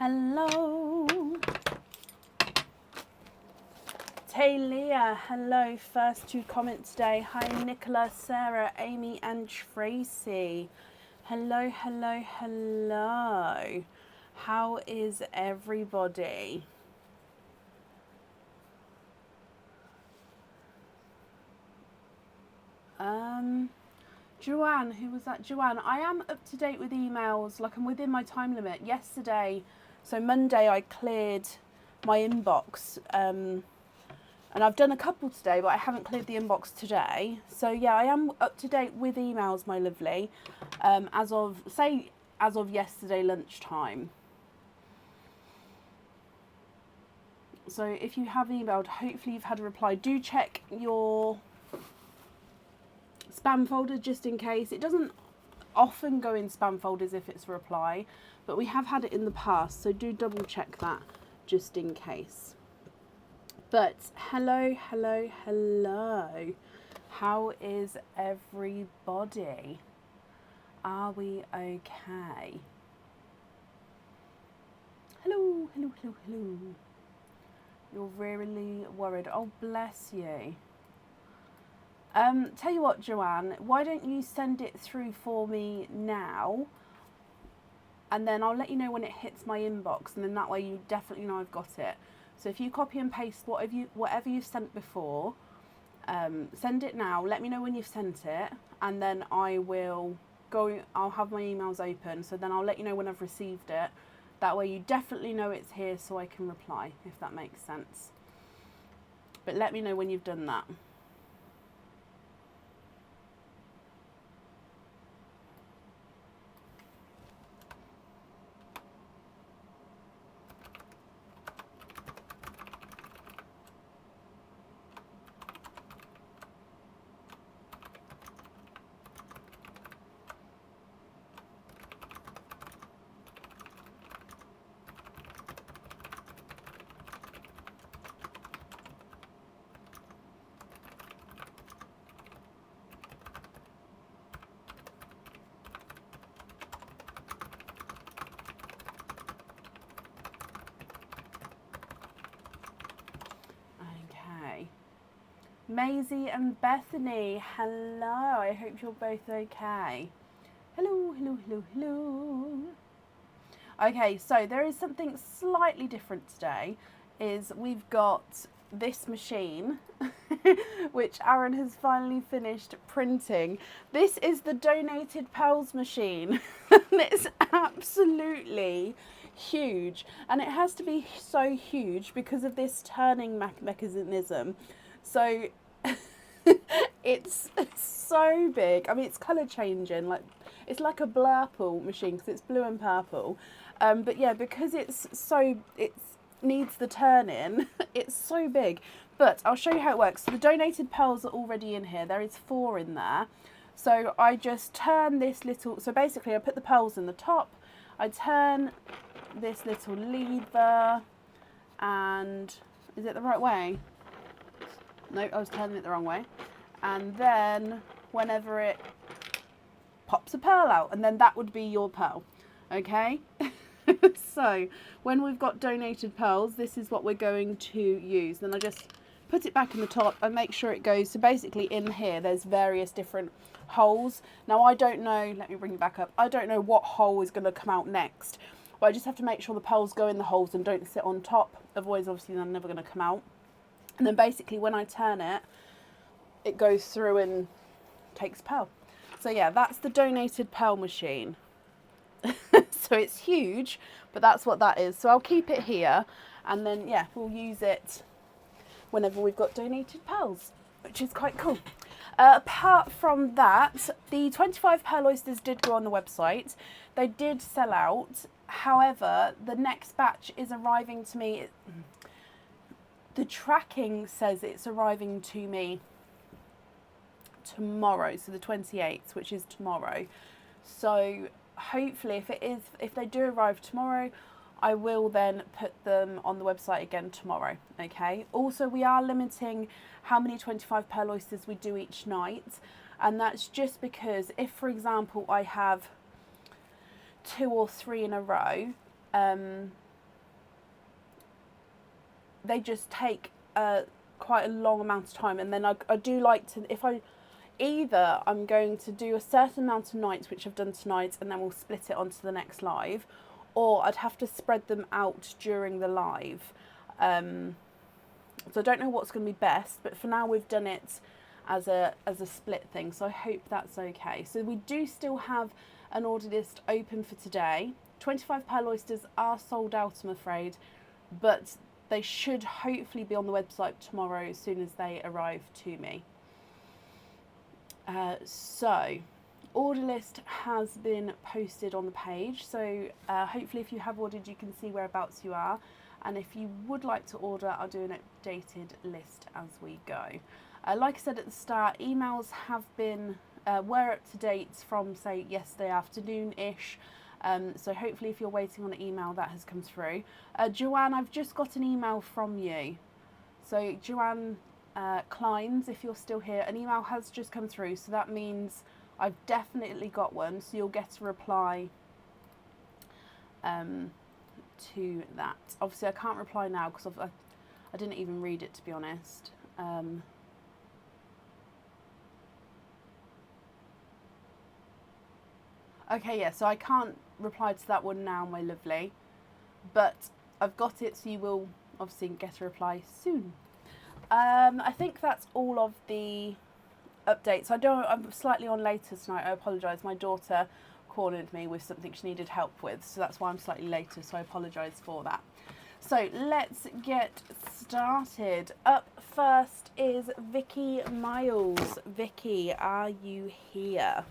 Hello. Taylor, hello. First to comment today. Hi, Nicola, Sarah, Amy, and Tracy. Hello, hello, hello. How is everybody? Joanne, who was that? Joanne, I am up to date with emails, like I'm within my time limit. Yesterday, so Monday, I cleared my inbox, and I've done a couple today, but I haven't cleared the inbox today. So yeah, I am up to date with emails, my lovely, as of yesterday lunchtime. So if you have emailed, hopefully you've had a reply. Do check your spam folder just in case. It doesn't often go in spam folders if it's a reply, but we have had it in the past, so do double check that just in case. But hello, hello, hello. How is everybody? Are we okay? Hello, hello, hello, hello. You're really worried. Oh, bless you. Tell you what, Joanne, why don't you send it through for me now, and then I'll let you know when it hits my inbox, and then that way you definitely know I've got it. So if you copy and paste whatever you've sent before, send it now, let me know when you've sent it, and then I'll have my emails open, so then I'll let you know when I've received it. That way you definitely know it's here, so I can reply, if that makes sense. But let me know when you've done that. Maisie and Bethany, hello. I hope you're both okay. Hello, hello, hello, hello. Okay, so there is something slightly different today. Is we've got this machine, which Aaron has finally finished printing. This is the donated Pearls machine. It's absolutely huge, and it has to be so huge because of this turning mechanism. So it's so big. I mean, it's colour changing. Like, it's like a Blurple machine because it's blue and purple. But yeah, because it needs the turn-in, it's so big. But I'll show you how it works. So the donated pearls are already in here. There is 4 in there. So I just turn this little... So basically, I put the pearls in the top. I turn this little lever, and... Is it the right way? No, I was turning it the wrong way. And then whenever it pops a pearl out, and then that would be your pearl. Okay? So when we've got donated pearls, this is what we're going to use. Then I just put it back in the top and make sure it goes. So basically in here, there's various different holes. Now I don't know, let me bring it back up. I don't know what hole is going to come out next. But I just have to make sure the pearls go in the holes and don't sit on top. Otherwise, obviously, they're never going to come out. And then basically when I turn it, it goes through and takes pearl. So yeah, that's the donated pearl machine. So it's huge, but that's what that is. So I'll keep it here, and then yeah, we'll use it whenever we've got donated pearls, which is quite cool. Apart from that, the 25 pearl oysters did go on the website. They did sell out. However, the next batch is arriving to me. The tracking says it's arriving to me tomorrow, so the 28th, which is tomorrow. So hopefully if they do arrive tomorrow, I will then put them on the website again tomorrow. Okay, also we are limiting how many 25 pearl oysters we do each night, and that's just because if, for example, I have 2 or 3 in a row, they just take quite a long amount of time, and then I do like to, if I, either I'm going to do a certain amount of nights, which I've done tonight, and then we'll split it onto the next live, or I'd have to spread them out during the live. So I don't know what's going to be best, but for now we've done it as a split thing, so I hope that's okay. So we do still have an order list open for today. 25 pearl oysters are sold out, I'm afraid, but they should hopefully be on the website tomorrow as soon as they arrive to me. So order list has been posted on the page, so hopefully if you have ordered you can see whereabouts you are, and if you would like to order I'll do an updated list as we go. Like I said at the start, emails have been were up to date from say yesterday afternoon-ish, so hopefully if you're waiting on an email that has come through. Joanne, I've just got an email from you. So Joanne Kleins, if you're still here, an email has just come through, so that means I've definitely got one, so you'll get a reply to that. Obviously I can't reply now because I didn't even read it, to be honest. Okay, yeah, so I can't reply to that one now, my lovely, but I've got it, so you will obviously get a reply soon. I think that's all of the updates. I'm slightly on later tonight, I apologise. My daughter cornered me with something she needed help with, so that's why I'm slightly later, so I apologise for that. So let's get started. Up first is Vicky Miles. Vicky, are you here?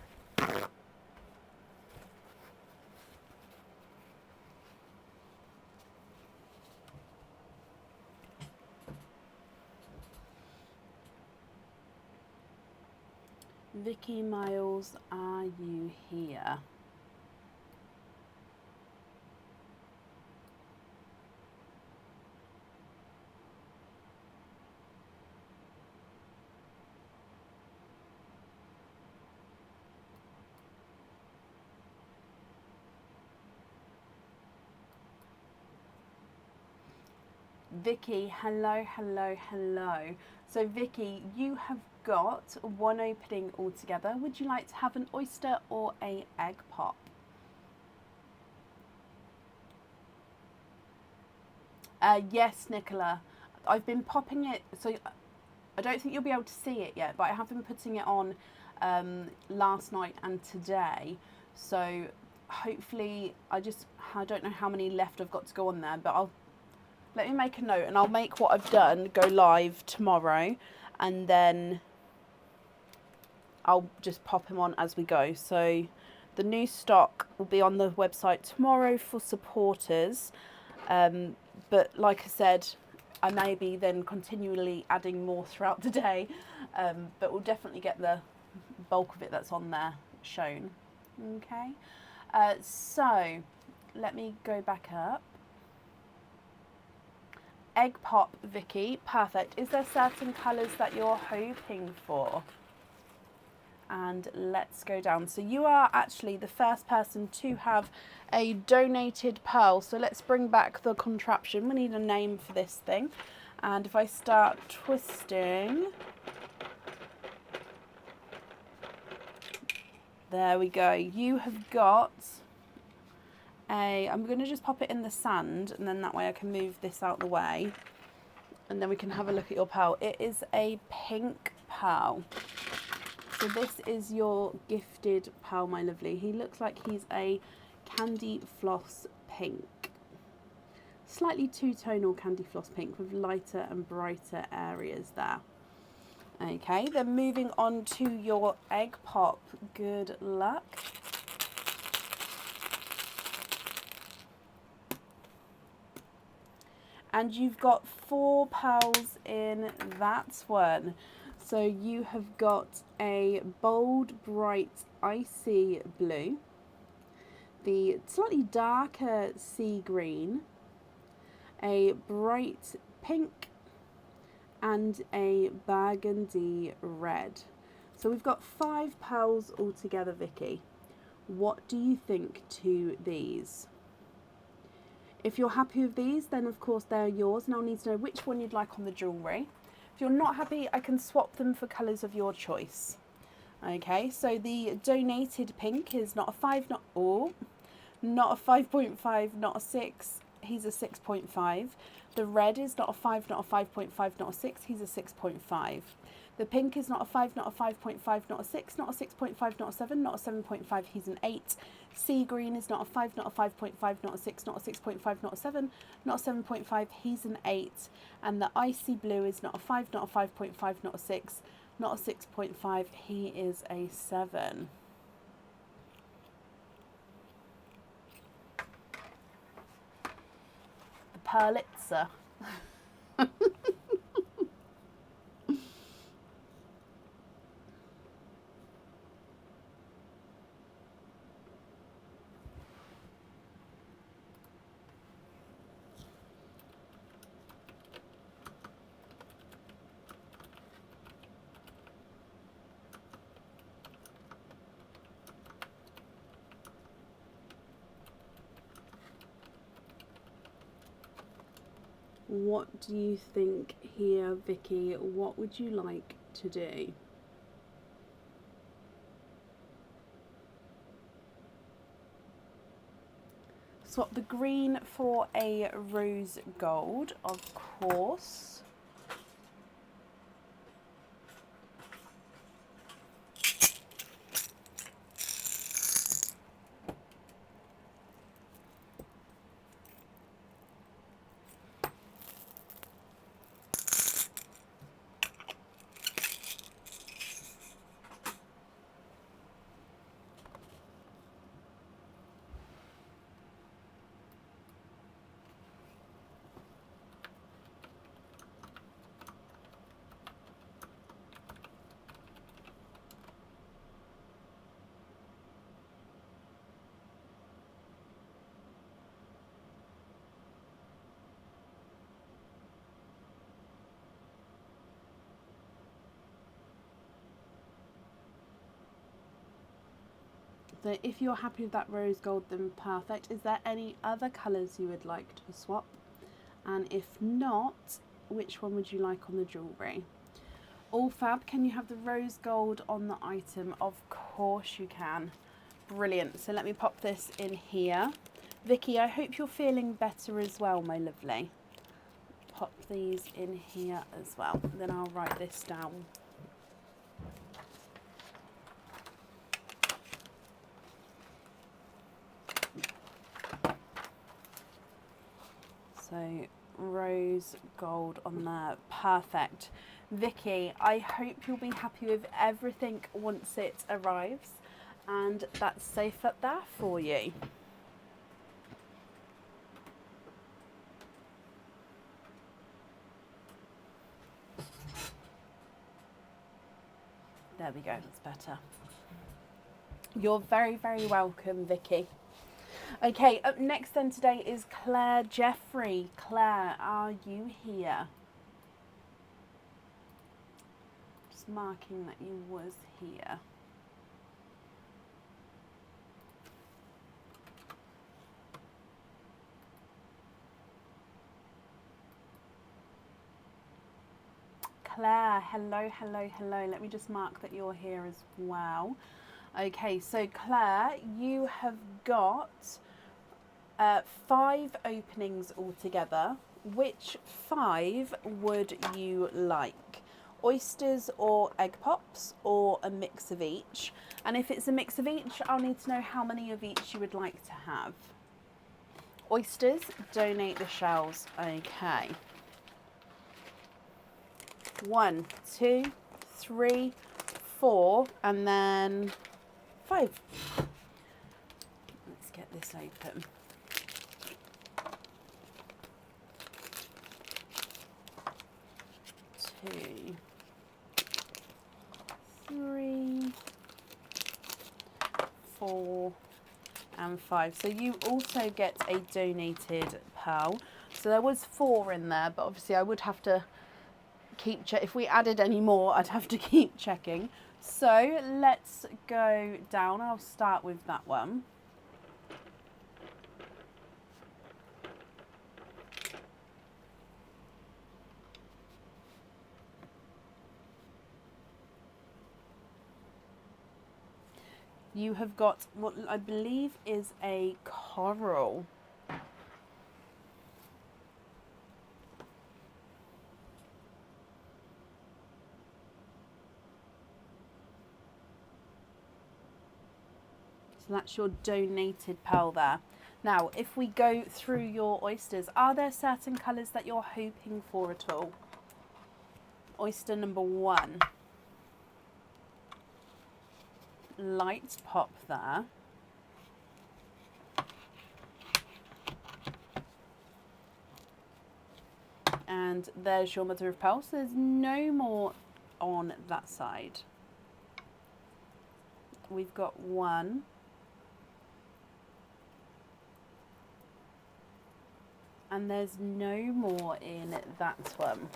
Vicky Miles, are you here? Vicky, hello, hello, hello. So Vicky, you have got one opening altogether. Would you like to have an oyster or a egg pop? Yes, Nicola. I've been popping it, so I don't think you'll be able to see it yet, but I have been putting it on last night and today. So hopefully, I don't know how many left I've got to go on there, but let me make a note and I'll make what I've done go live tomorrow, and then I'll just pop them on as we go. So the new stock will be on the website tomorrow for supporters, but like I said, I may be then continually adding more throughout the day, but we'll definitely get the bulk of it that's on there shown. Okay, so let me go back up. Egg pop, Vicky, perfect. Is there certain colours that you're hoping for? And let's go down. So you are actually the first person to have a donated pearl. So let's bring back the contraption. We need a name for this thing. And if I start twisting, there we go. You have got I'm going to just pop it in the sand, and then that way I can move this out the way, and then we can have a look at your pearl. It is a pink pearl. So this is your gifted pearl, my lovely. He looks like he's a candy floss pink. Slightly two-tonal candy floss pink with lighter and brighter areas there. Okay, then moving on to your egg pop. Good luck. And you've got 4 pearls in that one. So you have got a bold, bright, icy blue, the slightly darker sea green, a bright pink, and a burgundy red. So we've got 5 pearls altogether, Vicky. What do you think to these? If you're happy with these, then of course they're yours, and I'll need to know which one you'd like on the jewellery. If you're not happy, I can swap them for colours of your choice. Okay, so the donated pink is not a 5, not a 5.5, not a 6, he's a 6.5. The red is not a 5, not a 5.5, not a 6, he's a 6.5. The pink is not a 5, not a 5.5, not a 6, not a 6.5, not a 7, not a 7.5, he's an 8. Sea green is not a 5, not a 5.5, not a 6, not a 6.5, not a 7, not a 7.5, he's an 8. And the icy blue is not a 5, not a 5.5, not a 6, not a 6.5, he is a 7. The Purlitzer. What do you think here, Vicky? What would you like to do? Swap the green for a rose gold, of course. So if you're happy with that rose gold, then perfect. Is there any other colours you would like to swap? And if not, which one would you like on the jewellery? All fab, can you have the rose gold on the item? Of course you can. Brilliant. So let me pop this in here. Vicky, I hope you're feeling better as well, my lovely. Pop these in here as well. Then I'll write this down. So rose gold on there, perfect. Vicky, I hope you'll be happy with everything once it arrives, and that's safe up there for you. There we go, that's better. You're very, very welcome, Vicky. Okay, up next then today is Claire Jeffrey. Claire, are you here? Just marking that you was here. Claire, hello, hello, hello. Let me just mark that you're here as well. Okay, so Claire, you have got 5 openings altogether. Which 5 would you like? Oysters or egg pops, or a mix of each? And if it's a mix of each, I'll need to know how many of each you would like to have. Oysters, donate the shells. Okay. 1, 2, 3, 4, and then 5. Let's get this open. 2, 3, 4, and 5. So you also get a donated pearl. So there was 4 in there, but obviously I would have to keep check. If we added any more, I'd have to keep checking. So let's go down. I'll start with that one. You have got what I believe is a coral. So that's your donated pearl there. Now, if we go through your oysters, are there certain colours that you're hoping for at all? Oyster number 1. Light pop there. And there's your mother of pearl. So there's no more on that side. We've got 1. And there's no more in that one.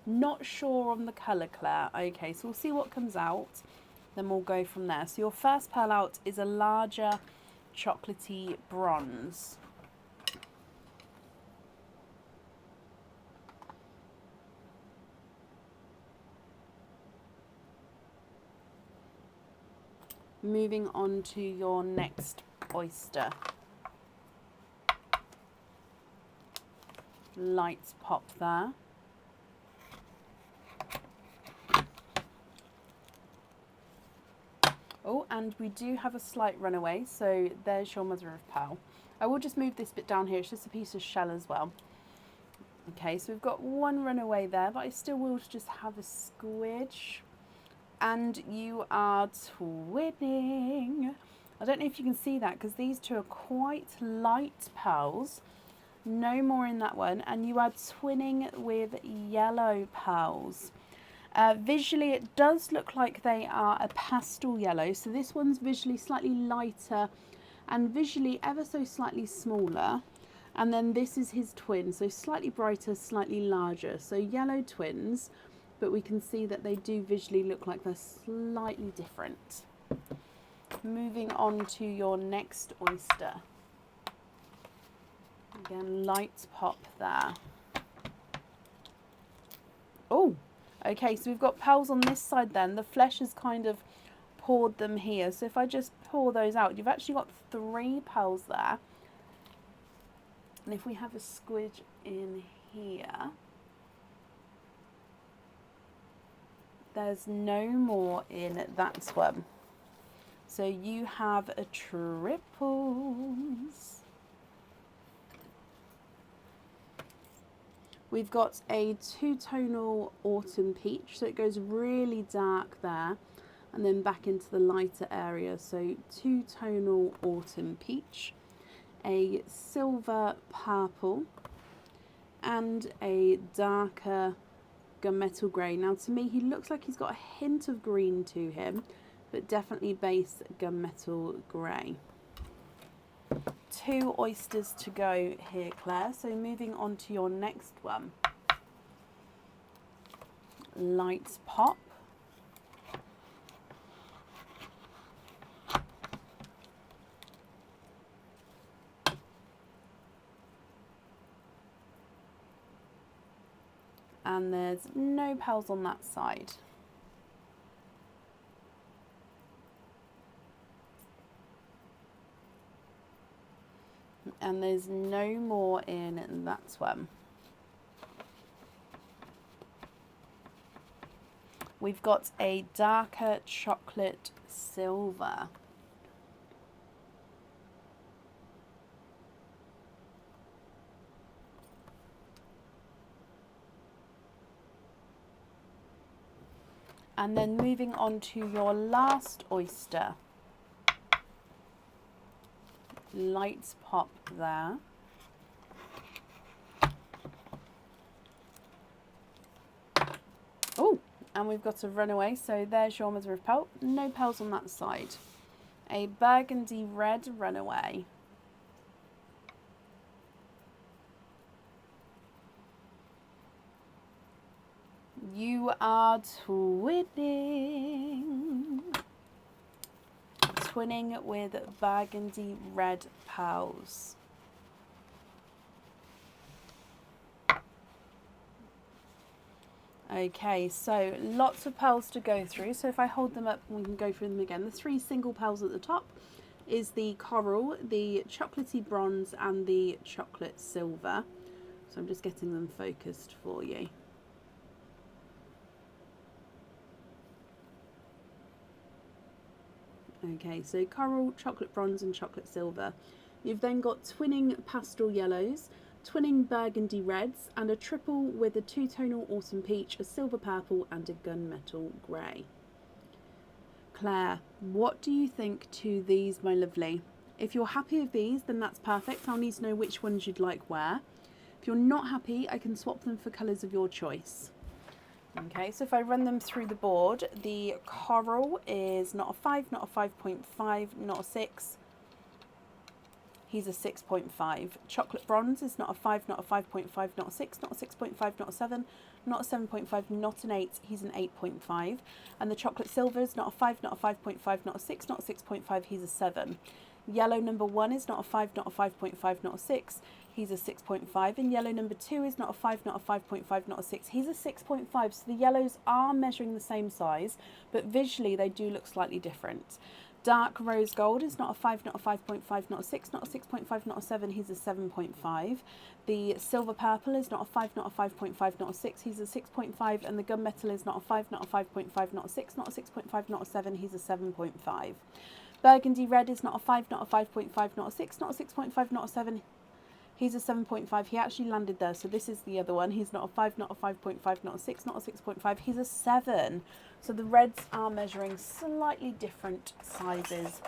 Not sure on the colour, Claire. Okay, so we'll see what comes out. Then we'll go from there. So your first pearl out is a larger chocolatey bronze. Moving on to your next oyster. Light pop there. Oh, and we do have a slight runaway, so there's your mother of pearl. I will just move this bit down here, it's just a piece of shell as well. Okay, so we've got 1 runaway there, but I still will just have a squidge. And you are twinning. I don't know if you can see that, because these two are quite light pearls. No more in that one, and you are twinning with yellow pearls. Visually it does look like they are a pastel yellow, so this one's visually slightly lighter and visually ever so slightly smaller, and then this is his twin, so slightly brighter, slightly larger, so yellow twins, but we can see that they do visually look like they're slightly different. Moving on to your next oyster. Again, light pop there. Oh, okay, so we've got pearls on this side then. The flesh has kind of poured them here. So if I just pour those out, you've actually got 3 pearls there. And if we have a squidge in here, there's no more in that one. So you have a triples. We've got a 2-tonal autumn peach, so it goes really dark there and then back into the lighter area. So 2-tonal autumn peach, a silver purple, and a darker gunmetal grey. Now to me he looks like he's got a hint of green to him, but definitely base gunmetal grey. 2 oysters to go here, Claire. So moving on to your next one. Light pop. And there's no pearls on that side. And there's no more in that one. We've got a darker chocolate silver. And then moving on to your last oyster. Light pop there. Oh, and we've got a runaway, so there's your mother of pearl. No pearls on that side. A burgundy red runaway. You are twinning. Twinning with burgundy red pearls. Okay, so lots of pearls to go through. So if I hold them up, we can go through them again. The 3 single pearls at the top is the coral, the chocolatey bronze, and the chocolate silver. So I'm just getting them focused for you. Okay, so coral, chocolate bronze, and chocolate silver. You've then got twinning pastel yellows, twinning burgundy reds, and a triple with a 2-tonal autumn peach, a silver purple, and a gunmetal grey. Claire, what do you think to these, my lovely? If you're happy with these, then that's perfect. I'll need to know which ones you'd like where. If you're not happy, I can swap them for colours of your choice. Okay, so if I run them through the board, the coral is not a 5, not a 5.5, not a 6. He's a 6.5. Chocolate bronze is not a 5, not a 5.5, not a 6, not a 6.5, not a 7, not a 7.5, not an 8. He's an 8.5. And the chocolate silver is not a 5, not a 5.5, not a 6, not a 6.5. He's a 7. Yellow number 1 is not a 5, not a 5.5, not a 6. He's a 6.5. And yellow number 2 is not a 5, not a 5.5, not a 6. He's a 6.5. So the yellows are measuring the same size, but visually they do look slightly different. Dark rose gold is not a 5, not a 5.5, not a 6, not a 6.5, not a 7. He's a 7.5. The silver purple is not a 5, not a 5.5, not a 6. He's a 6.5. And the gunmetal is not a 5, not a 5.5, not a 6, not a 6.5, not a 7. He's a 7.5. Burgundy red is not a 5, not a 5.5, not a 6, not a 6.5, not a 7. He's a 7.5. He actually landed there, so this is the other one. He's not a 5, not a 5.5, not a 6, not a 6.5. He's a 7. So the reds are measuring slightly different sizes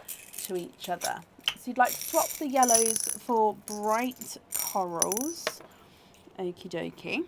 to each other. So you'd like to swap the yellows for bright corals. Okie dokie.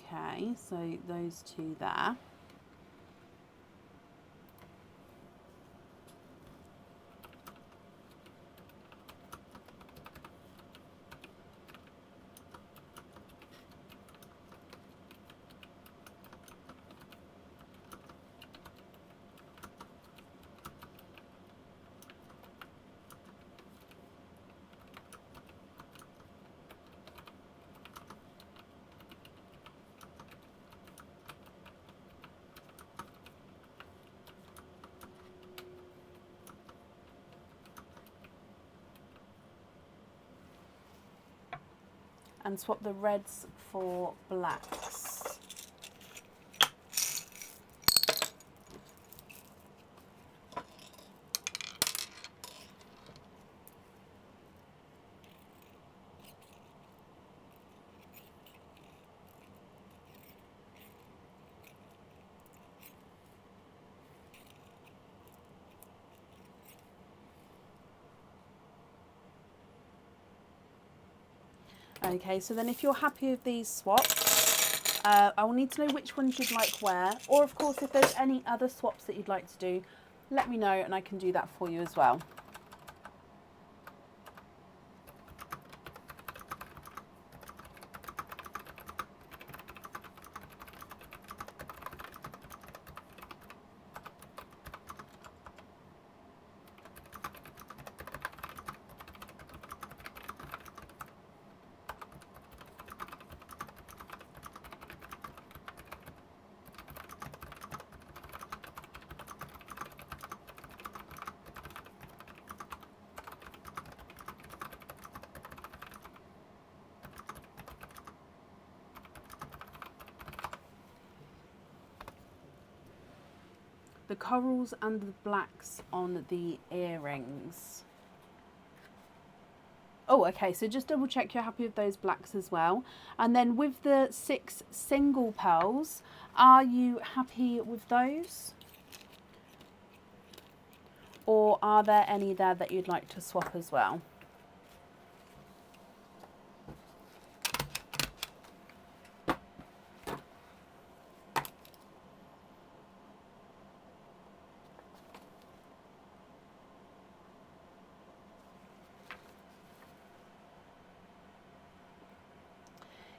Okay, so those two there. And swap the reds for blacks. Okay, so then if you're happy with these swaps, I will need to know which ones you'd like where, or of course if there's any other swaps that you'd like to do, let me know and I can do that for you as well. The corals and the blacks on the earrings. Oh, okay, so just double check you're happy with those blacks as well. And then with the 6 single pearls, are you happy with those? Or are there any there that you'd like to swap as well?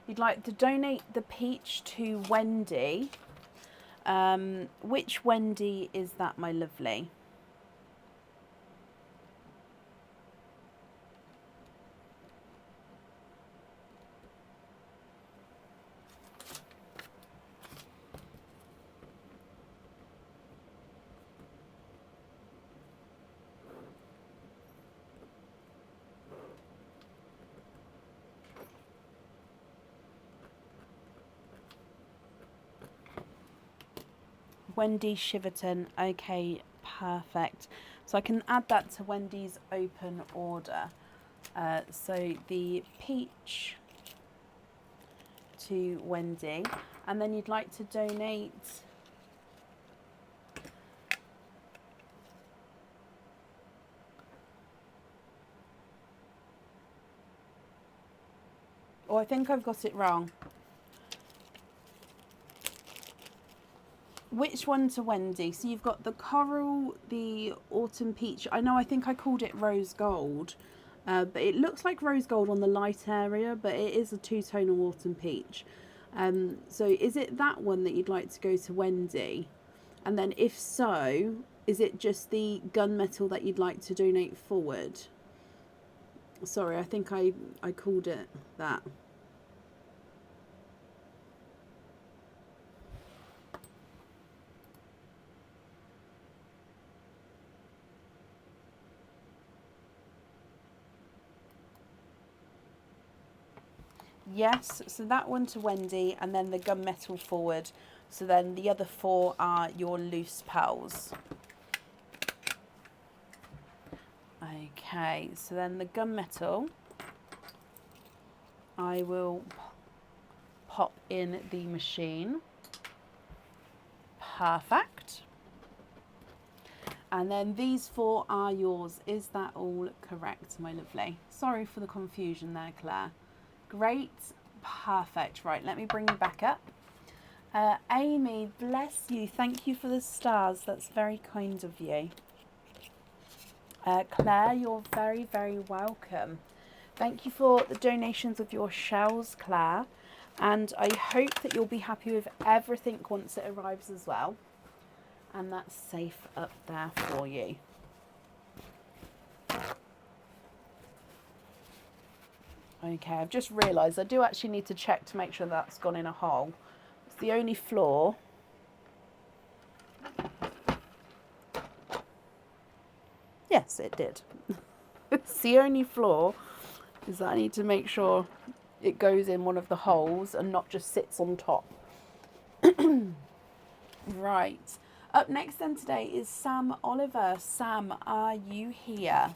You'd like to donate the peach to Wendy. Which Wendy is that, my lovely? Wendy Shiverton. Okay, perfect. So I can add that to Wendy's open order. So the peach to Wendy, and then you'd like to donate I think I've got it wrong. Which one to Wendy? So you've got the coral, the autumn peach. I think I called it rose gold, but it looks like rose gold on the light area, but it is a two-tonal autumn peach. So is it that one that you'd like to go to Wendy? And then if so, is it just the gunmetal that you'd like to donate forward? Sorry, I think I called it that. Yes, so that one to Wendy, and then the gunmetal forward. So then the other 4 are your loose pearls. Okay, so then the gunmetal, I will pop in the machine. Perfect. And then these 4 are yours. Is that all correct, my lovely? Sorry for the confusion there, Claire. Great, perfect. Right, let me bring you back up. Amy, bless you. Thank you for the stars. That's very kind of you. Claire, you're very, very welcome. Thank you for the donations of your shells, Claire. And I hope that you'll be happy with everything once it arrives as well. And that's safe up there for you. Okay, I've just realised I do actually need to check to make sure that's gone in a hole. It's the only flaw. Yes, it did. It's the only flaw is that I need to make sure it goes in one of the holes and not just sits on top. Right. Up next then today is Sam Oliver. Sam, are you here?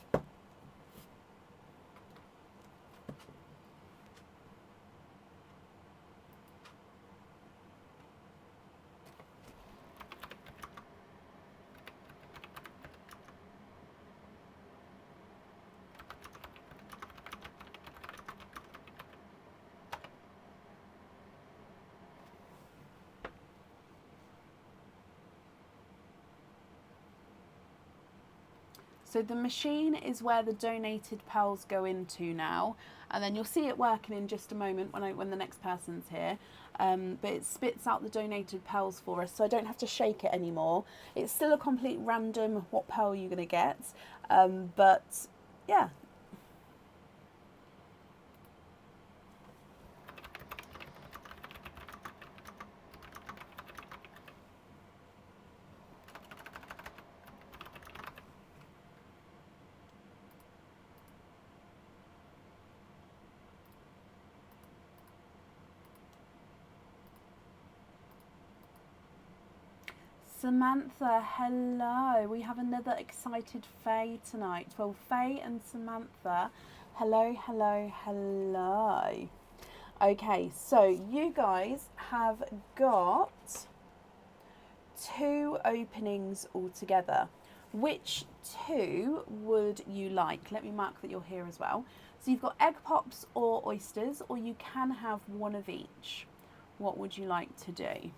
So the machine is where the donated pearls go into now, and then you'll see it working in just a moment when the next person's here. But it spits out the donated pearls for us, so I don't have to shake it anymore. It's still a complete random what pearl you're going to get, but yeah. Samantha, hello. We have another excited Faye tonight. Well, Faye and Samantha, hello, hello, hello. Okay, so you guys have got 2 openings altogether. Which 2 would you like? Let me mark that you're here as well. So you've got egg pops or oysters, or you can have one of each. What would you like to do?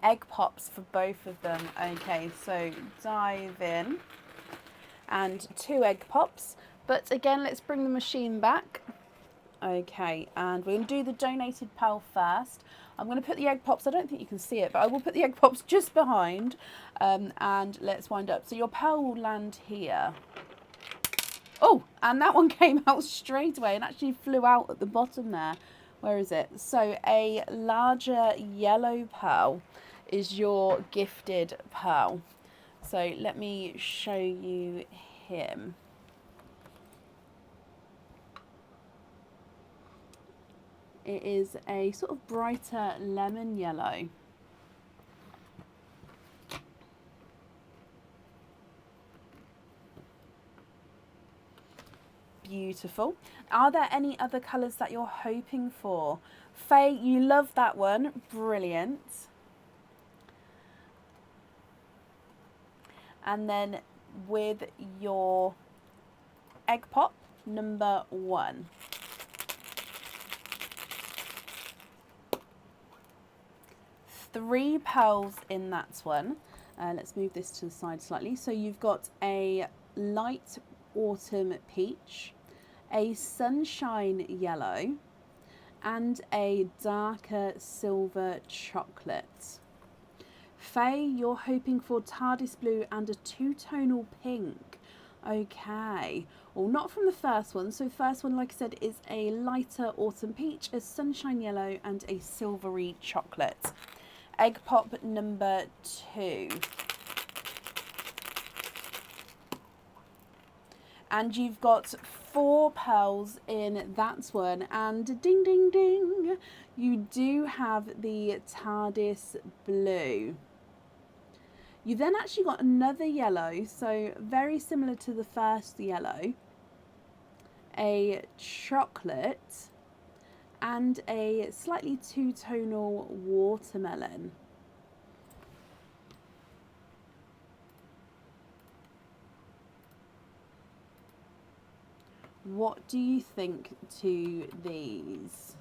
egg pops for both of them. Okay, so dive in and 2 egg pops. But again, let's bring the machine back. Okay, and we're going to do the donated pearl first. I'm going to put the egg pops, I don't think you can see it, but I will put the egg pops just behind, and let's wind up. So your pearl will land here. Oh, and that one came out straight away and actually flew out at the bottom there. Where is it? So a larger yellow pearl is your gifted pearl. So let me show you him. It is a sort of brighter lemon yellow. Beautiful. Are there any other colours that you're hoping for? Faye, you love that one. Brilliant. And then with your egg pop, number 1. Three pearls in that one. Let's move this to the side slightly. So you've got a light autumn peach, a sunshine yellow, and a darker silver chocolate. Faye, you're hoping for TARDIS blue and a 2-tonal pink. Okay, well, not from the first one. So first one, like I said, is a lighter autumn peach, a sunshine yellow, and a silvery chocolate. Egg pop number 2. And you've got 4 pearls in that one. And ding, ding, ding, you do have the TARDIS blue. You then actually got another yellow, so very similar to the first yellow. A chocolate and a slightly 2-tonal watermelon. What do you think to these?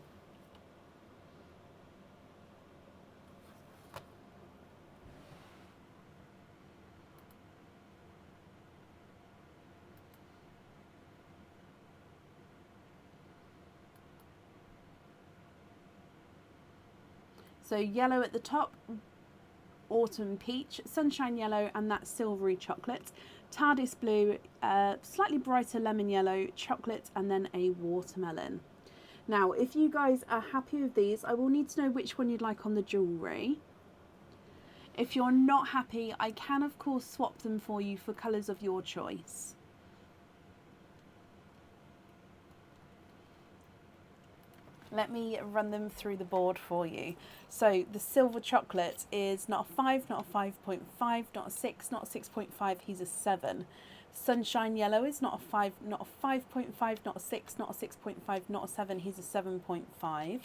So yellow at the top, autumn peach, sunshine yellow, and that silvery chocolate. TARDIS blue, slightly brighter lemon yellow, chocolate, and then a watermelon. Now, if you guys are happy with these, I will need to know which one you'd like on the jewellery. If you're not happy, I can of course swap them for you for colours of your choice. Let me run them through the board for you. So the silver chocolate is not a 5, not a 5.5, not a 6, not a 6.5, he's a 7. Sunshine yellow is not a 5, not a 5.5, not a 6, not a 6.5, not a 7, he's a 7.5.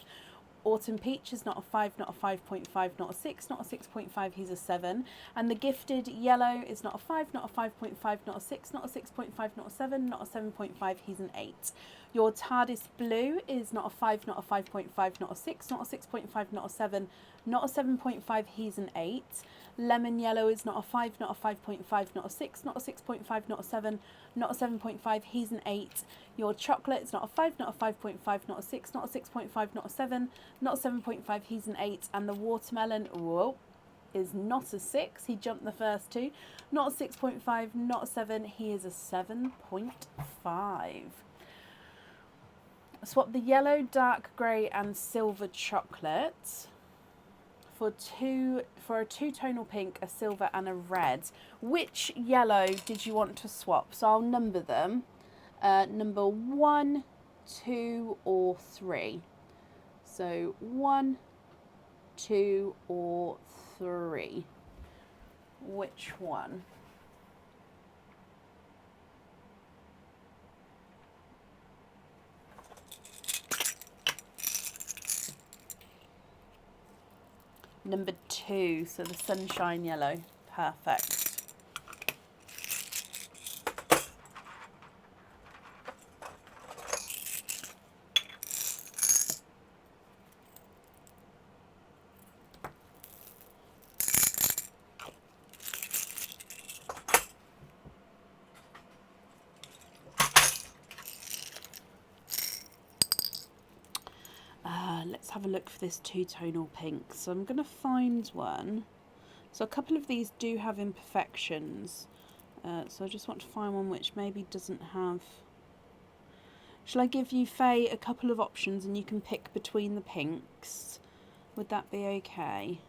Autumn peach is not a 5, not a 5.5, not a 6, not a 6.5, he's a 7. And the gifted yellow is not a 5, not a 5.5, not a 6, not a 6.5, not a 7, not a 7.5, he's an 8. Your TARDIS blue is not a 5, not a 5.5, not a 6, not a 6.5, not a 7, not a 7.5, he's an 8. Lemon yellow is not a 5, not a 5.5, not a 6, not a 6.5, not a 7, not a 7.5, he's an 8. Your chocolate is not a 5, not a 5.5, not a 6, not a 6.5, not a 7, not a 7.5, he's an 8. And the watermelon, whoa, is not a 6, he jumped the first 2. Not a 6.5, not a 7, he is a 7.5. Swap the yellow, dark grey and silver chocolate for a 2-tonal pink, a silver and a red. Which yellow did you want to swap? So I'll number them. Number 1, 2 or 3. So 1, 2 or 3. Which one? Number 2, so the sunshine yellow. Perfect. let's have a look for this two-tonal pink. So I'm going to find one. So a couple of these do have imperfections. So I just want to find one which maybe doesn't have... Shall I give you, Faye, a couple of options and you can pick between the pinks? Would that be okay?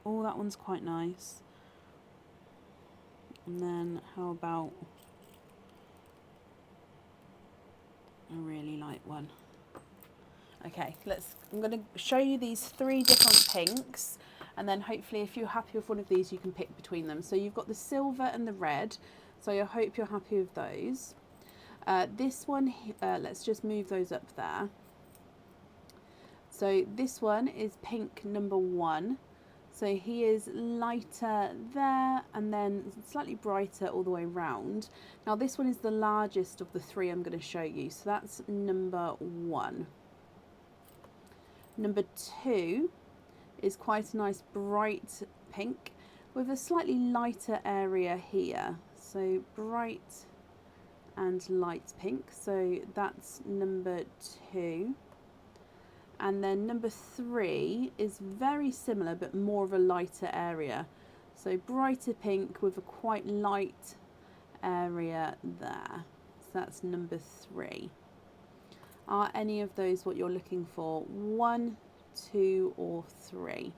Oh, that one's quite nice. And then how about a really light one? Okay, I'm going to show you these 3 different pinks, and then hopefully if you're happy with one of these you can pick between them. So you've got the silver and the red, so I hope you're happy with those. This one, let's just move those up there. So this one is pink number 1. So he is lighter there and then slightly brighter all the way round. Now this one is the largest of the 3 I'm going to show you. So that's number 1. Number 2 is quite a nice bright pink with a slightly lighter area here. So bright and light pink. So that's number 2. And then number 3 is very similar but more of a lighter area. So brighter pink with a quite light area there. So that's number 3. Are any of those what you're looking for? 1, 2 or 3?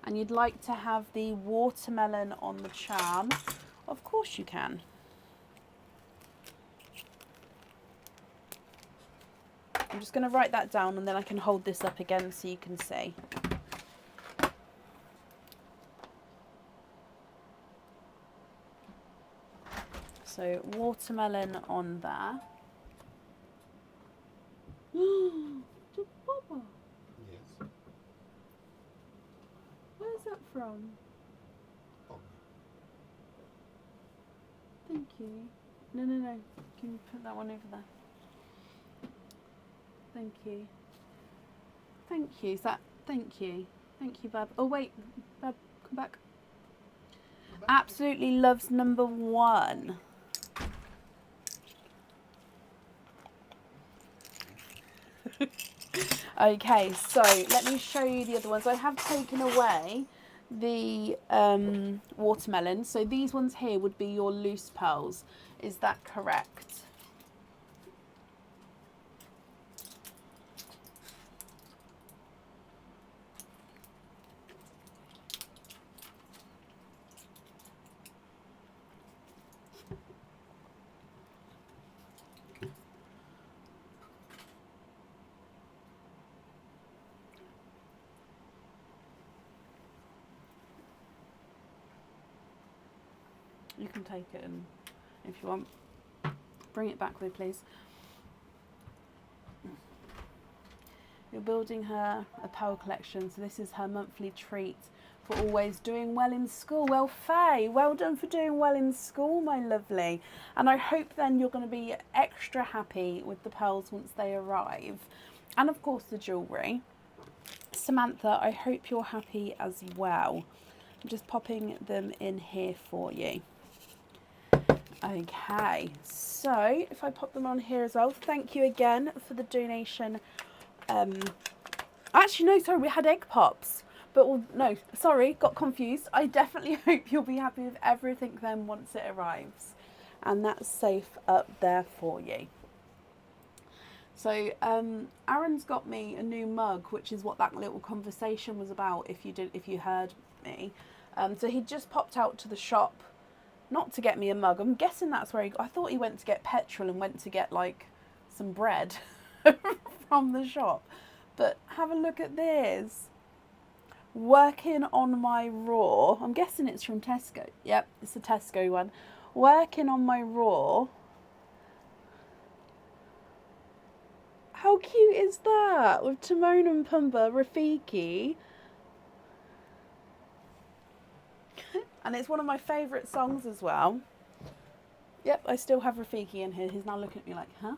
And you'd like to have the watermelon on the charm? Of course you can. I'm just going to write that down and then I can hold this up again so you can see. So watermelon on there. Papa. Yes. Where's that from? Oh. Thank you. No. Can you put that one over there? Thank you. Thank you. Thank you. Thank you, Bab. Oh wait, Bab, come back. Absolutely loves number 1. Okay, so let me show you the other ones. I have taken away the watermelon. So these ones here would be your loose pearls. Is that correct? You can take it and if you want, bring it back with please. You're building her a pearl collection, so this is her monthly treat for always doing well in school. Well, Faye, well done for doing well in school, my lovely. And I hope then you're going to be extra happy with the pearls once they arrive. And of course the jewellery. Samantha, I hope you're happy as well. I'm just popping them in here for you. Okay, so if I pop them on here as well, thank you again for the donation. Actually, no, sorry, we had egg pops. But no, sorry, got confused. I definitely hope you'll be happy with everything then once it arrives. And that's safe up there for you. So Aaron's got me a new mug, which is what that little conversation was about, if you heard me. So he just popped out to the shop, not to get me a mug. I'm guessing that's where I thought he went to get petrol and went to get like some bread from the shop. But have a look at this. Working on my raw. I'm guessing it's from Tesco. Yep, it's a Tesco one. Working on my raw. How cute is that? With Timon and Pumbaa, Rafiki. And it's one of my favourite songs as well. Yep, I still have Rafiki in here. He's now looking at me like, huh?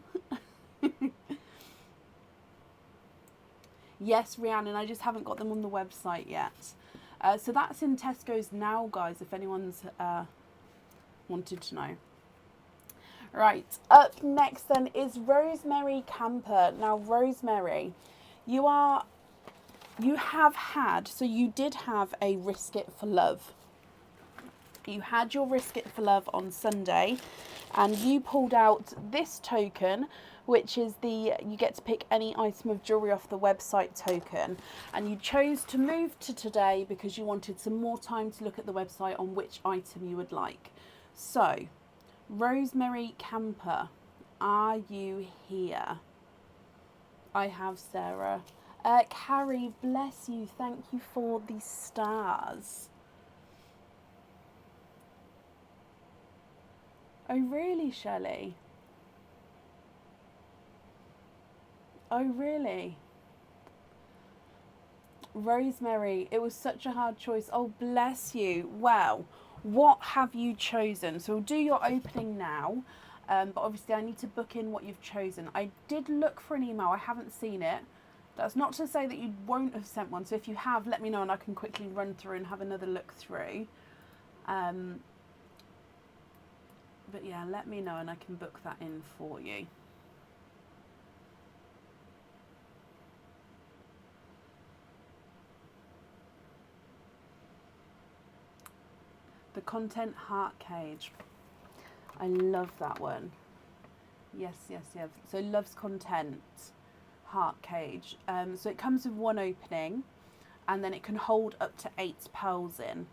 Yes, Rhiannon, I just haven't got them on the website yet. So that's in Tesco's now, guys, if anyone's wanted to know. Right, up next then is Rosemary Camper. Now, Rosemary, you have had, so you did have a Risk It for Love. You had your Risk It for Love on Sunday, and you pulled out this token, which is you get to pick any item of jewellery off the website token, and you chose to move to today because you wanted some more time to look at the website on which item you would like. So, Rosemary Camper, are you here? I have Sarah. Carrie, bless you. Thank you for the stars. Oh, really, Shelley? Oh, really? Rosemary, it was such a hard choice. Oh, bless you. Well, what have you chosen? So we'll do your opening now, but obviously I need to book in what you've chosen. I did look for an email. I haven't seen it. That's not to say that you won't have sent one. So if you have, let me know and I can quickly run through and have another look through. But yeah, let me know and I can book that in for you. The Content Heart Cage. I love that one. Yes, yes, yes. So Loves Content Heart Cage. So it comes with one opening and then it can hold up to 8 pearls in.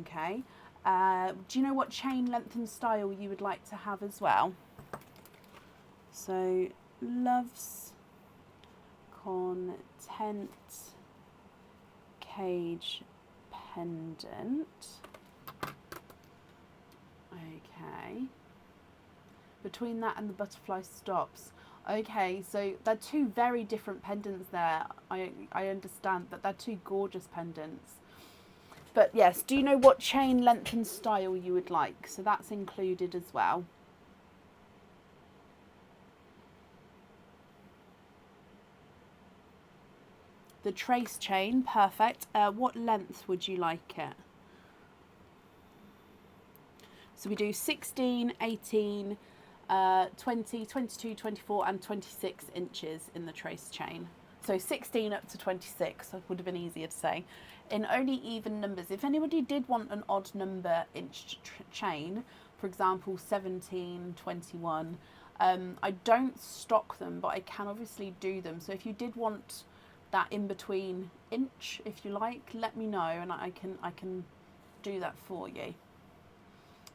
Okay. Do you know what chain length and style you would like to have as well? So Loves Content Cage pendant. Okay. Between that and the butterfly stops. Okay, so they're two very different pendants there. I understand that they're two gorgeous pendants. But yes, do you know what chain length and style you would like? So that's included as well. The trace chain, perfect. What length would you like it? So we do 16, 18, 20, 22, 24 and 26 inches in the trace chain. So 16 up to 26, that would have been easier to say. In only even numbers. If anybody did want an odd number inch chain, for example 17, 21, I don't stock them, but I can obviously do them. So if you did want that in between inch, if you like, let me know and I can do that for you.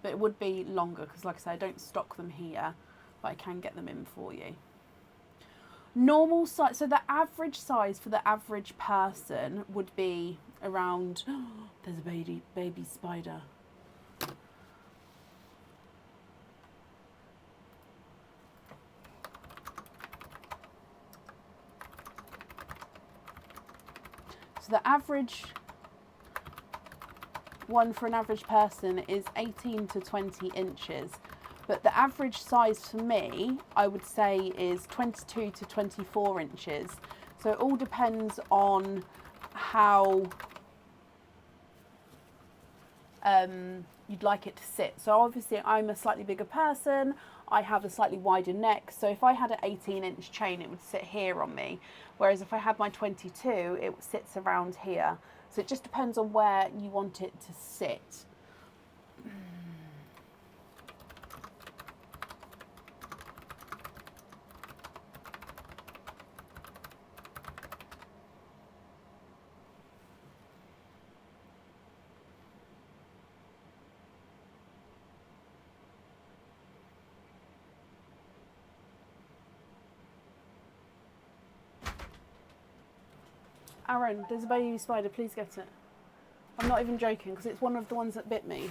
But it would be longer because, like I say, I don't stock them here, but I can get them in for you. Normal size, so the average size for the average person would be around, there's a baby spider. So the average one for an average person is 18 to 20 inches. But the average size for me, I would say, is 22 to 24 inches. So it all depends on how you'd like it to sit. So obviously I'm a slightly bigger person, I have a slightly wider neck, so if I had an 18-inch chain it would sit here on me, whereas if I had my 22 it sits around here. So it just depends on where you want it to sit. Aaron, there's a baby spider, please get it. I'm not even joking because it's one of the ones that bit me.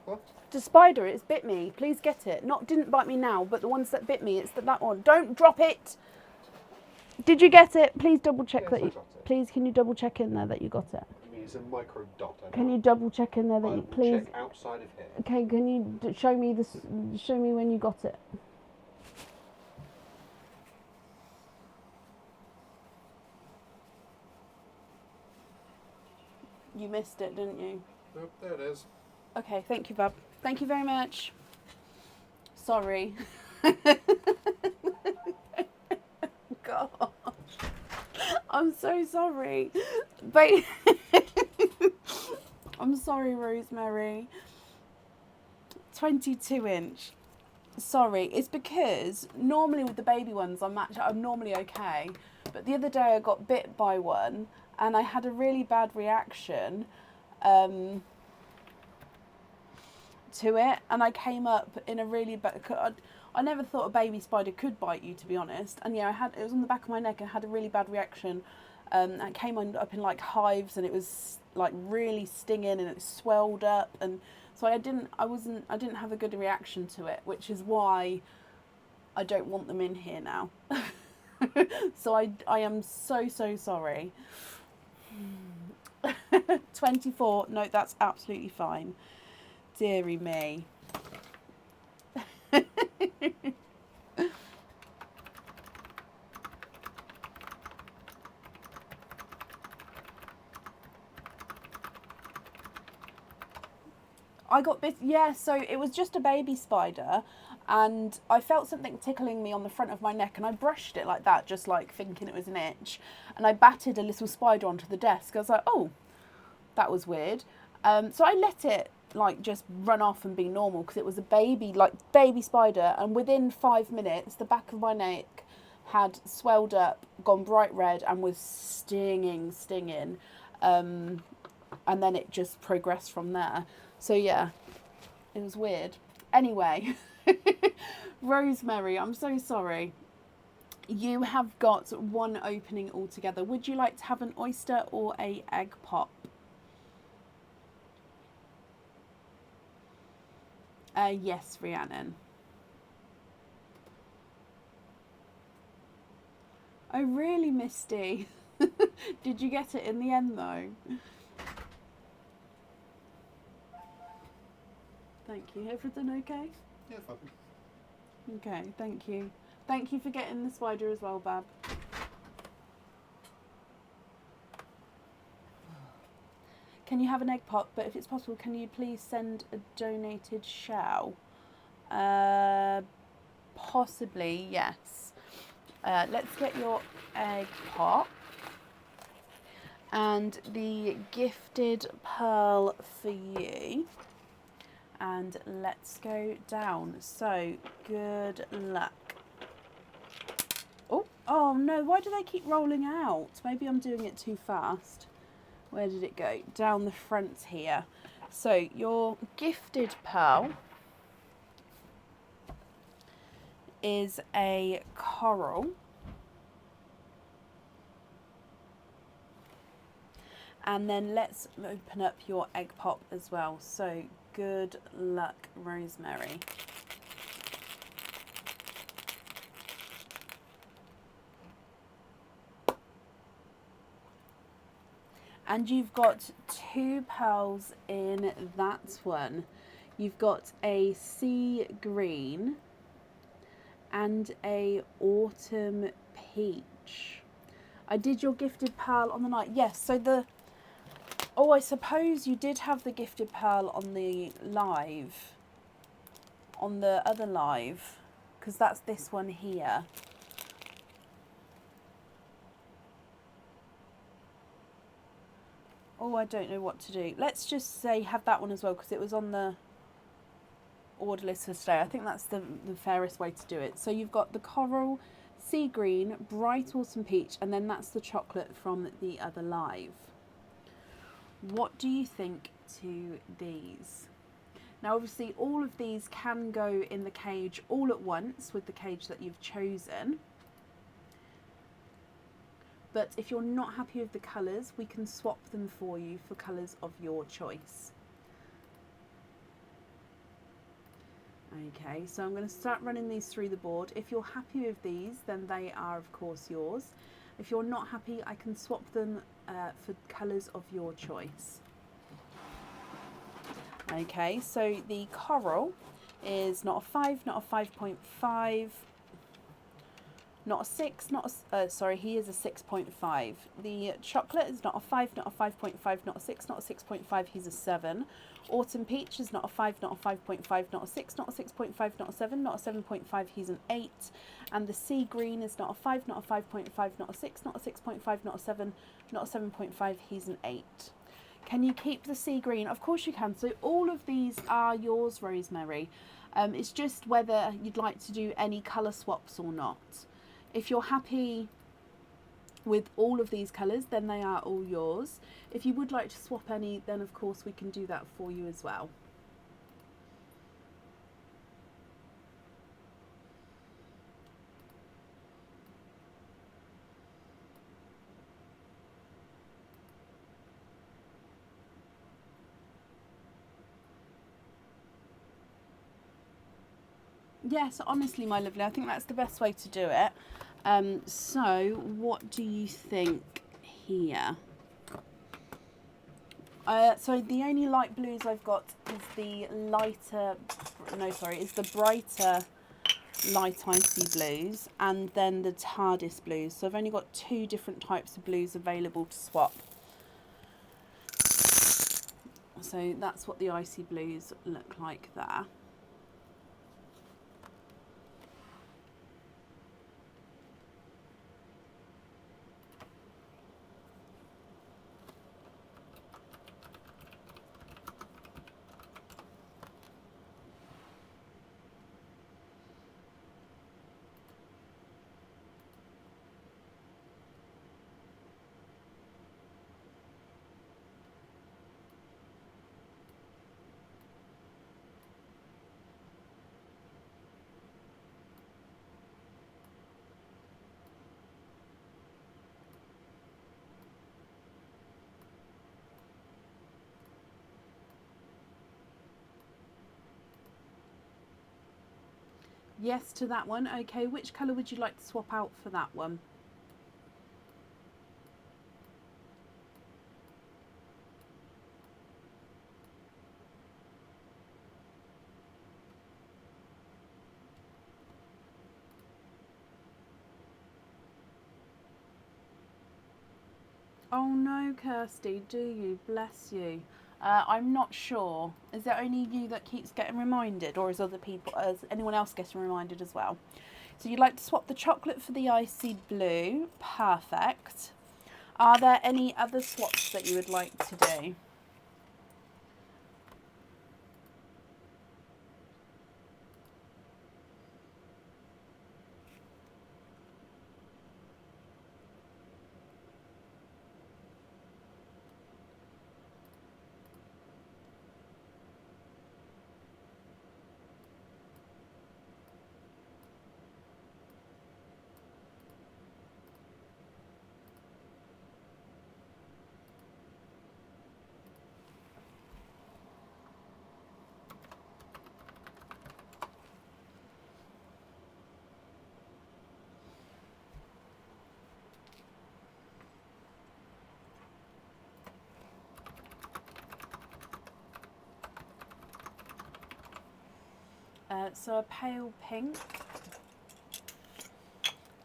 What? The spider, it's bit me. Please get it. Didn't bite me now, but the ones that bit me, it's that one. Don't drop it. Did you get it? Please double check that. Please, can you double check in there that you got it? I mean, it's a micro dot. Can you double check in there that you please? Check outside of here. Okay, can you show me this? Show me when you got it. You missed it, didn't you? Nope, there it is. Okay, thank you, Bub. Thank you very much. Sorry. Gosh. I'm so sorry. But I'm sorry, Rosemary. 22-inch. Sorry, it's because normally with the baby ones I'm normally okay, but the other day I got bit by one and I had a really bad reaction to it, and I came up in a really bad. I never thought a baby spider could bite you, to be honest. And yeah, it was on the back of my neck and had a really bad reaction. It came up in like hives, and it was like really stinging, and it swelled up, and so I didn't have a good reaction to it, which is why I don't want them in here now. So I am so sorry. 24. No, that's absolutely fine. Deary me. I got bit, yeah, so it was just a baby spider, and I felt something tickling me on the front of my neck, and I brushed it like that, just like thinking it was an itch, and I batted a little spider onto the desk. I was like, oh, that was weird. So I let it like just run off and be normal, because it was a baby spider, and within 5 minutes the back of my neck had swelled up, gone bright red, and was stinging, and then it just progressed from there. So yeah, it was weird. Anyway, Rosemary, I'm so sorry. You have got one opening altogether. Would you like to have an oyster or a egg pop? Yes, Rhiannon. Oh, really, Misty? Did you get it in the end, though? Thank you. Everything okay? Yeah, fine. Okay, thank you. Thank you for getting the spider as well, Bab. Can you have an egg pop? But if it's possible, can you please send a donated shell? Possibly, yes. Let's get your egg pop. And the gifted pearl for you. And let's go down. So, good luck. Oh no, why do they keep rolling out? Maybe I'm doing it too fast. Where did it go? Down the front here. So, your gifted pearl is a coral. And then let's open up your egg pop as well. So, good luck, Rosemary. And you've got 2 pearls in that one. You've got a sea green and a autumn peach. I did your gifted pearl on the night. Yes, so I suppose you did have the gifted pearl on the live. On the other live. Because that's this one here. Oh, I don't know what to do. Let's just say have that one as well, because it was on the order list for today. I think that's the fairest way to do it. So you've got the coral, sea green, bright autumn peach, and then that's the chocolate from the other live. What do you think to these? Now, obviously, all of these can go in the cage all at once with the cage that you've chosen. But if you're not happy with the colours, we can swap them for you for colours of your choice. Okay, so I'm going to start running these through the board. If you're happy with these, then they are, of course, yours. If you're not happy, I can swap them for colours of your choice. Okay, so the coral is not a 5, not a 5.5. Not a 6, not a, sorry, he is a 6.5. The chocolate is not a 5, not a 5.5, not a 6, not a 6.5, he's a 7. Autumn peach is not a 5, not a 5.5, not a 6, not a 6.5, not a 7, not a 7.5, he's an 8. And the sea green is not a 5, not a 5.5, not a 6, not a 6.5, not a 7, not a 7.5, he's an 8. Can you keep the sea green? Of course you can. So all of these are yours, Rosemary. It's just whether you'd like to do any colour swaps or not. If you're happy with all of these colours, then they are all yours. If you would like to swap any, then of course we can do that for you as well. Yes, honestly, my lovely, I think that's the best way to do it. So what do you think here? So the only light blues I've got is the lighter, no sorry, is the brighter light icy blues and then the TARDIS blues. So I've only got 2 different types of blues available to swap. So that's what the icy blues look like there. Yes to that one. Okay, which colour would you like to swap out for that one? Oh no, Kirsty, do you? Bless you. I'm not sure. Is it only you that keeps getting reminded, or is anyone else getting reminded as well? So you'd like to swap the chocolate for the icy blue. Perfect. Are there any other swaps that you would like to do? So a pale pink.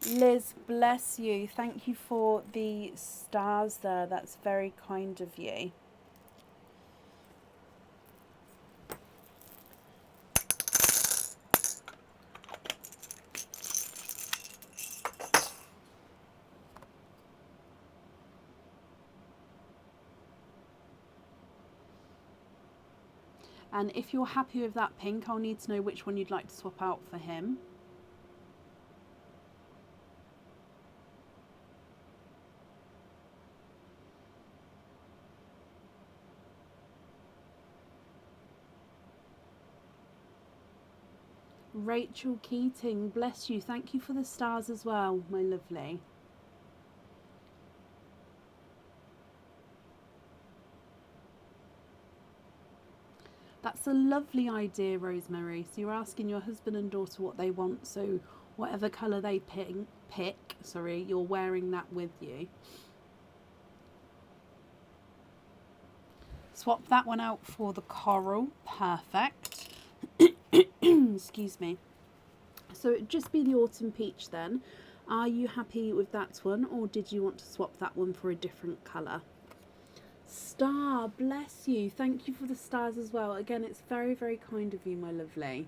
Liz, bless you. Thank you for the stars there. That's very kind of you. And if you're happy with that pink, I'll need to know which one you'd like to swap out for him. Rachel Keating, bless you. Thank you for the stars as well, my lovely. That's a lovely idea, Rosemary. So you're asking your husband and daughter what they want, so whatever colour they pick, you're wearing that with you. Swap that one out for the coral. Perfect. Excuse me. So it'd just be the autumn peach then. Are you happy with that one, or did you want to swap that one for a different colour? Star, bless you. Thank you for the stars as well. Again, it's very, very kind of you, my lovely.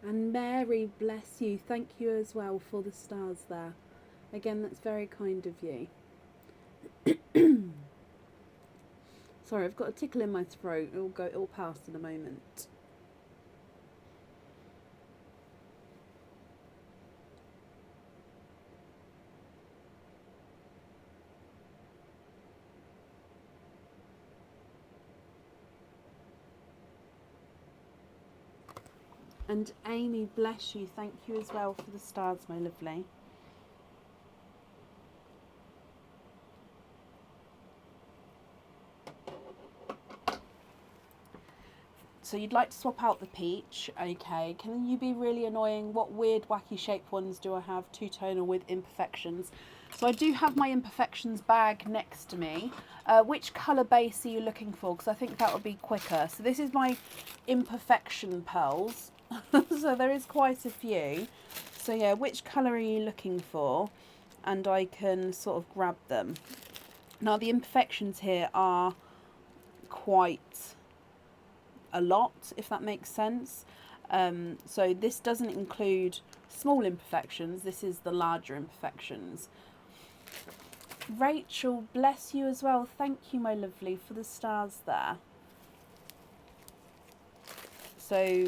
And Mary, bless you. Thank you as well for the stars there. Again, that's very kind of you. Sorry, I've got a tickle in my throat. It'll pass in a moment. And Amy, bless you. Thank you as well for the stars, my lovely. So you'd like to swap out the peach, okay. Can you be really annoying? What weird, wacky shaped ones do I have? Two-tonal with imperfections. So I do have my imperfections bag next to me. Which colour base are you looking for? Because I think that would be quicker. So this is my imperfection pearls. So there is quite a few. So yeah, which colour are you looking for? And I can sort of grab them. Now the imperfections here are quite a lot, if that makes sense. So this doesn't include small imperfections. This is the larger imperfections. Rachel, bless you as well. Thank you, my lovely, for the stars there. So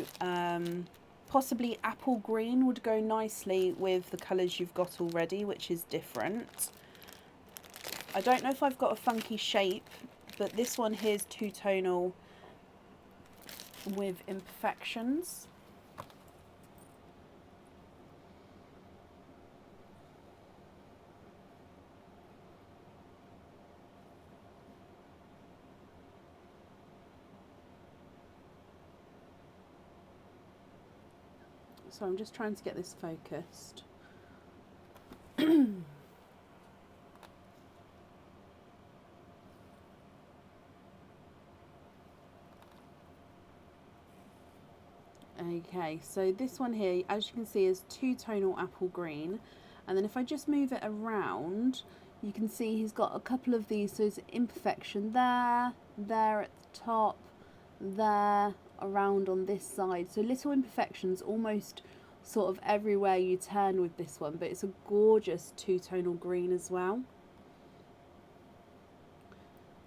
possibly apple green would go nicely with the colours you've got already, which is different. I don't know if I've got a funky shape, but this one here is two-tonal with imperfections. So I'm just trying to get this focused. Okay, so this one here, as you can see, is two-tonal apple green. And then if I just move it around, you can see he's got a couple of these. So there's imperfection there, there at the top, there, around on this side. So little imperfections almost sort of everywhere you turn with this one. But it's a gorgeous two-tonal green as well.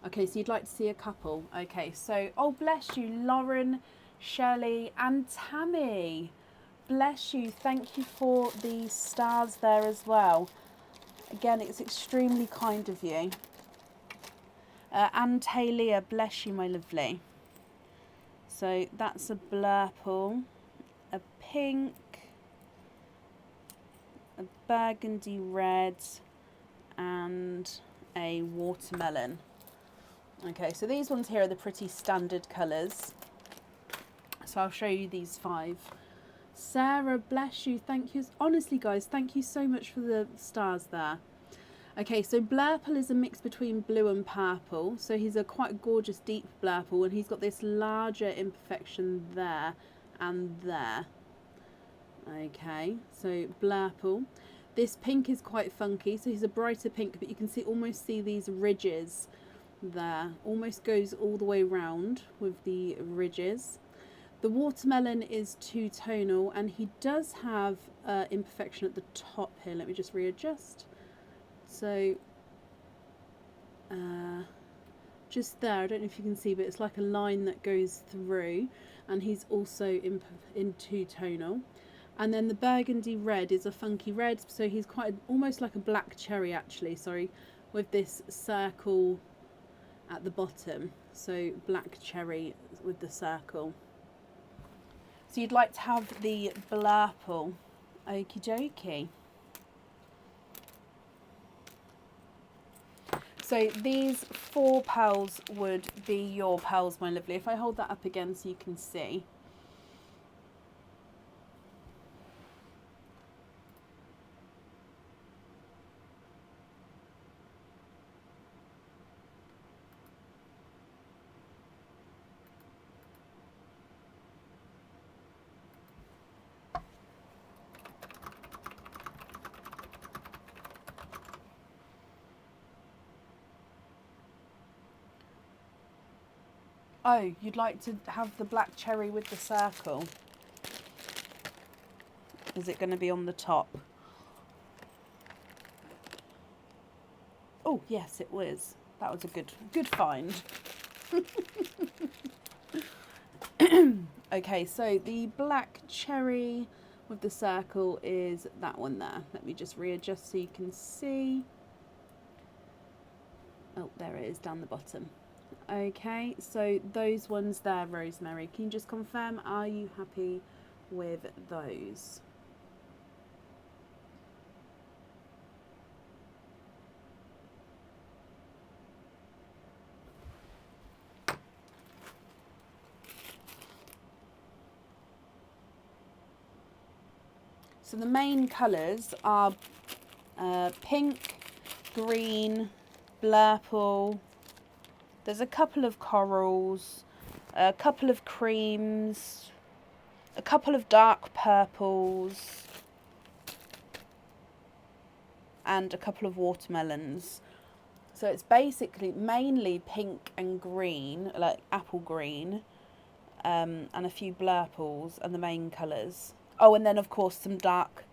Okay, so you'd like to see a couple. Okay, so, oh, bless you, Lauren, Shelley and Tammy. Bless you. Thank you for the stars there as well. Again, it's extremely kind of you. And Talia, bless you, my lovely. So that's a blurple, a pink, a burgundy red, and a watermelon. Okay, so these ones here are the pretty standard colours. So I'll show you these 5. Sarah, bless you. Thank you. Honestly, guys, thank you so much for the stars there. Okay, so blurple is a mix between blue and purple. So he's a quite gorgeous deep blurple, and he's got this larger imperfection there and there. Okay, so blurple. This pink is quite funky. So he's a brighter pink, but you can almost see these ridges there. Almost goes all the way round with the ridges. The watermelon is two-tonal, and he does have imperfection at the top here. Let me just readjust. So just there, I don't know if you can see, but it's like a line that goes through, and he's also in two-tonal. And then the burgundy red is a funky red, so he's quite almost like a black cherry actually, sorry, with this circle at the bottom. So black cherry with the circle. So you'd like to have the blurple. Okie dokie. So these 4 pearls would be your pearls, my lovely. If I hold that up again so you can see. Oh, you'd like to have the black cherry with the circle. Is it going to be on the top? Oh, yes, it was. That was a good find. Okay, so the black cherry with the circle is that one there. Let me just readjust so you can see. Oh, there it is down the bottom. Okay, so those ones there, Rosemary, can you just confirm, are you happy with those? So the main colours are pink, green, blurple. There's a couple of corals, a couple of creams, a couple of dark purples, and a couple of watermelons. So it's basically mainly pink and green, like apple green, and a few blurples and the main colours. Oh, and then of course some dark,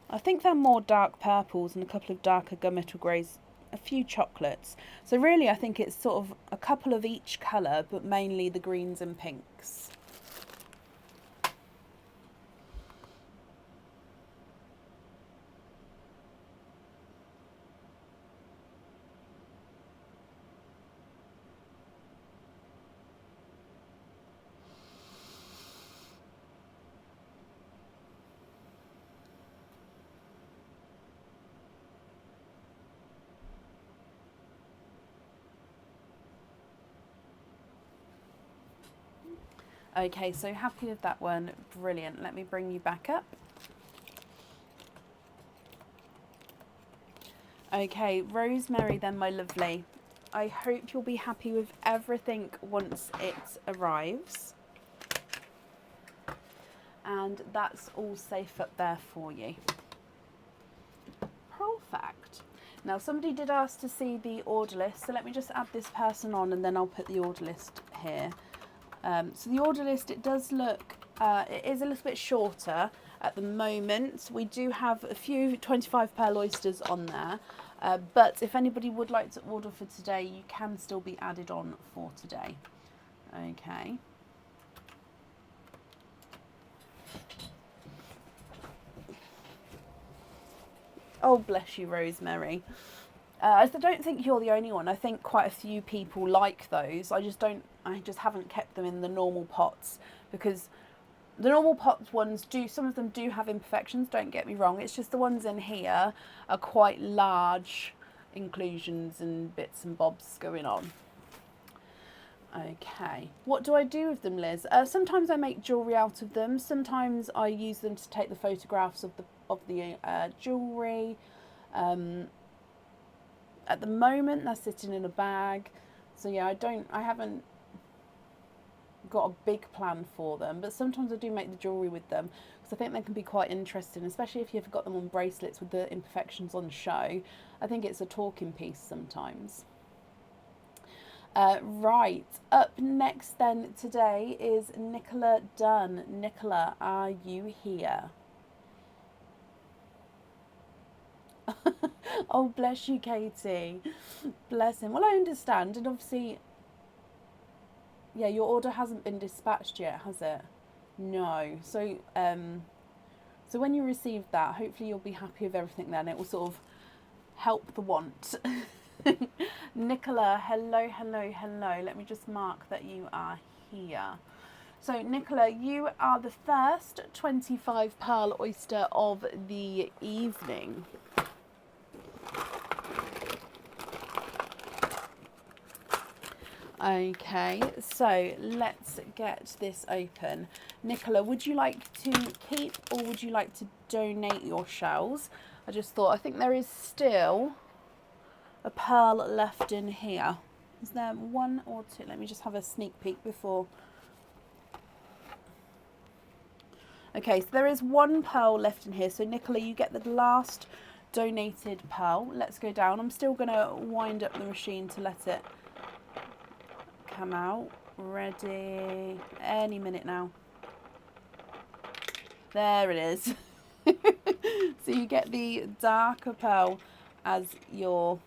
I think they're more dark purples and a couple of darker gunmetal greys, a few chocolates. So really I think it's sort of a couple of each colour, but mainly the greens and pinks. Okay, so happy with that one. Brilliant. Let me bring you back up. Okay, Rosemary then, my lovely. I hope you'll be happy with everything once it arrives. And that's all safe up there for you. Perfect. Now somebody did ask to see the order list, so let me just add this person on and then I'll put the order list here. So the order list, it does look, it is a little bit shorter at the moment. We do have a few 25 pearl oysters on there, but if anybody would like to order for today, you can still be added on for today. Okay. Oh, bless you, Rosemary. I don't think you're the only one. I think quite a few people like those. I just haven't kept them in the normal pots because the normal pots ones some of them do have imperfections, don't get me wrong. It's just the ones in here are quite large inclusions and bits and bobs going on. Okay, what do I do with them, Liz? Sometimes I make jewellery out of them. Sometimes I use them to take the photographs of the jewellery. At the moment, they're sitting in a bag. So yeah, I haven't got a big plan for them, but sometimes I do make the jewellery with them because I think they can be quite interesting, especially if you've got them on bracelets with the imperfections on show. I think it's a talking piece sometimes. Right, up next then today is Nicola Dunn. Nicola, are you here? Oh, bless you, Katie. Bless him. Well, I understand, and obviously, yeah, your order hasn't been dispatched yet, has it? No. So, so when you receive that, hopefully you'll be happy with everything then. It will sort of help the want. Nicola, hello, hello, hello. Let me just mark that you are here. So, Nicola, you are the first 25 pearl oyster of the evening. Okay, so let's get this open. Nicola, would you like to keep or would you like to donate your shells? I think there is still a pearl left in here. Is there one or two? Let me just have a sneak peek before. Okay, so there is one pearl left in here. So Nicola, you get the last donated pearl. Let's go down. I'm still going to wind up the machine to let it come out. ready any minute now. There it is. So you get the darker pearl as your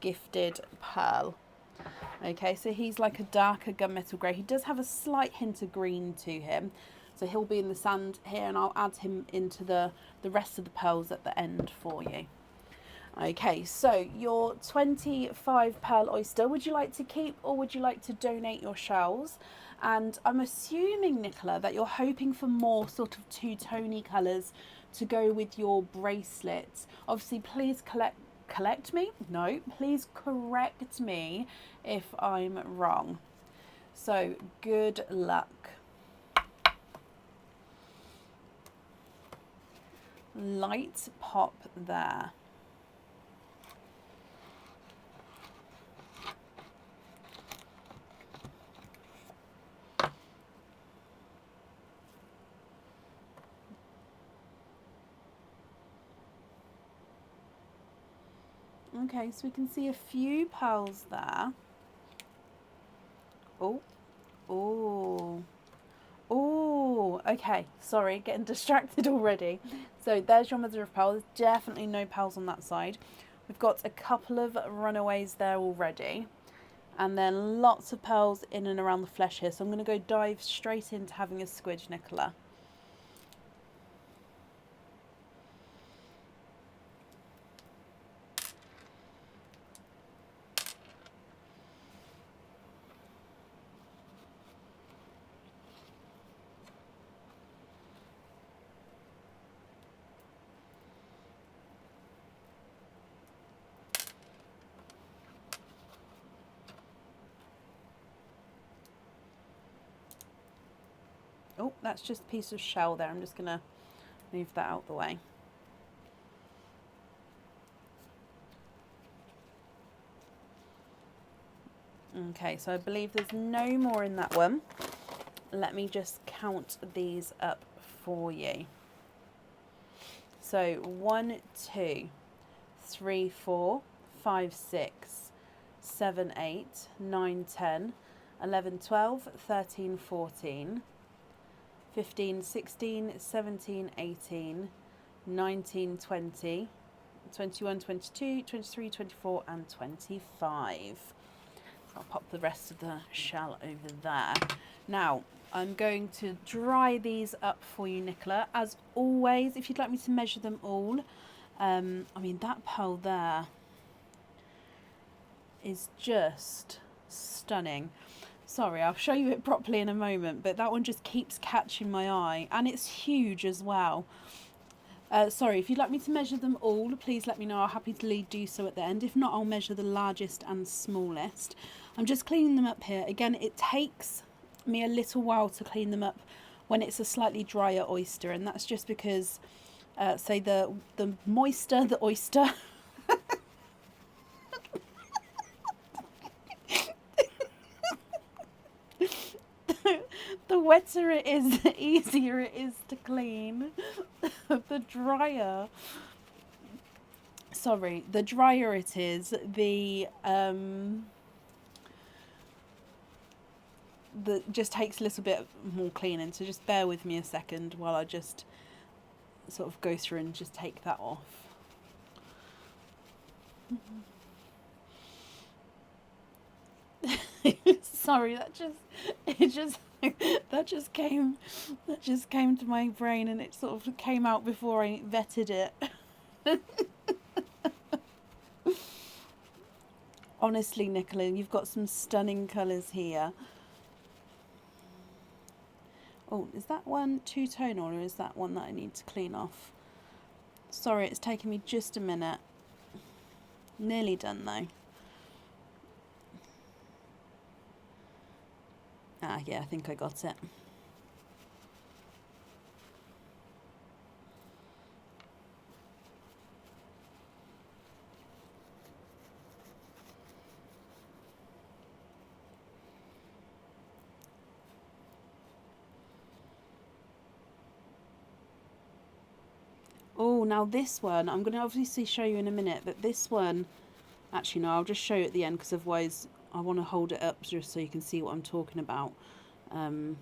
gifted pearl. Okay, so he's like a darker gunmetal grey. He does have a slight hint of green to him. So he'll be in the sand here, and I'll add him into the rest of the pearls at the end for you. Okay, so your 25 pearl oyster, would you like to keep or would you like to donate your shells? And I'm assuming, Nicola, that you're hoping for more sort of two-tony colours to go with your bracelets. Obviously, please correct me if I'm wrong. So good luck. Light pop there. Okay, so we can see a few pearls there. Oh, okay, sorry, getting distracted already. So there's your mother of pearl. There's definitely no pearls on that side. We've got a couple of runaways there already. And then lots of pearls in and around the flesh here. So I'm going to go dive straight into having a squidge, Nicola. Oh, that's just a piece of shell there. I'm just going to move that out the way. Okay, so I believe there's no more in that one. Let me just count these up for you. So 1, 2, 3, 4, 5, 6, 7, 8, 9, 10, 11, 12, 13, 14, 15, 16, 17, 18, 19, 20, 21, 22, 23, 24 and 25. So I'll pop the rest of the shell over there. Now I'm going to dry these up for you, Nicola. As always, if you'd like me to measure them all, I mean that pearl there is just stunning. Sorry, I'll show you it properly in a moment, but that one just keeps catching my eye, and it's huge as well. Sorry, if you'd like me to measure them all, please let me know. I'll happily do so at the end. If not, I'll measure the largest and smallest. I'm just cleaning them up here. Again, it takes me a little while to clean them up when it's a slightly drier oyster, and that's just because, say, the moister the oyster... The wetter it is, the easier it is to clean. The drier it is, the just takes a little bit more cleaning. So just bear with me a second while I just sort of go through and just take that off. Sorry, that just came to my brain, and it sort of came out before I vetted it. Honestly, Nicola, you've got some stunning colours here. Oh, is that one two-tonal, or is that one that I need to clean off? Sorry, it's taken me just a minute. Nearly done though. Ah, yeah, I think I got it. Oh, now this one, I'm going to obviously show you in a minute, but this one, actually no, I'll just show you at the end, because otherwise I want to hold it up just so you can see what I'm talking about. So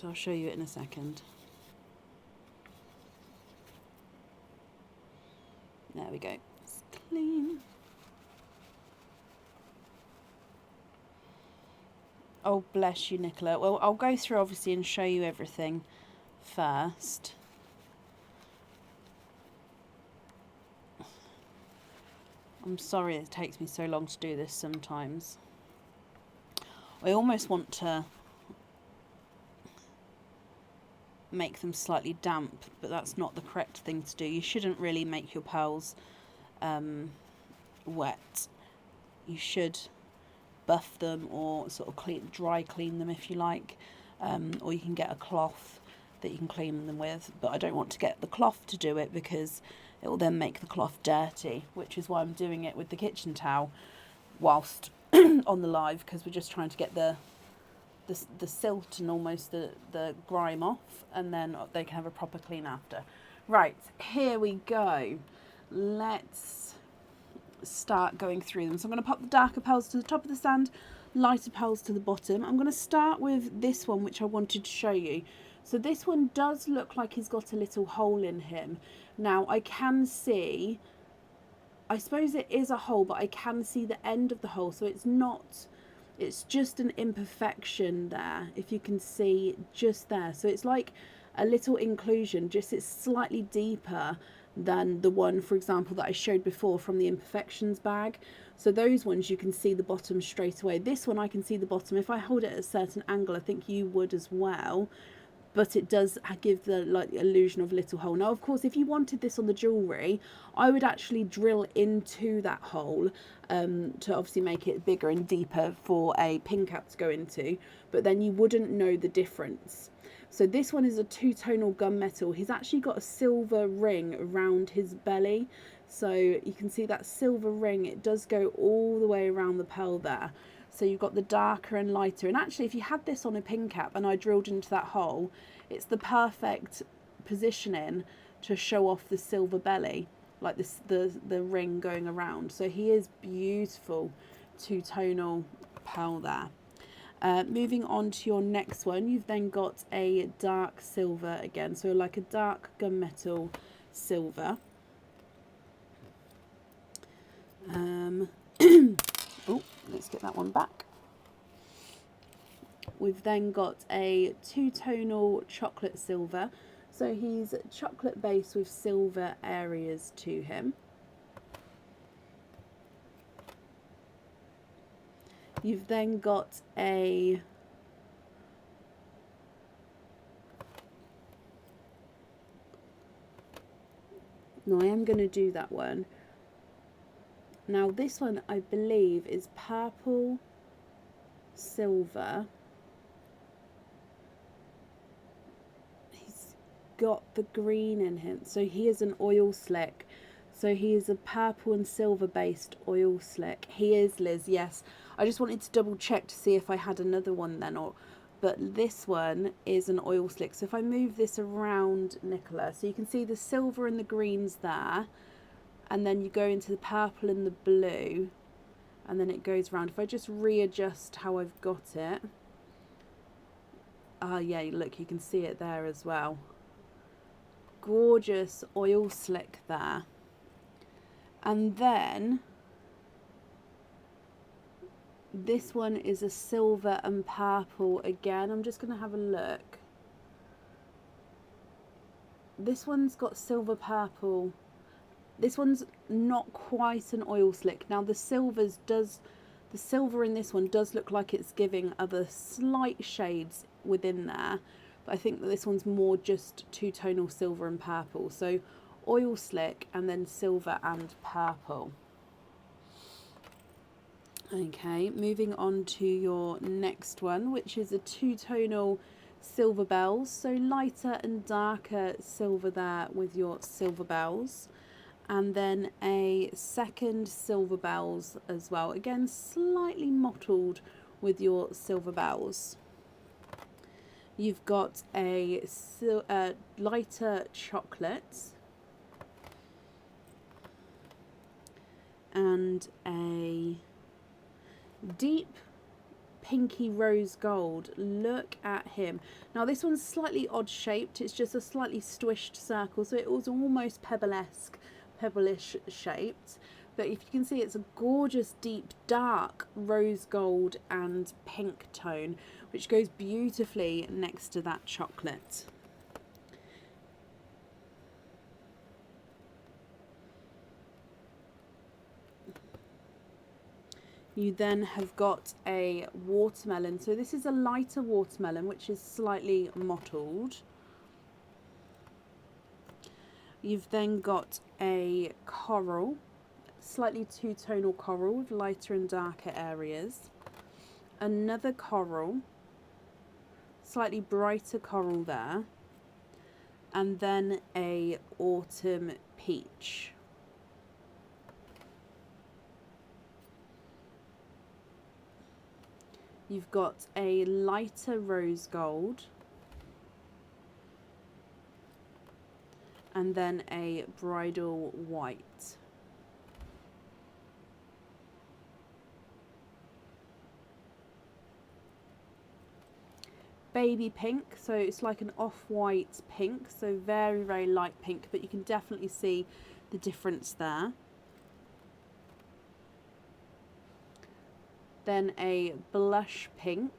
I'll show you it in a second. There we go. It's clean. Oh, bless you, Nicola. Well, I'll go through obviously and show you everything first. I'm sorry it takes me so long to do this sometimes. I almost want to make them slightly damp, but that's not the correct thing to do. You shouldn't really make your pearls wet. You should buff them or sort of dry clean them if you like, or you can get a cloth that you can clean them with, but I don't want to get the cloth to do it because it will then make the cloth dirty, which is why I'm doing it with the kitchen towel whilst on the live, because we're just trying to get the silt and almost the grime off, and then they can have a proper clean after. Right, here we go. Let's start going through them. So I'm going to pop the darker pearls to the top of the stand, lighter pearls to the bottom. I'm going to start with this one, which I wanted to show you. So this one does look like he's got a little hole in him. Now I can see, I suppose it is a hole, but I can see the end of the hole, so it's not, it's just an imperfection there, if you can see just there. So it's like a little inclusion, just it's slightly deeper than the one, for example, that I showed before from the imperfections bag. So those ones you can see the bottom straight away. This one I can see the bottom. If I hold it at a certain angle, I think you would as well. But it does give the illusion of a little hole. Now, of course, if you wanted this on the jewellery, I would actually drill into that hole to obviously make it bigger and deeper for a pin cap to go into. But then you wouldn't know the difference. So this one is a two-tonal gunmetal. He's actually got a silver ring around his belly. So you can see that silver ring, it does go all the way around the pearl there. So you've got the darker and lighter. And actually, if you had this on a pin cap and I drilled into that hole, it's the perfect positioning to show off the silver belly, like this, the ring going around. So he is beautiful two-tonal pearl there. Moving on to your next one, you've then got a dark silver again. So like a dark gunmetal silver. Oh, let's get that one back. We've then got a two-tonal chocolate silver. So he's chocolate base with silver areas to him. You've then got a no, I am going to do that one. Now this one I believe is purple silver. He's got the green in him, so he is an oil slick. So he is a purple and silver based oil slick. He is, Liz, yes. I just wanted to double check to see if I had another one then, but this one is an oil slick. So if I move this around, Nicola, so you can see the silver and the greens there, and then you go into the purple and the blue, and then it goes around. If I just readjust how I've got it, yeah, look, you can see it there as well. Gorgeous oil slick there. And then this one is a silver and purple again. I'm just going to have a look. This one's got silver purple. This one's not quite an oil slick. Now the silver in this one does look like it's giving other slight shades within there, but I think that this one's more just two-tonal silver and purple. So oil slick and then silver and purple. Okay, moving on to your next one, which is a two-tonal silver bells. So lighter and darker silver there with your silver bells. And then a second silver bells as well. Again, slightly mottled with your silver bells. You've got a lighter chocolate. and a deep pinky rose gold. Look at him. Now this one's slightly odd shaped. It's just a slightly squished circle, so it was almost pebblish shaped. But if you can see, it's a gorgeous deep dark rose gold and pink tone, which goes beautifully next to that chocolate. You then have got a watermelon. So this is a lighter watermelon, which is slightly mottled. You've then got a coral, slightly two-tonal coral with lighter and darker areas. Another coral, slightly brighter coral there. And then a autumn peach. You've got a lighter rose gold, and then a bridal white. Baby pink, so it's like an off-white pink, so very, very light pink, but you can definitely see the difference there. Then a blush pink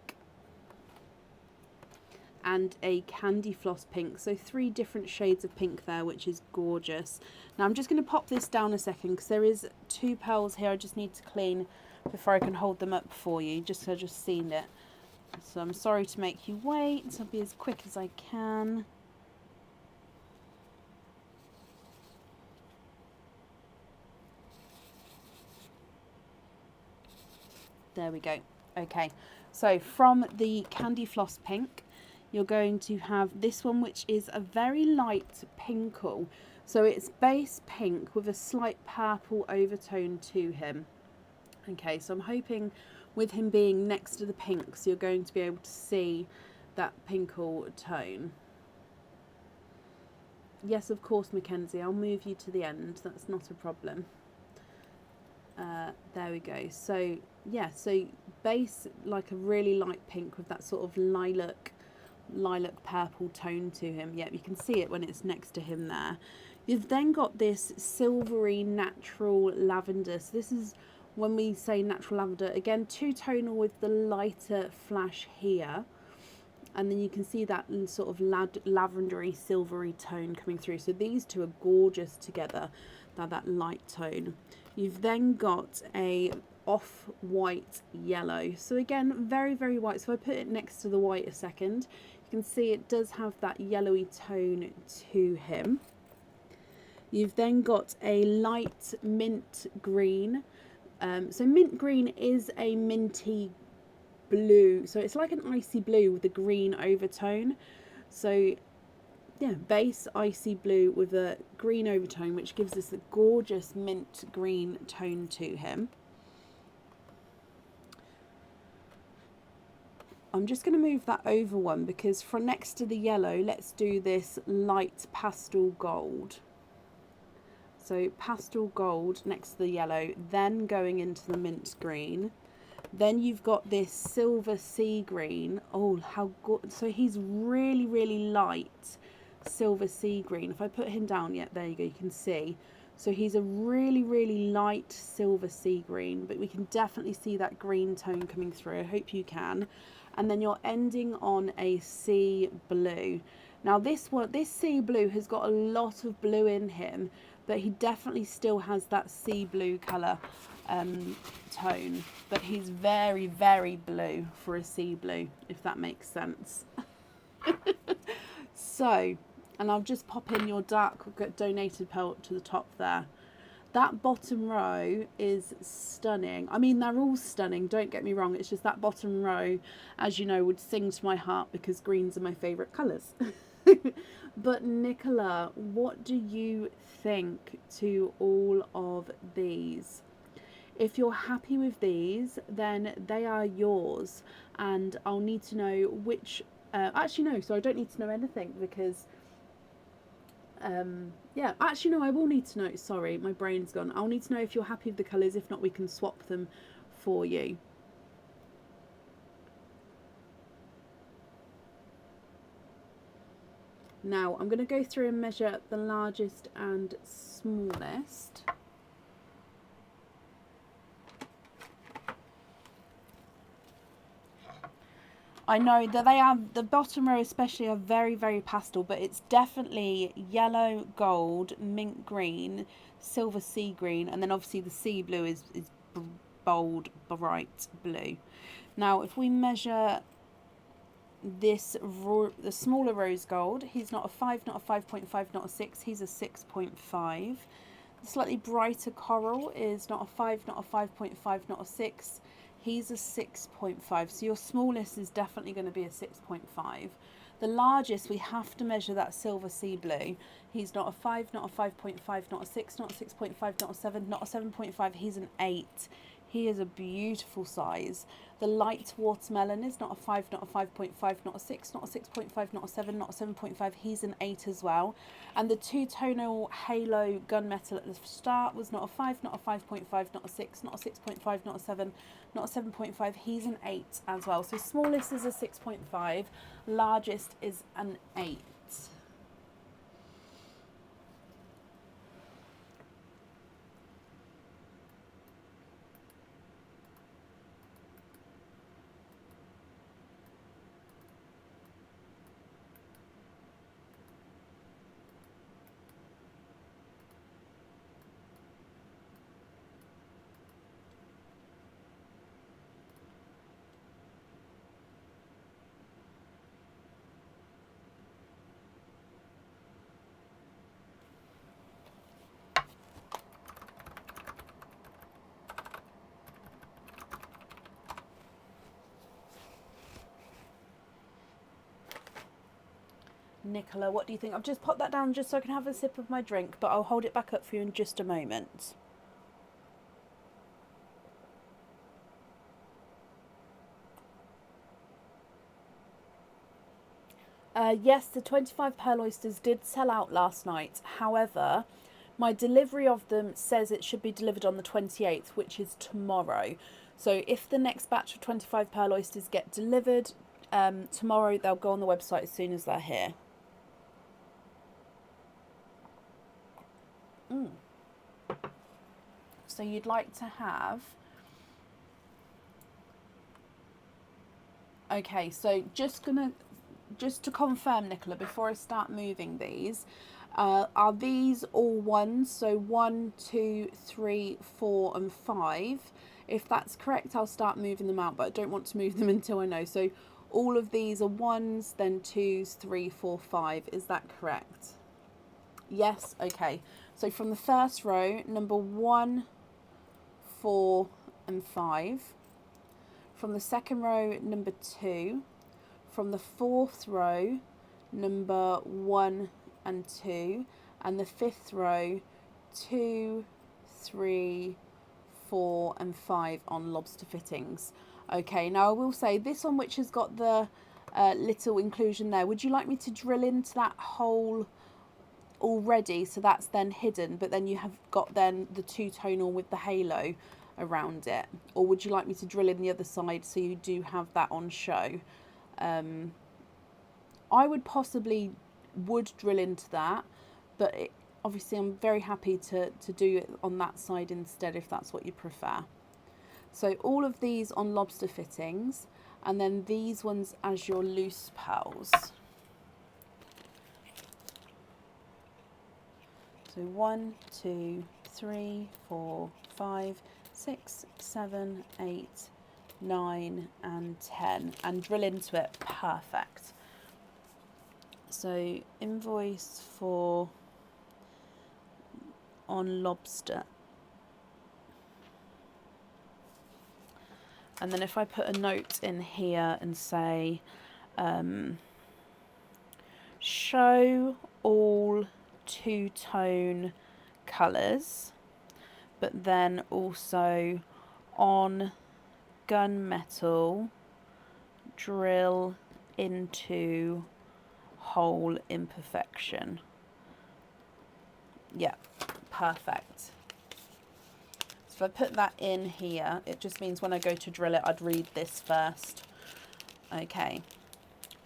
and a candy floss pink. So 3 different shades of pink there, which is gorgeous. Now I'm just going to pop this down a second because there is 2 pearls here I just need to clean before I can hold them up for you, just so I've just seen it. So I'm sorry to make you wait. I'll be as quick as I can. There we go. Okay, so from the candy floss pink, you're going to have this one, which is a very light pinkle. So it's base pink with a slight purple overtone to him. Okay, so I'm hoping with him being next to the pinks, you're going to be able to see that pinkle tone. Yes, of course, Mackenzie, I'll move you to the end. That's not a problem. There we go. So yeah, so base like a really light pink with that sort of lilac purple tone to him. Yep, you can see it when it's next to him there. You've then got this silvery natural lavender. So this is when we say natural lavender, again two-tonal with the lighter flash here, and then you can see that sort of lavendery silvery tone coming through. So these two are gorgeous together, that light tone. You've then got a off-white yellow. So again, very, very white. So if I put it next to the white a second, you can see it does have that yellowy tone to him. You've then got a light mint green. So mint green is a minty blue. So it's like an icy blue with a green overtone. So yeah, base icy blue with a green overtone, which gives us a gorgeous mint green tone to him. I'm just going to move that over one because from next to the yellow, let's do this light pastel gold. So pastel gold next to the yellow, then going into the mint green. Then you've got this silver sea green. Oh, how good. So he's really, really light silver sea green. If I put him down, yeah, there you go, you can see. So he's a really, really light silver sea green, but we can definitely see that green tone coming through. I hope you can. And then you're ending on a sea blue. Now this sea blue has got a lot of blue in him, but he definitely still has that sea blue colour tone, but he's very, very blue for a sea blue, if that makes sense. So, and I'll just pop in your dark donated pearl to the top there. That bottom row is stunning. I mean, they're all stunning, don't get me wrong. It's just that bottom row, as you know, would sing to my heart because greens are my favourite colours. But Nicola, what do you think to all of these? If you're happy with these, then they are yours, and I'll need to know which actually no, so I don't need to know anything because Yeah, actually, no, I will need to know. Sorry, my brain's gone. I'll need to know if you're happy with the colours. If not, we can swap them for you. Now, I'm going to go through and measure the largest and smallest. I know that they are, the bottom row especially, are very, very pastel, but it's definitely yellow, gold, mint green, silver sea green, and then obviously the sea blue is bold, bright blue. Now, if we measure this, the smaller rose gold, he's not a 5, not a 5.5, not a 6, he's a 6.5. The slightly brighter coral is not a 5, not a 5.5, not a 6. He's a 6.5. So your smallest is definitely going to be a 6.5. The largest, we have to measure that silver sea blue. He's not a 5, not a 5.5, not a 6, not a 6.5, not a 7, not a 7.5. He's an 8. He is a beautiful size. The light watermelon is not a 5, not a 5.5, not a 6, not a 6.5, not a 7, not a 7.5. He's an 8 as well. And the two-tonal halo gunmetal at the start was not a 5, not a 5.5, not a 6, not a 6.5, not a 7, not a 7.5. He's an 8 as well. So smallest is a 6.5, largest is an 8. Nicola, what do you think? I've just popped that down just so I can have a sip of my drink, but I'll hold it back up for you in just a moment. Yes, the 25 pearl oysters did sell out last night. However, my delivery of them says it should be delivered on the 28th, which is tomorrow. So if the next batch of 25 pearl oysters get delivered tomorrow, they'll go on the website as soon as they're here. So you'd like to have... Okay, so just to confirm, Nicola, before I start moving these, are these all ones? So 1, 2, 3, 4 and 5. If that's correct, I'll start moving them out, but I don't want to move them until I know. So all of these are 1s, then 2s, 3, 4, 5. Is that correct? Yes, okay. So from the first row, number 1, 4 and 5. From the second row, number 2. From the fourth row, number 1 and 2. And the fifth row, 2, 3, 4 and 5 on lobster fittings. Okay, now I will say this one, which has got the little inclusion there, would you like me to drill into that hole already, so that's then hidden, but then you have got then the two-tonal with the halo around it? Or would you like me to drill in the other side so you do have that on show? I would drill into that, but obviously I'm very happy to do it on that side instead if that's what you prefer. So all of these on lobster fittings, and then these ones as your loose pearls. So 1, 2, 3, 4, 5, 6, 7, 8, 9 and 10, and drill into it. Perfect. So invoice for on lobster, and then if I put a note in here and say show all two-tone colours, but then also on gunmetal drill into hole imperfection. Yeah, perfect. So if I put that in here, it just means when I go to drill it, I'd read this first. Okay,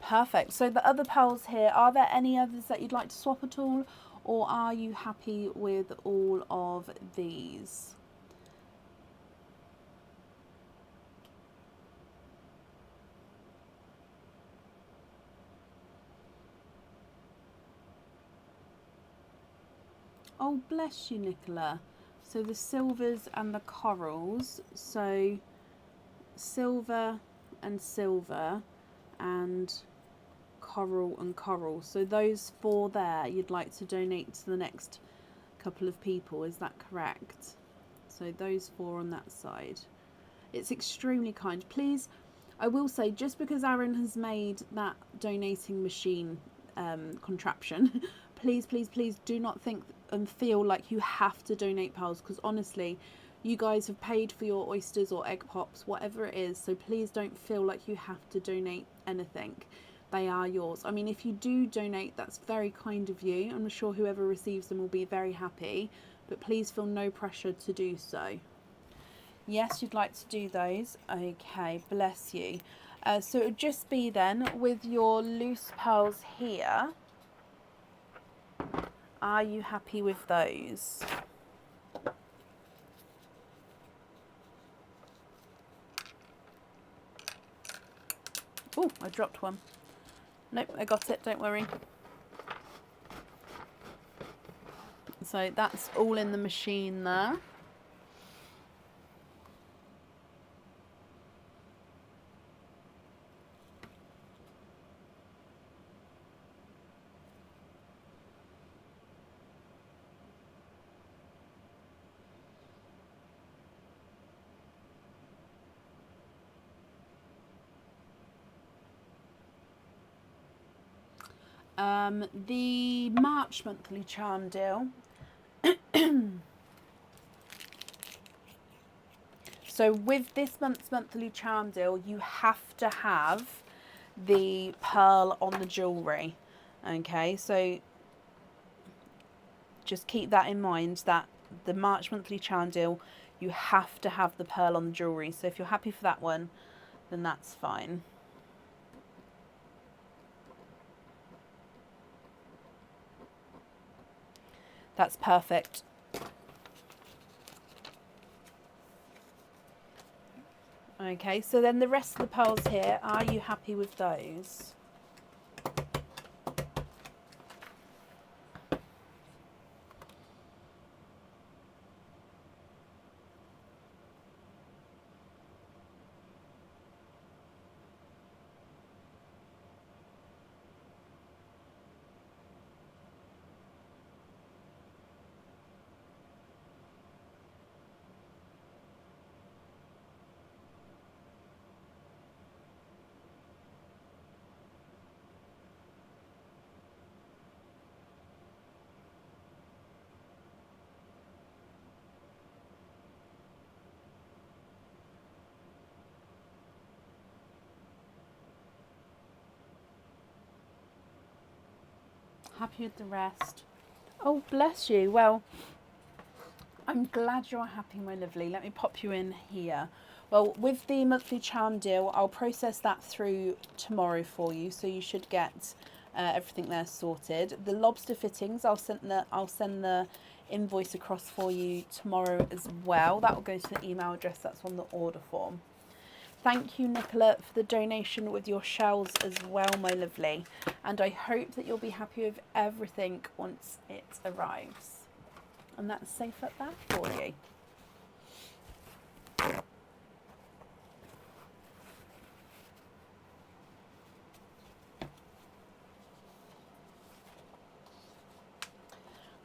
perfect. So the other pearls here, are there any others that you'd like to swap at all? Or are you happy with all of these? Oh, bless you, Nicola. So the silvers and the corals. So silver and silver and coral and coral. So those 4 there you'd like to donate to the next couple of people, is that correct? So those 4 on that side. It's extremely kind. Please, I will say, just because Aaron has made that donating machine contraption, please, please, please do not think and feel like you have to donate pearls, because honestly, you guys have paid for your oysters or egg pops, whatever it is, so please don't feel like you have to donate anything. They are yours. I mean, if you do donate, that's very kind of you. I'm sure whoever receives them will be very happy, but please feel no pressure to do so. Yes, you'd like to do those. Okay, bless you. So it would just be then with your loose pearls here. Are you happy with those? Oh, I dropped one. Nope, I got it, don't worry. So that's all in the machine there. The March monthly charm deal. So with this month's monthly charm deal, you have to have the pearl on the jewellery. Okay, so just keep that in mind, that the March monthly charm deal, you have to have the pearl on the jewellery. So if you're happy for that one, then that's fine. That's perfect. Okay, so then the rest of the pearls here, are you happy with those? Happy with the rest? Oh, bless you. Well, I'm glad you're happy, my lovely. Let me pop you in here. Well, with the monthly charm deal, I'll process that through tomorrow for you, so you should get everything there sorted. The lobster fittings, I'll send the invoice across for you tomorrow as well. That will go to the email address that's on the order form. Thank you, Nicola, for the donation with your shells as well, my lovely. And I hope that you'll be happy with everything once it arrives. And that's safe at that for you.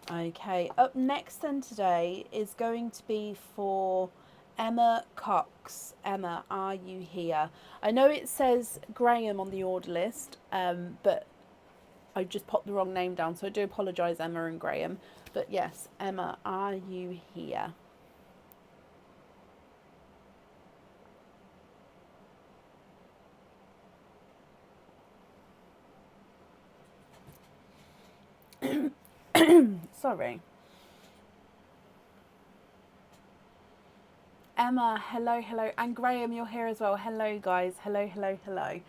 Okay, up next then today is going to be for Emma Cox. Emma, are you here? I know it says Graham on the order list, but I just popped the wrong name down, so I do apologise, Emma and Graham. But yes, Emma, are you here? Sorry. Emma, hello, hello. And Graham, you're here as well. Hello, guys. Hello, hello, hello.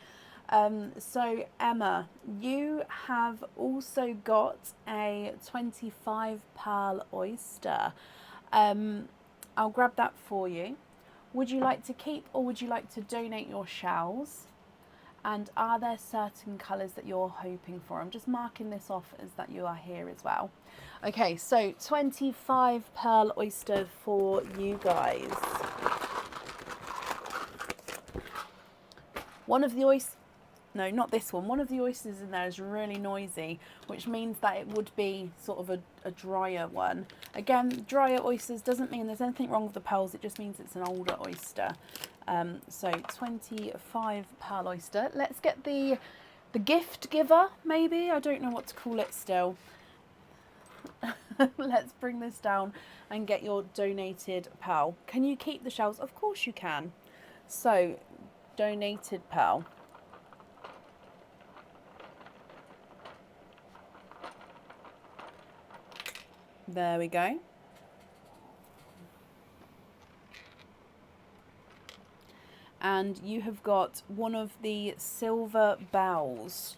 So, Emma, you have also got a 25 pearl oyster. I'll grab that for you. Would you like to keep or would you like to donate your shells? And are there certain colours that you're hoping for? I'm just marking this off as that you are here as well. Okay, so 25 pearl oyster for you guys. One of the oysters, no, not this one. One of the oysters in there is really noisy, which means that it would be sort of a drier one. Again, drier oysters doesn't mean there's anything wrong with the pearls. It just means it's an older oyster. So 25 pearl oyster. Let's get the gift giver, maybe. I don't know what to call it still. Let's bring this down and get your donated pearl. Can you keep the shells? Of course you can. So, donated pearl. There we go. And you have got one of the silver bells.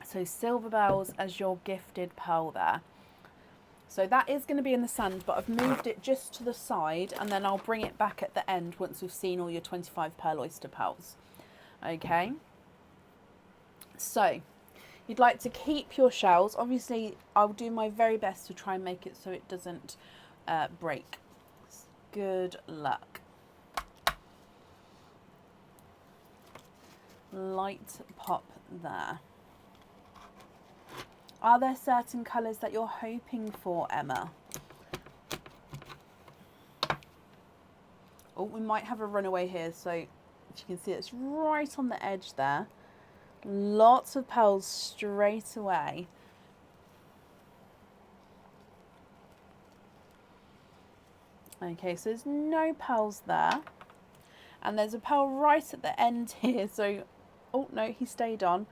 So silver bells as your gifted pearl there. So that is going to be in the sand, but I've moved it just to the side and then I'll bring it back at the end once we've seen all your 25 pearl oyster pearls. Okay. So you'd like to keep your shells. Obviously, I'll do my very best to try and make it so it doesn't break. Good luck. Light pop there. Are there certain colours that you're hoping for, Emma? Oh, we might have a runaway here. So, as you can see, it's right on the edge there. Lots of pearls straight away. Okay, so there's no pearls there. And there's a pearl right at the end here. So, oh no, he stayed on.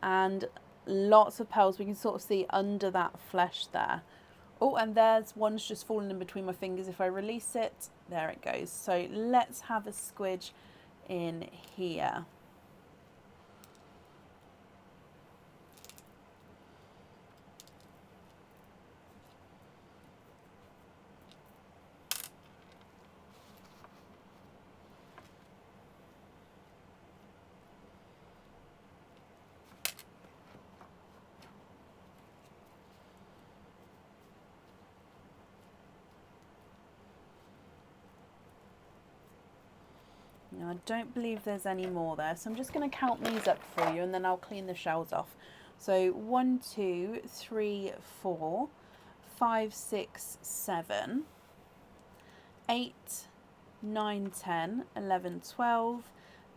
And lots of pearls we can sort of see under that flesh there. Oh, and there's one's just fallen in between my fingers. If I release it, there it goes. So let's have a squidge in here. Now, I don't believe there's any more there, so I'm just going to count these up for you and then I'll clean the shells off. So 1, 2, 3, 4, 5, 6, 7, 8, 9, 10, 11, 12,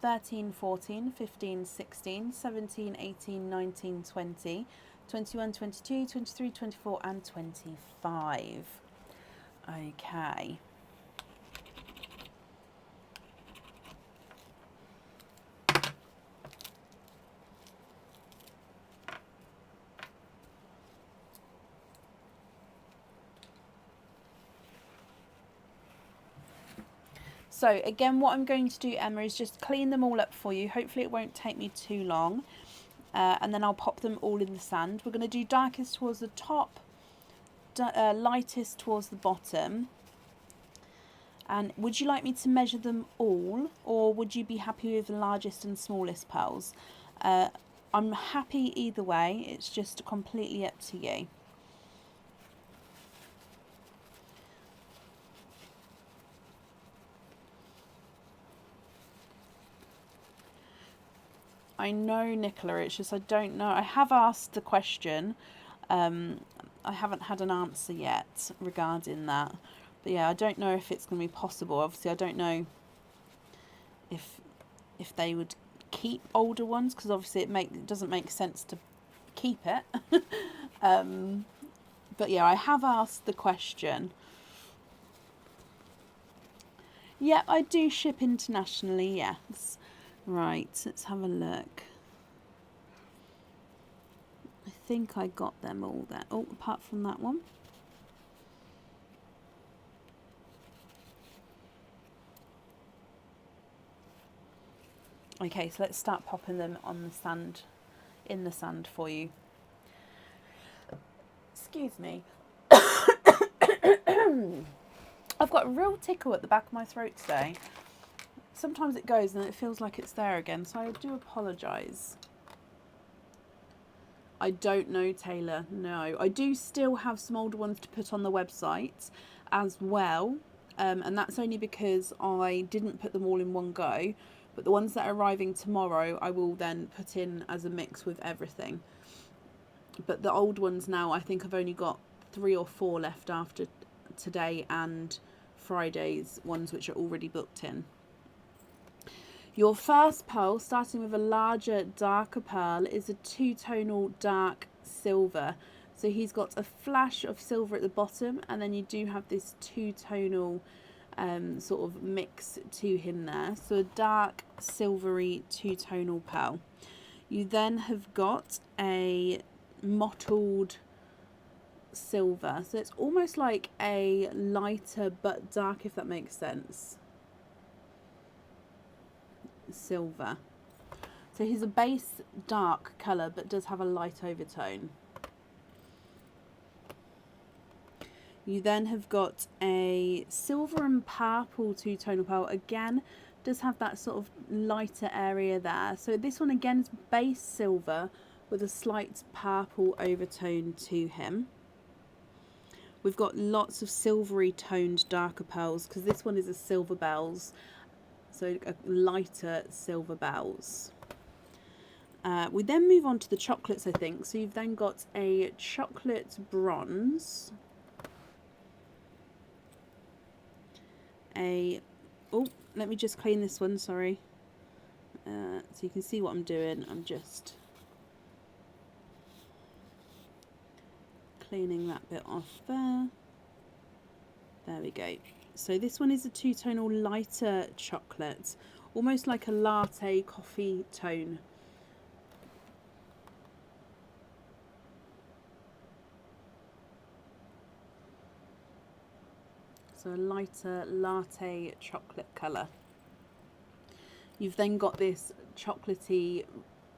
13, 14, 15, 16, 17, 18, 19, 20, 21, 22, 23, 24 and 25. Okay. So again, what I'm going to do, Emma, is just clean them all up for you. Hopefully it won't take me too long. And then I'll pop them all in the sand. We're going to do darkest towards the top, lightest towards the bottom. And would you like me to measure them all, or would you be happy with the largest and smallest pearls? I'm happy either way. It's just completely up to you. I know, Nicola, it's just I don't know. I have asked the question. I haven't had an answer yet regarding that. But yeah, I don't know if it's going to be possible. Obviously, I don't know if they would keep older ones, because obviously it doesn't make sense to keep it. But yeah, I have asked the question. Yeah, I do ship internationally, yes. Right, let's have a look. think I got them all there. Oh, apart from that one. Okay, so let's start popping them on the sand, in the sand for you. Excuse me. I've got a real tickle at the back of my throat today. Sometimes it goes and it feels like it's there again, so I do apologise. I don't know, Taylor, no. I do still have some older ones to put on the website as well, and that's only because I didn't put them all in one go, but the ones that are arriving tomorrow I will then put in as a mix with everything. But the old ones now, I think I've only got 3 or 4 left after today and Friday's ones, which are already booked in. Your first pearl, starting with a larger, darker pearl, is a 2-tonal dark silver. So he's got a flash of silver at the bottom, and then you do have this 2-tonal sort of mix to him there. So a dark, silvery 2-tonal pearl. You then have got a mottled silver. So it's almost like a lighter but dark, if that makes sense. Silver. So he's a base dark colour but does have a light overtone. You then have got a silver and purple 2-tonal pearl. Again, does have that sort of lighter area there. So this one again is base silver with a slight purple overtone to him. We've got lots of silvery toned darker pearls because this one is a silver bells. So a lighter silver bells. We then move on to the chocolates, I think. So you've then got a chocolate bronze. Oh, let me just clean this one, sorry. So you can see what I'm doing. I'm just cleaning that bit off there. There we go. So this one is a 2-tonal lighter chocolate, almost like a latte coffee tone. So a lighter latte chocolate colour. You've then got this chocolatey,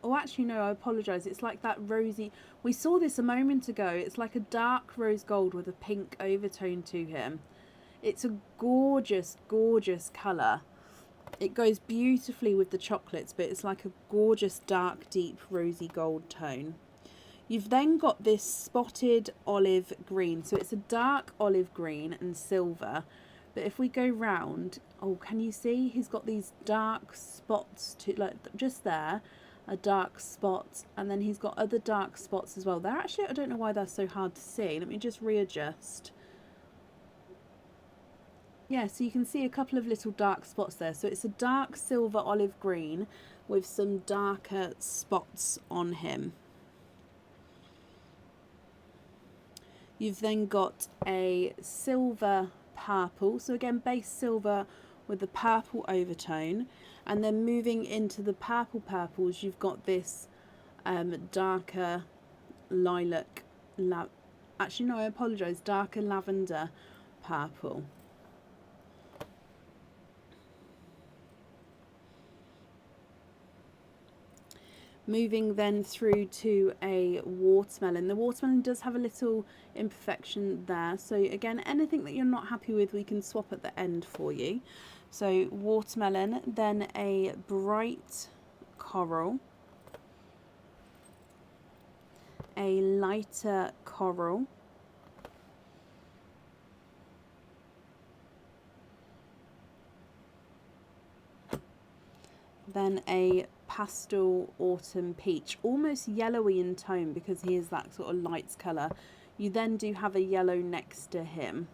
oh actually no, I apologise, it's like that rosy, we saw this a moment ago, it's like a dark rose gold with a pink overtone to him. It's a gorgeous, gorgeous colour. It goes beautifully with the chocolates, but it's like a gorgeous dark, deep, rosy gold tone. You've then got this spotted olive green. So it's a dark olive green and silver. But if we go round, oh, can you see? He's got these dark spots, like just there, a dark spot. And then he's got other dark spots as well. They're actually, I don't know why they're so hard to see. Let me just readjust. Yeah, so you can see a couple of little dark spots there. So it's a dark silver olive green with some darker spots on him. You've then got a silver purple. So again, base silver with the purple overtone. And then moving into the purple purples, you've got this darker lilac. Actually, no, I apologise. Darker lavender purple. Moving then through to a watermelon. The watermelon does have a little imperfection there. So again, anything that you're not happy with, we can swap at the end for you. So watermelon, then a bright coral, a lighter coral, then a pastel autumn peach, almost yellowy in tone because he is that sort of light colour. You then do have a yellow next to him,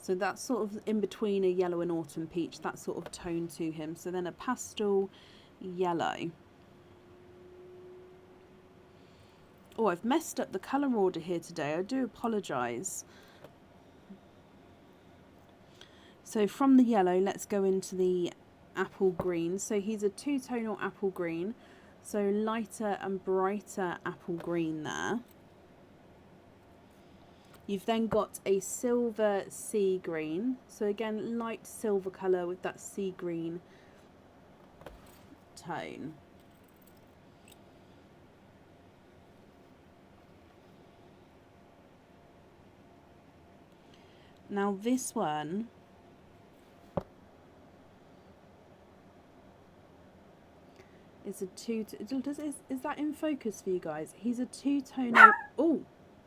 so that's sort of in between a yellow and autumn peach, that sort of tone to him. So then a pastel yellow. Oh, I've messed up the colour order here today, I do apologise. So from the yellow, let's go into the apple green. So he's a 2-tonal apple green So lighter and brighter apple green there. You've then got a silver sea green. So again, light silver colour with that sea green tone. Now this one is a is that in focus for you guys? He's a two-tonal. Oh,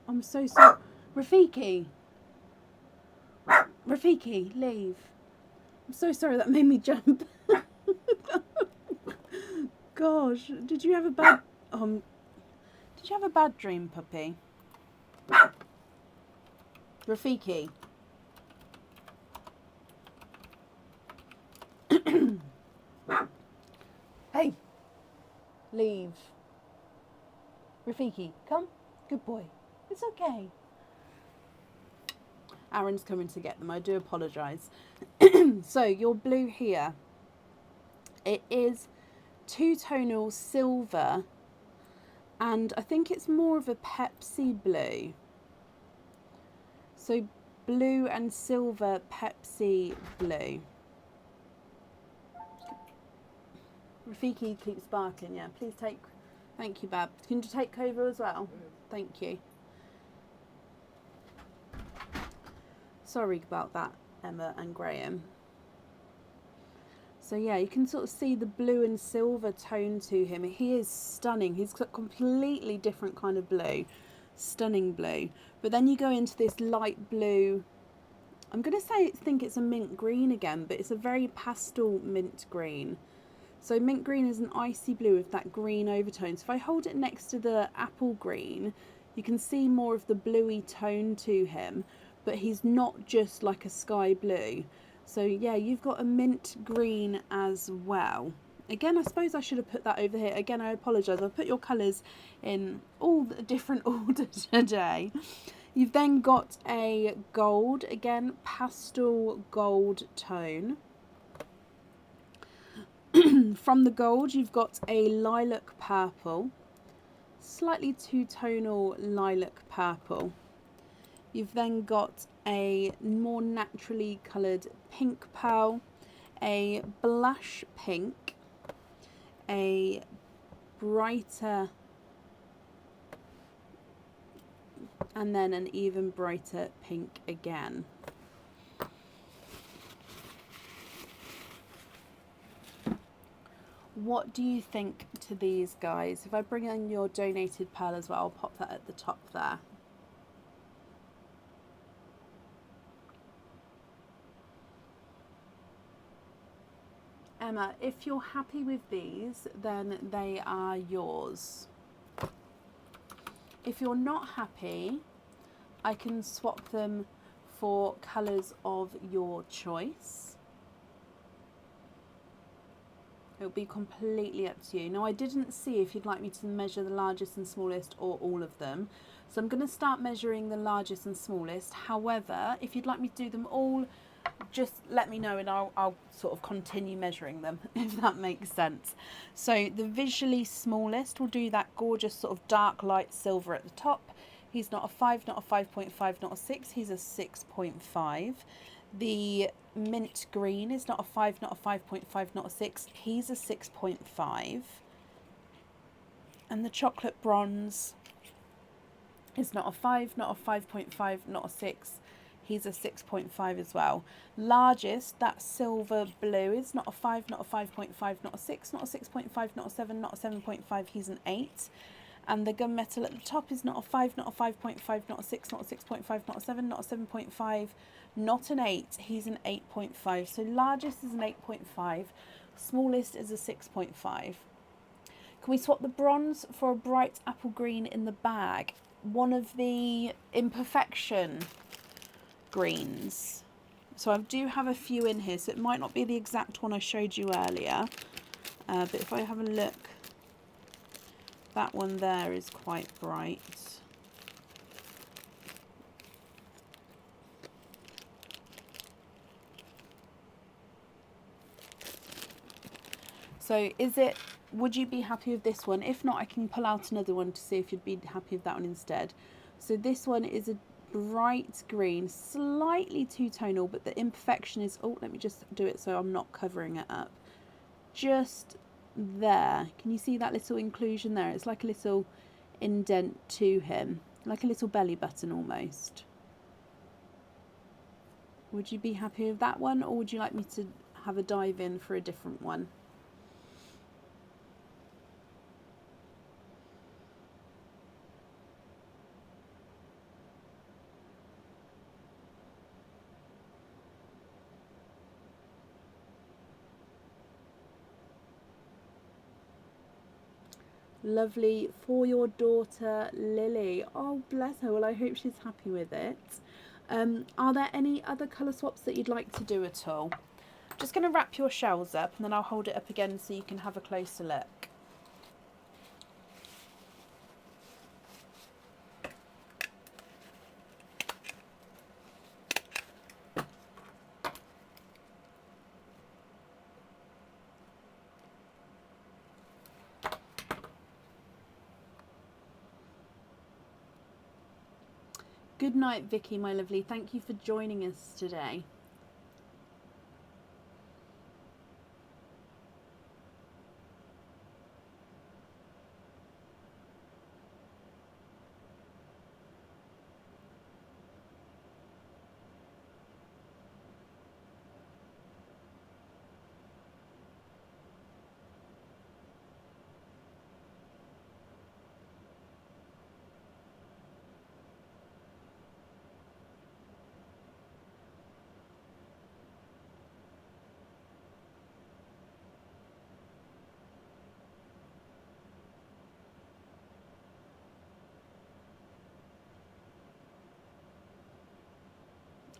I'm so sorry. Rafiki, leave. I'm so sorry, that made me jump. Gosh, did you have a bad dream, puppy? Rafiki. Hey, leave. Rafiki, come. Good boy. It's okay. Aaron's coming to get them. I do apologise. So your blue here, it is two-tonal silver, and I think it's more of a Pepsi blue. So blue and silver Pepsi blue. Rafiki keeps barking, yeah. Please take, thank you, Bab. Can you take over as well? Thank you. Sorry about that, Emma and Graham. So yeah, you can sort of see the blue and silver tone to him. He is stunning. He's got a completely different kind of blue. Stunning blue. But then you go into this light blue. I'm going to think it's a mint green again, but it's a very pastel mint green. So mint green is an icy blue with that green overtone. So if I hold it next to the apple green, you can see more of the bluey tone to him. But he's not just like a sky blue. So yeah, you've got a mint green as well. Again, I suppose I should have put that over here. Again, I apologise. I've put your colours in all the different order today. You've then got a gold, again, pastel gold tone. From the gold, you've got a lilac purple, slightly two-tonal lilac purple. You've then got a more naturally coloured pink pearl, a blush pink, a brighter, and then an even brighter pink again. What do you think to these guys? If I bring in your donated pearl as well, I'll pop that at the top there. Emma, if you're happy with these, then they are yours. If you're not happy, I can swap them for colours of your choice. It'll be completely up to you. Now, I didn't see if you'd like me to measure the largest and smallest or all of them. So I'm going to start measuring the largest and smallest. However, if you'd like me to do them all, just let me know and I'll sort of continue measuring them, if that makes sense. So the visually smallest will do that gorgeous sort of dark light silver at the top. He's not a 5, not a 5.5, not a 6. He's a 6.5. The mint green is not a 5, not a 5.5, not a 6. He's a 6.5. And the chocolate bronze is not a 5, not a 5.5, not a 6. He's a 6.5 as well. Largest, that silver blue, is not a 5, not a 5.5, not a 6, not a 6.5, not a 7, not a 7.5. He's an 8. And the gunmetal at the top is not a 5, not a 5.5, not a 6, not a 6.5, not a 7, not a 7.5, not an 8. He's an 8.5. So largest is an 8.5. Smallest is a 6.5. Can we swap the bronze for a bright apple green in the bag? One of the imperfection greens. So I do have a few in here, so it might not be the exact one I showed you earlier. But if I have a look, that one there is quite bright. So is it would you be happy with this one? If not, I can pull out another one to see if you'd be happy with that one instead. So this one is a bright green, slightly two-tonal, but the imperfection is, oh, let me just do it so I'm not covering it up. Just there. Can you see that little inclusion there? It's like a little indent to him, like a little belly button almost. Would you be happy with that one, or would you like me to have a dive in for a different one? Lovely, for your daughter Lily. Oh, bless her. Well, I hope she's happy with it. Are there any other colour swaps that you'd like to do at all? Just going to wrap your shells up and then I'll hold it up again so you can have a closer look. Good night, Vicky, my lovely. Thank you for joining us today.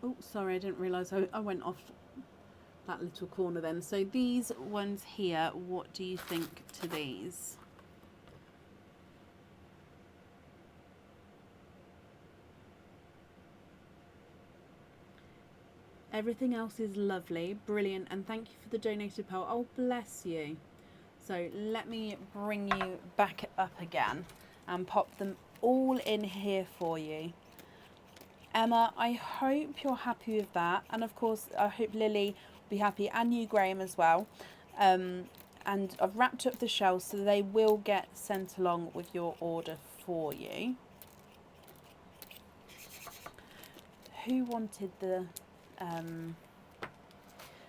Oh, sorry, I didn't realise I went off that little corner then. So these ones here, what do you think to these? Everything else is lovely, brilliant, and thank you for the donated pearl. Oh, bless you. So let me bring you back up again and pop them all in here for you. Emma, I hope you're happy with that, and of course I hope Lily will be happy, and you, Graham, as well. And I've wrapped up the shells so they will get sent along with your order for you. Who wanted the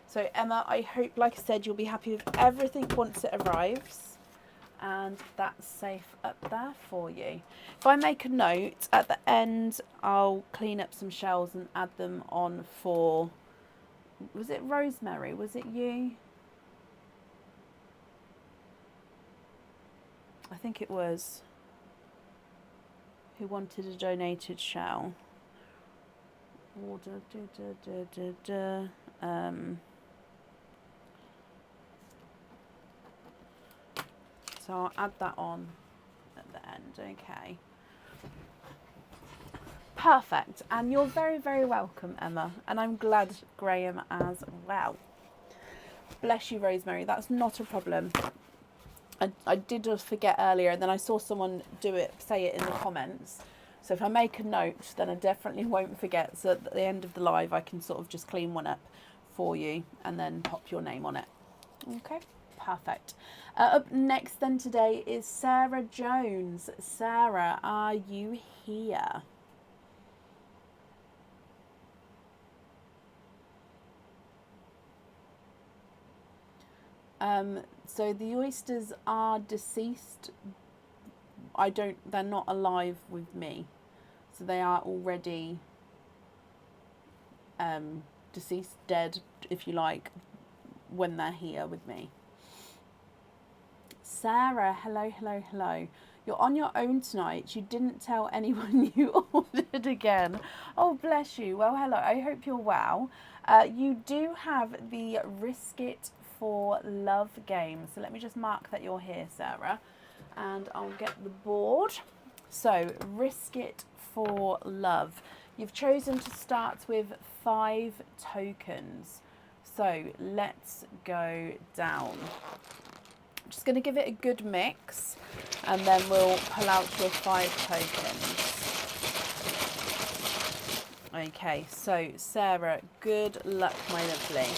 so Emma, I hope, like I said, you'll be happy with everything once it arrives, and that's safe up there for you. If I make a note at the end, I'll clean up some shells and add them on for, was it Rosemary? Was it you? I think it was. Who wanted a donated shell? Order, so I'll add that on at the end, okay. Perfect, and you're very, very welcome, Emma, and I'm glad Graham as well. Bless you, Rosemary, that's not a problem. I did forget earlier, and then I saw someone say it in the comments. So if I make a note, then I definitely won't forget. So at the end of the live, I can sort of just clean one up for you and then pop your name on it. Okay, perfect. Up next then today is Sarah Jones. Sarah, are you here? So the oysters are deceased. They're not alive with me. So they are already deceased, dead, if you like, when they're here with me. Sarah, hello, hello, hello. You're on your own tonight. You didn't tell anyone you ordered again. Oh, bless you. Well, hello. I hope you're well. You do have the Risk It for Love game. So let me just mark that you're here, Sarah. And I'll get the board. So, Risk It for Love. You've chosen to start with 5 tokens. So, let's go down. Just going to give it a good mix, and then we'll pull out your 5 tokens. Okay, so Sarah, good luck, my lovely.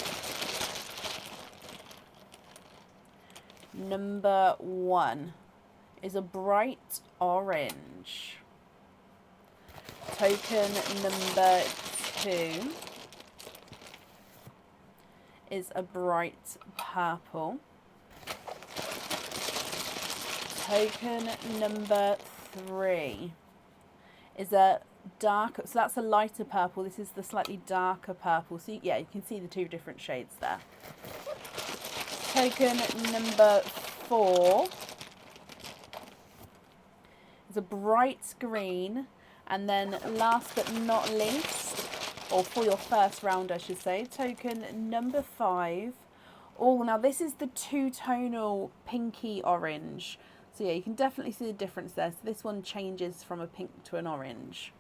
Number 1 is a bright orange. Token number 2 is a bright purple. Token number 3 is a darker, so that's a lighter purple. This is the slightly darker purple. So yeah, you can see the 2 different shades there. Token number 4 is a bright green. And then last but not least, or for your first round I should say, token number 5. Oh, now this is the 2-tonal pinky orange. So yeah, you can definitely see the difference there. So this one changes from a pink to an orange.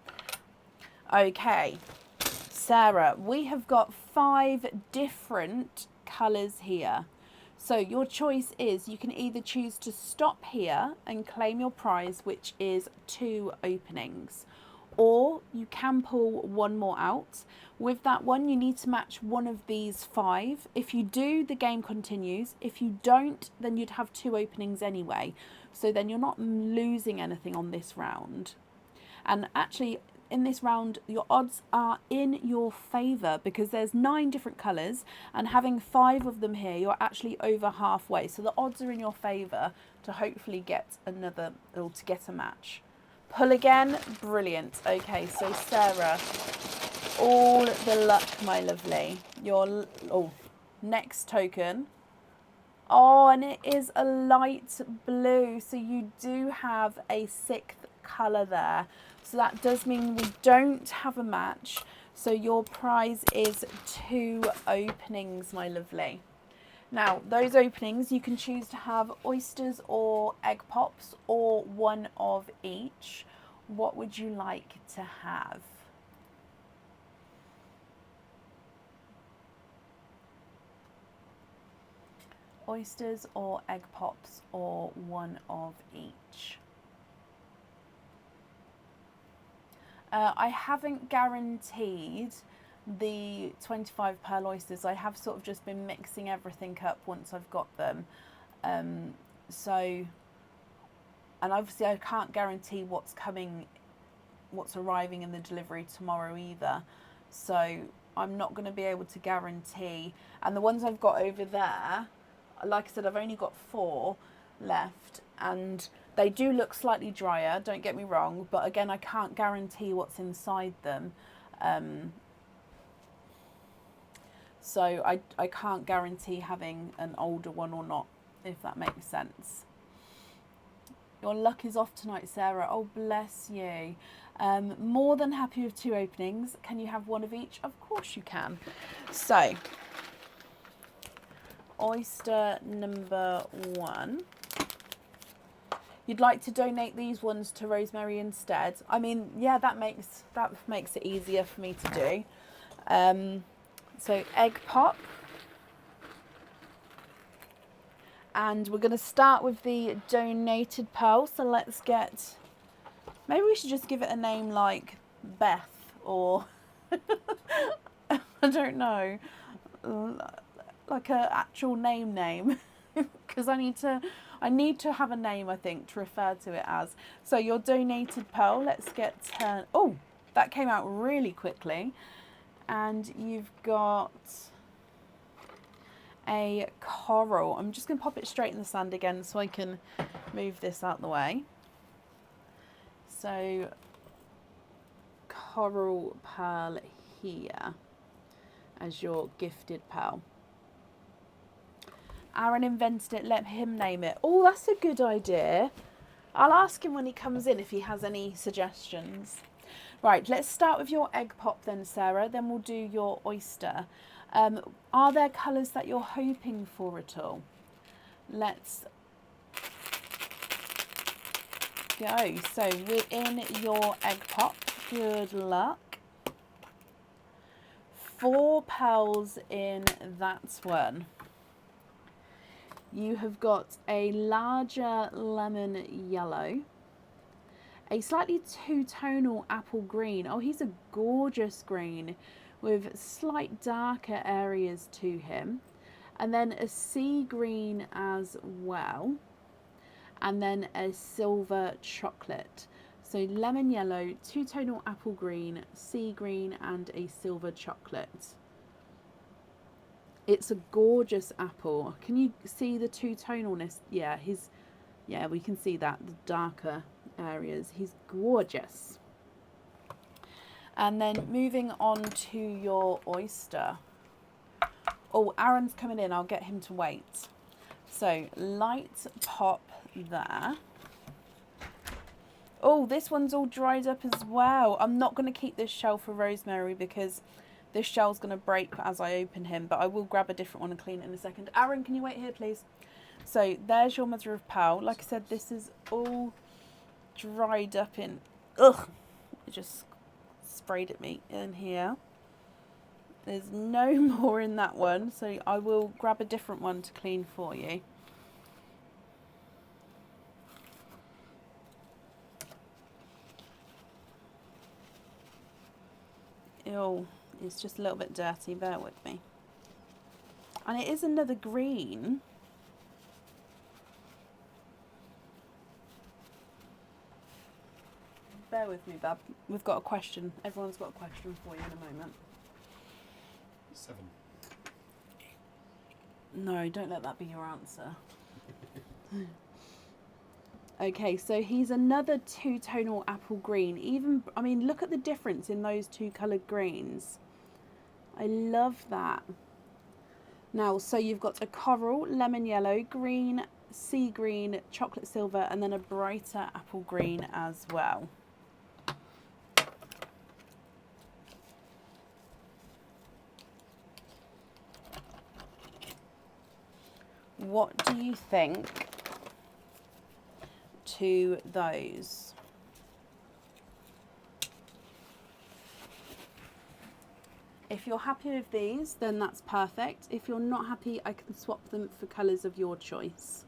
Okay, Sarah, we have got 5 different colours here. So your choice is, you can either choose to stop here and claim your prize, which is 2 openings, or you can pull 1 more out. With that one, you need to match one of these 5. If you do, the game continues. If you don't, then you'd have 2 openings anyway. So then you're not losing anything on this round. And actually, in this round, your odds are in your favour because there's 9 different colours, and having 5 of them here, you're actually over halfway. So the odds are in your favour to hopefully get another, or to get a match. Pull again, brilliant. Okay, so Sarah, all the luck, my lovely. Your next token. Oh, and it is a light blue, so you do have a 6th colour there. So that does mean we don't have a match. So your prize is 2 openings, my lovely. Now, those openings, you can choose to have oysters or egg pops, or one of each. What would you like to have? Oysters or egg pops, or one of each. I haven't guaranteed the 25 pearl oysters. I have sort of just been mixing everything up once I've got them. So, and obviously I can't guarantee what's arriving in the delivery tomorrow either. So I'm not going to be able to guarantee. And the ones I've got over there, like I said, I've only got 4 left, and they do look slightly drier, don't get me wrong, but again, I can't guarantee what's inside them. So I can't guarantee having an older one or not, if that makes sense. Your luck is off tonight, Sarah. Oh, bless you. More than happy with 2 openings. Can you have one of each? Of course you can. So, oyster number 1. You'd like to donate these ones to Rosemary instead. I mean, yeah, that makes it easier for me to do. So egg pop. And we're going to start with the donated pearl. So let's get, maybe we should just give it a name like Beth, or I don't know, like a actual name. Because I need to have a name, I think, to refer to it as. So your donated pearl, let's get oh, that came out really quickly. And you've got a coral. I'm just going to pop it straight in the sand again so I can move this out the way. So coral pearl here as your gifted pearl. Aaron invented it, let him name it. Oh, that's a good idea. I'll ask him when he comes in if he has any suggestions. Right, let's start with your egg pop then, Sarah. Then we'll do your oyster. Are there colours that you're hoping for at all? Let's go. So within your egg pop, good luck. 4 pearls in that one. You have got a larger lemon yellow, a slightly two-tonal apple green. Oh, he's a gorgeous green with slight darker areas to him. And then a sea green as well. And then a silver chocolate. So lemon yellow, two-tonal apple green, sea green, and a silver chocolate. It's a gorgeous apple. Can you see the two-tonalness? Yeah, we can see that, the darker areas. He's gorgeous. And then moving on to your oyster. Oh, Aaron's coming in. I'll get him to wait. So light pop there. Oh, this one's all dried up as well. I'm not going to keep this shell for Rosemary because this shell's going to break as I open him, but I will grab a different one and clean it in a second. Aaron, can you wait here, please? So there's your mother of pearl. Like I said, this is all dried up in... Ugh! It just sprayed at me in here. There's no more in that one, so I will grab a different one to clean for you. Ew, it's just a little bit dirty, bear with me. And it is another green. Bear with me, Bab. We've got a question. Everyone's got a question for you in a moment. 7. No, don't let that be your answer. Okay, so he's another two-tonal apple green. I mean, look at the difference in those two coloured greens. I love that. Now, so you've got a coral, lemon yellow, green, sea green, chocolate silver, and then a brighter apple green as well. What do you think to those? If you're happy with these, then that's perfect. If you're not happy, I can swap them for colours of your choice.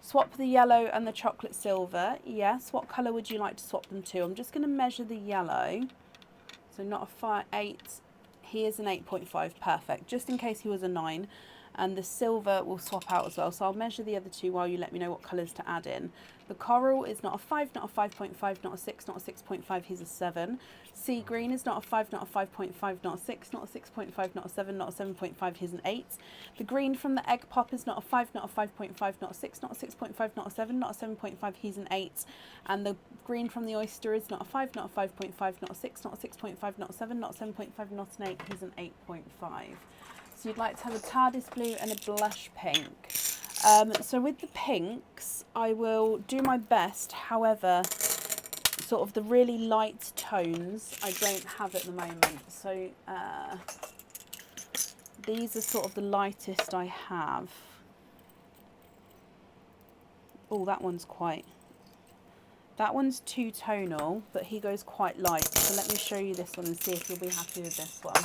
Swap the yellow and the chocolate silver. Yes, what colour would you like to swap them to? I'm just going to measure the yellow. So not a 8. He is an 8.5, perfect. Just in case he was a 9. And the silver will swap out as well. So I'll measure the other two while you let me know what colours to add in. The coral is not a 5, not a 5.5, not a 6, not a 6.5, he's a 7. Sea green is not a 5, not a 5.5, not a 6, not a 6.5, not a 7, not a 7.5, he's an 8. The green from the egg pop is not a 5, not a 5.5, not a 6, not a 6.5, not a 7, not a 7.5, he's an 8. And the green from the oyster is not a 5, not a 5.5, not a 6, not a 6.5, not a 7, not a 7.5, not an 8, he's an 8.5. So you'd like to have a TARDIS blue and a blush pink. So with the pinks, I will do my best. However, sort of the really light tones, I don't have at the moment. So these are sort of the lightest I have. Oh, that one's two-tonal, but he goes quite light. So let me show you this one and see if you'll be happy with this one.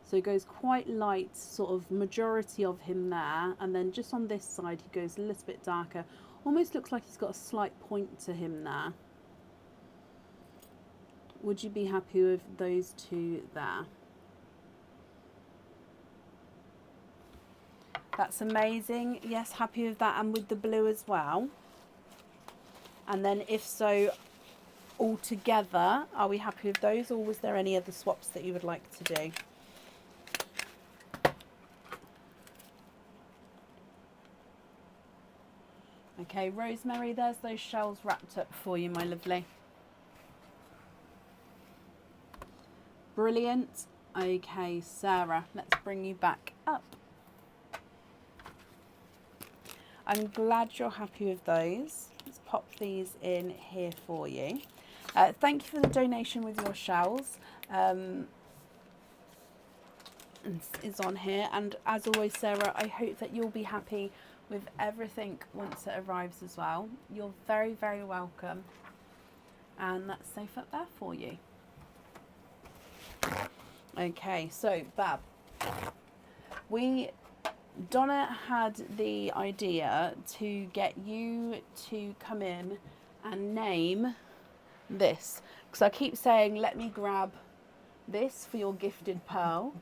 So he goes quite light, sort of majority of him there, and then just on this side he goes a little bit darker. Almost looks like he's got a slight point to him there. Would you be happy with those two there? That's amazing. Yes, happy with that, and with the blue as well. And then if so, all together, are we happy with those, or was there any other swaps that you would like to do? Okay, Rosemary, there's those shells wrapped up for you, my lovely. Brilliant. Okay, Sarah, let's bring you back up. I'm glad you're happy with those. Let's pop these in here for you. Thank you for the donation with your shells. Is on here, and as always, Sarah, I hope that you'll be happy with everything once it arrives as well. You're very, very welcome, and that's safe up there for you. Okay, so Bab, Donna had the idea to get you to come in and name this, because I keep saying, let me grab this for your gifted pearl.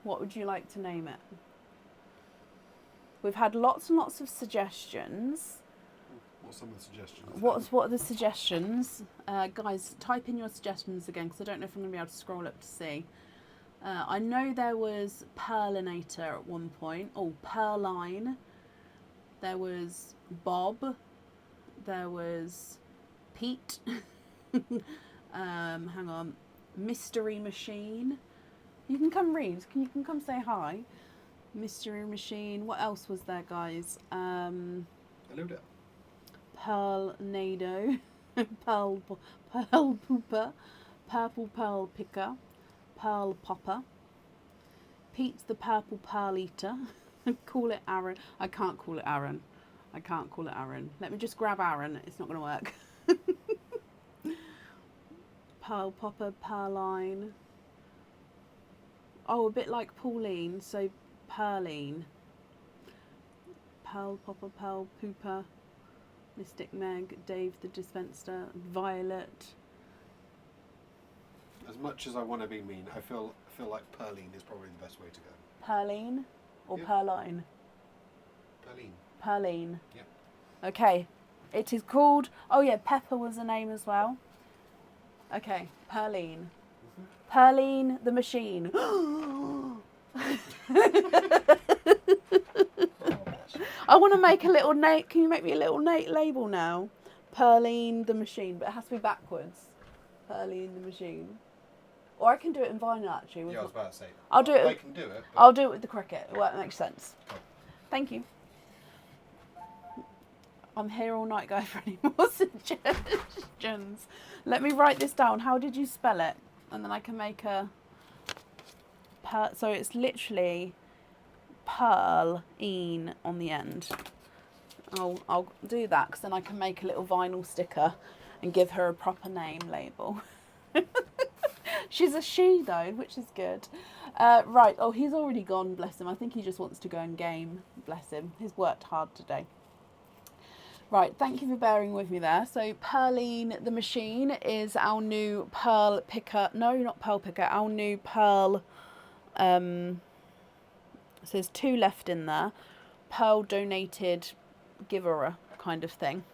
What would you like to name it? We've had lots and lots of suggestions. What's some of the suggestions? What are the suggestions? Guys, type in your suggestions again, because I don't know if I'm going to be able to scroll up to see. I know there was Pearlinator at one point. Oh, Pearline. There was Bob. There was Pete. Hang on. Mystery Machine. You can come read. You can come say hi. Mystery Machine. What else was there, guys? Hello there. Pearl Nado. Pearl Pooper. Purple Pearl Picker. Pearl Popper. Pete the Purple Pearl Eater. Call it Aaron. I can't call it Aaron. I can't call it Aaron. Let me just grab Aaron. It's not going to work. Pearl Popper, Pearline. Oh, a bit like Pauline, so Pearline. Pearl Popper, Pearl Pooper. Mystic Meg, Dave the Dispenser, Violet. As much as I want to be mean, I feel like Pearline is probably the best way to go. Pearline or Yeah. Pearline? Pearline. Pearline. Yeah. Okay. It is called... Oh, yeah, Pepper was a name as well. Okay, Pearline. Pearline the Machine. I want to make a little Nate. Can you make me a little Nate label now? Pearline the Machine, but it has to be backwards. Pearline the Machine. Or I can do it in vinyl actually. Yeah, I was about to say. I'll do it. I can do it. But I'll do it with the cricket. Well, that makes sense. Oh. Thank you. I'm here all night, guys, for any more suggestions. Let me write this down. How did you spell it? And then I can make a... So it's literally Pearline on the end. I'll do that, because then I can make a little vinyl sticker and give her a proper name label. She's a she, though, which is good. Right. Oh, he's already gone, bless him. I think he just wants to go and game, bless him. He's worked hard today. Right, thank you for bearing with me there. So Pearline the Machine is our new pearl picker. No, not pearl picker. Our new pearl. So there's 2 left in there. Pearl donated giver kind of thing.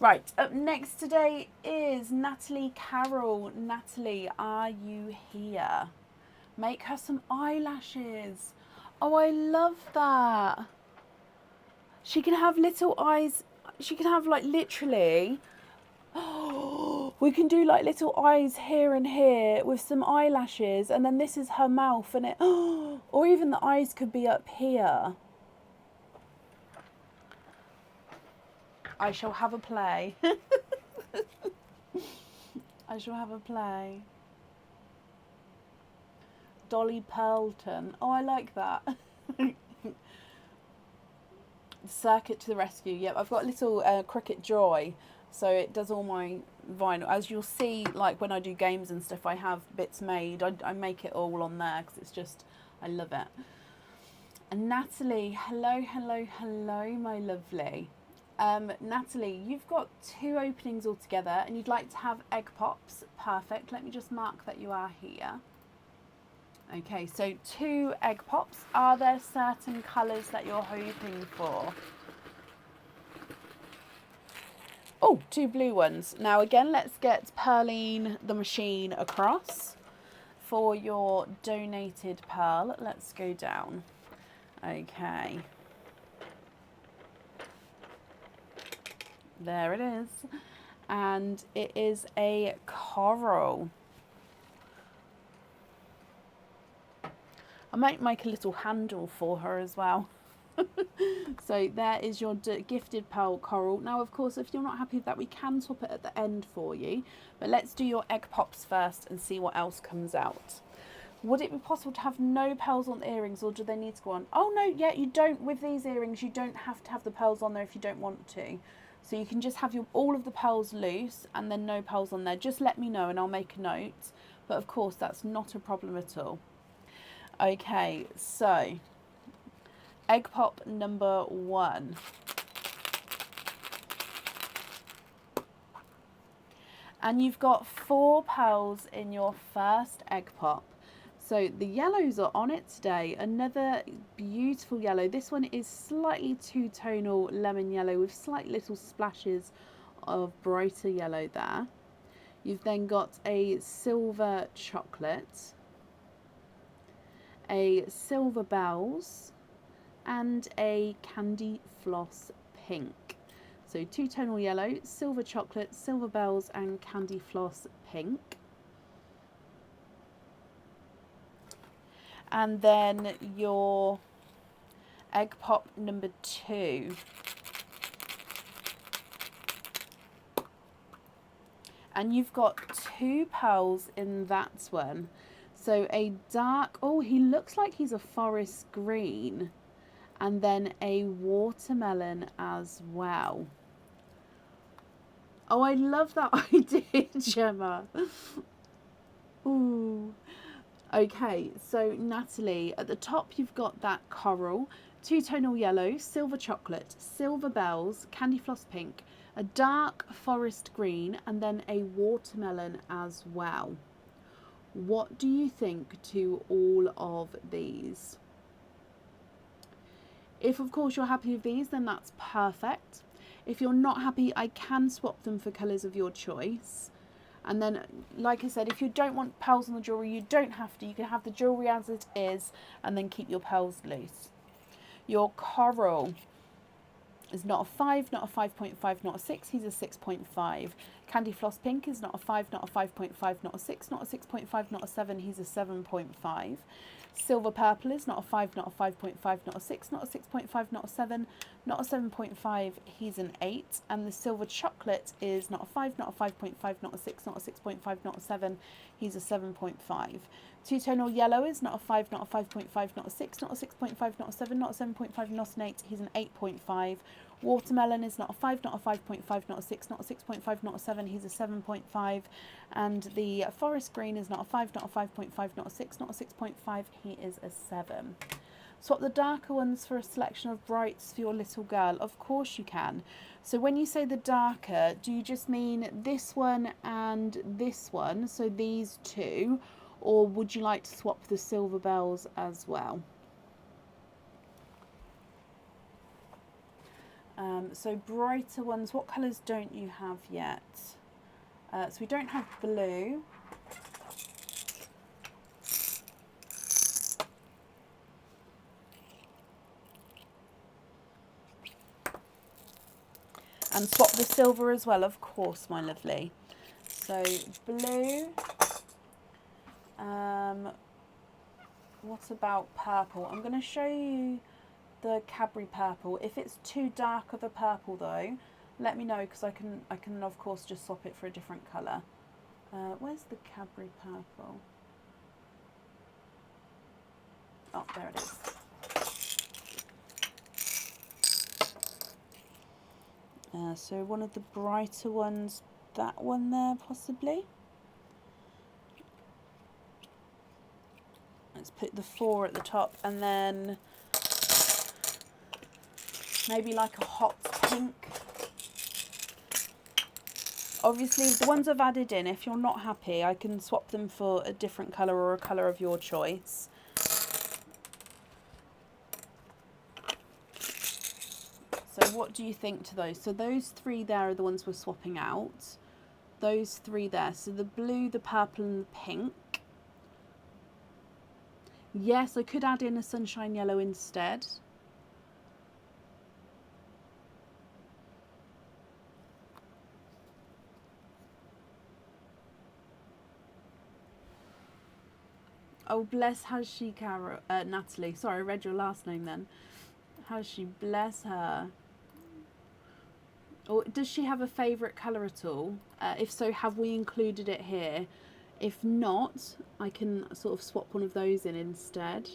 Right, up next today is Natalie Carroll. Natalie, are you here? Make her some eyelashes. Oh, I love that. She can have little eyes. She can have like literally. Oh, we can do like little eyes here and here with some eyelashes, and then this is her mouth, and it. Oh, or even the eyes could be up here. I shall have a play. I shall have a play. Dolly Pearlton. Oh, I like that. Circuit to the rescue. Yep, I've got a little Cricut Joy, so it does all my vinyl. As you'll see, like when I do games and stuff, I have bits made. I make it all on there because it's just, I love it. And Natalie, hello, hello, hello, my lovely. Natalie, you've got 2 openings altogether, and you'd like to have egg pops. Perfect. Let me just mark that you are here. Okay, so 2 egg pops. Are there certain colours that you're hoping for? Oh, 2 blue ones. Now again, let's get Pearline the Machine across for your donated pearl. Let's go down. Okay. There it is. And it is a coral. I might make a little handle for her as well. So there is your gifted pearl coral. Now, of course, if you're not happy with that, we can top it at the end for you. But let's do your egg pops first and see what else comes out. Would it be possible to have no pearls on the earrings, or do they need to go on? Oh, no, yeah, you don't. With these earrings, you don't have to have the pearls on there if you don't want to. So you can just have all of the pearls loose and then no pearls on there. Just let me know and I'll make a note. But of course, that's not a problem at all. Okay, so egg pop number 1. And you've got 4 pearls in your first egg pop. So the yellows are on it today. Another beautiful yellow. This one is slightly two-tonal lemon yellow with slight little splashes of brighter yellow there. You've then got a silver chocolate, a silver bells, and a candy floss pink. So two-tonal yellow, silver chocolate, silver bells, and candy floss pink. And then your egg pop number 2. And you've got 2 pearls in that one. So a dark, oh, he looks like he's a forest green. And then a watermelon as well. Oh, I love that idea, Gemma. Ooh. Okay, so Natalie, at the top you've got that coral, two-tonal yellow, silver chocolate, silver bells, candy floss pink, a dark forest green, and then a watermelon as well. What do you think to all of these? If of course you're happy with these, then that's perfect. If you're not happy, I can swap them for colours of your choice. And then, like I said, if you don't want pearls on the jewellery, you don't have to. You can have the jewellery as it is and then keep your pearls loose. Your coral is not a 5, not a 5.5, not a 6. He's a 6.5. Candy floss pink is not a 5, not a 5.5, not a 6, not a 6.5, not a 7. He's a 7.5. Silver purple is not a 5, not a 5.5, not a 6, not a 6.5, not a 7, not a 7.5, he's an 8. And the silver chocolate is not a 5, not a 5.5, not a 6, not a 6.5, not a 7, he's a 7.5. Two-tonal yellow is not a 5, not a 5.5, not a 6, not a 6.5, not a 7, not a 7.5, not an 8, he's an 8.5. Watermelon is not a 5, not a 5.5, not a 6, not a 6.5, not a 7, he's a 7.5. And the forest green is not a 5, not a 5.5, not a 6, not a 6.5, he is a 7. Swap the darker ones for a selection of brights for your little girl. Of course you can. So when you say the darker, do you just mean this one and this one, so these 2, or would you like to swap the silver bells as well? So brighter ones, what colours don't you have yet? So we don't have blue. And swap the silver as well, of course, my lovely. So blue. What about purple? I'm going to show you the Cadbury purple. If it's too dark of a purple though, let me know, because I can of course just swap it for a different colour. Where's the Cadbury purple? Oh, there it is. So one of the brighter ones, that one there possibly. Let's put the 4 at the top, and then maybe like a hot pink. Obviously the ones I've added in, if you're not happy, I can swap them for a different colour or a colour of your choice. So what do you think to those? So those 3 there are the ones we're swapping out. Those 3 there. So the blue, the purple and the pink. Yes, I could add in a sunshine yellow instead. Oh, bless, has she, Natalie? Sorry, I read your last name then. Has she? Bless her. Or does she have a favourite colour at all? If so, have we included it here? If not, I can sort of swap one of those in instead.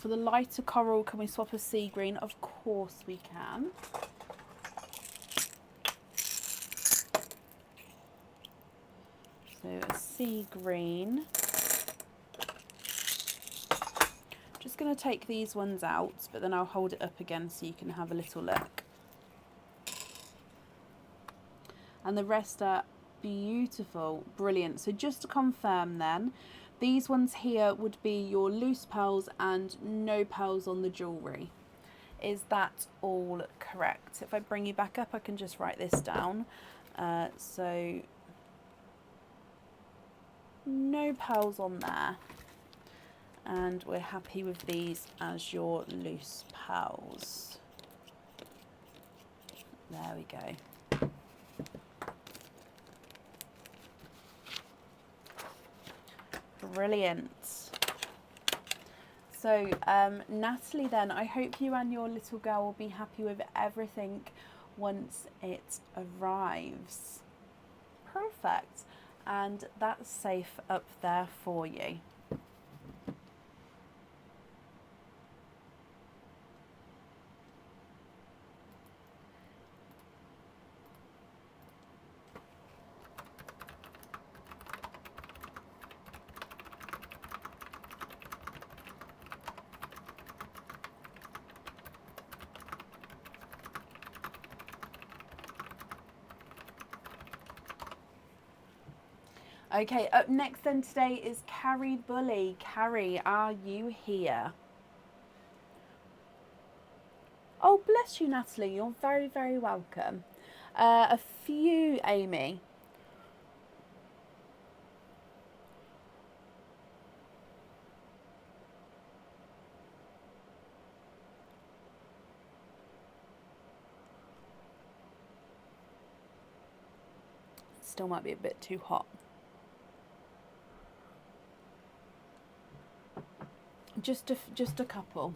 For the lighter coral, can we swap a sea green? Of course we can. So a sea green. Just going to take these ones out, but then I'll hold it up again so you can have a little look. And the rest are beautiful, brilliant. So just to confirm then, these ones here would be your loose pearls and no pearls on the jewellery. Is that all correct? If I bring you back up, I can just write this down. So no pearls on there. And we're happy with these as your loose pearls. There we go. Brilliant. So Natalie then, I hope you and your little girl will be happy with everything once it arrives. Perfect. And that's safe up there for you. Okay, up next then today is Carrie Bully. Carrie, are you here? Oh, bless you, Natalie. You're very, very welcome. A few, Amy. Still might be a bit too hot. Just a couple.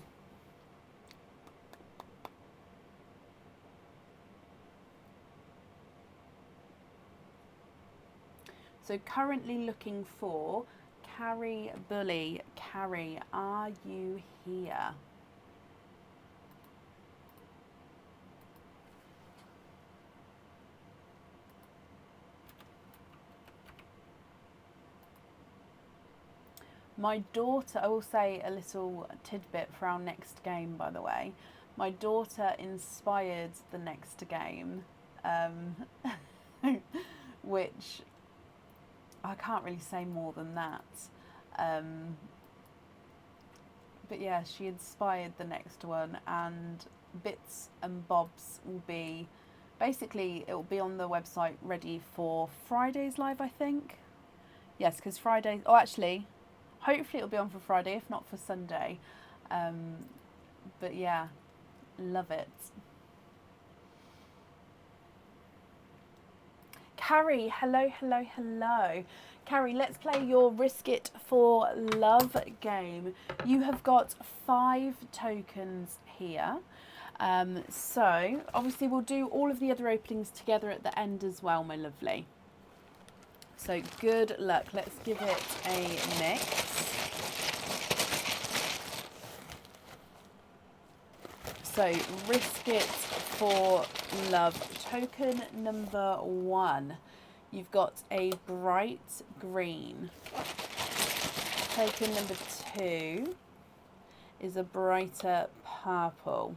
So currently looking for Carrie Bully. Carrie, are you here? My daughter, I will say a little tidbit for our next game, by the way. My daughter inspired the next game, which I can't really say more than that. But yeah, she inspired the next one, and bits and bobs will be, basically it will be on the website ready for Friday's live, I think. Yes, because Friday, oh actually, hopefully it'll be on for Friday, if not for Sunday. But yeah, love it. Carrie, hello, hello, hello. Carrie, let's play your Risk It for Love game. You have got 5 tokens here. So obviously we'll do all of the other openings together at the end as well, my lovely. So good luck. Let's give it a mix. So Risk It for Love. Token number 1. You've got a bright green. Token number 2 is a brighter purple.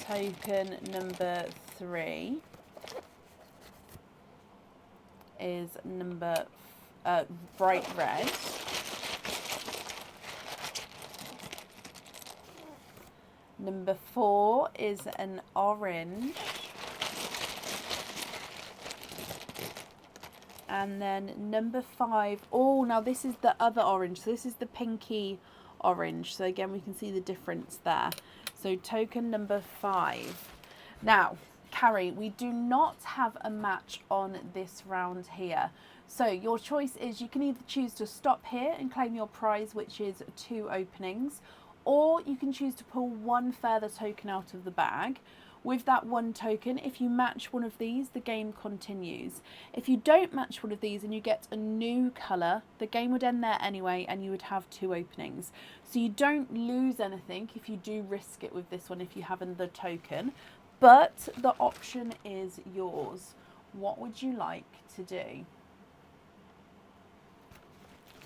Token number 3 is bright red. Number 4 is an orange. And then number 5, oh, now this is the other orange. So this is the pinky orange. So again, we can see the difference there. So token number 5. Now, Carrie, we do not have a match on this round here. So your choice is you can either choose to stop here and claim your prize, which is 2 openings, or you can choose to pull 1 further token out of the bag, with that one token. If you match one of these, the game continues. If you don't match one of these and you get a new colour, the game would end there anyway and you would have 2 openings. So you don't lose anything if you do risk it with this one if you have another token, but the option is yours. What would you like to do?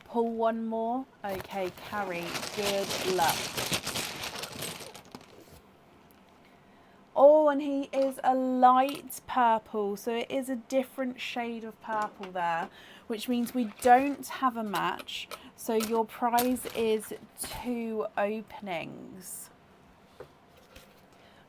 Pull one more? Okay, Carrie, good luck. Oh, and he is a light purple, so it is a different shade of purple there, which means we don't have a match. So your prize is 2 openings.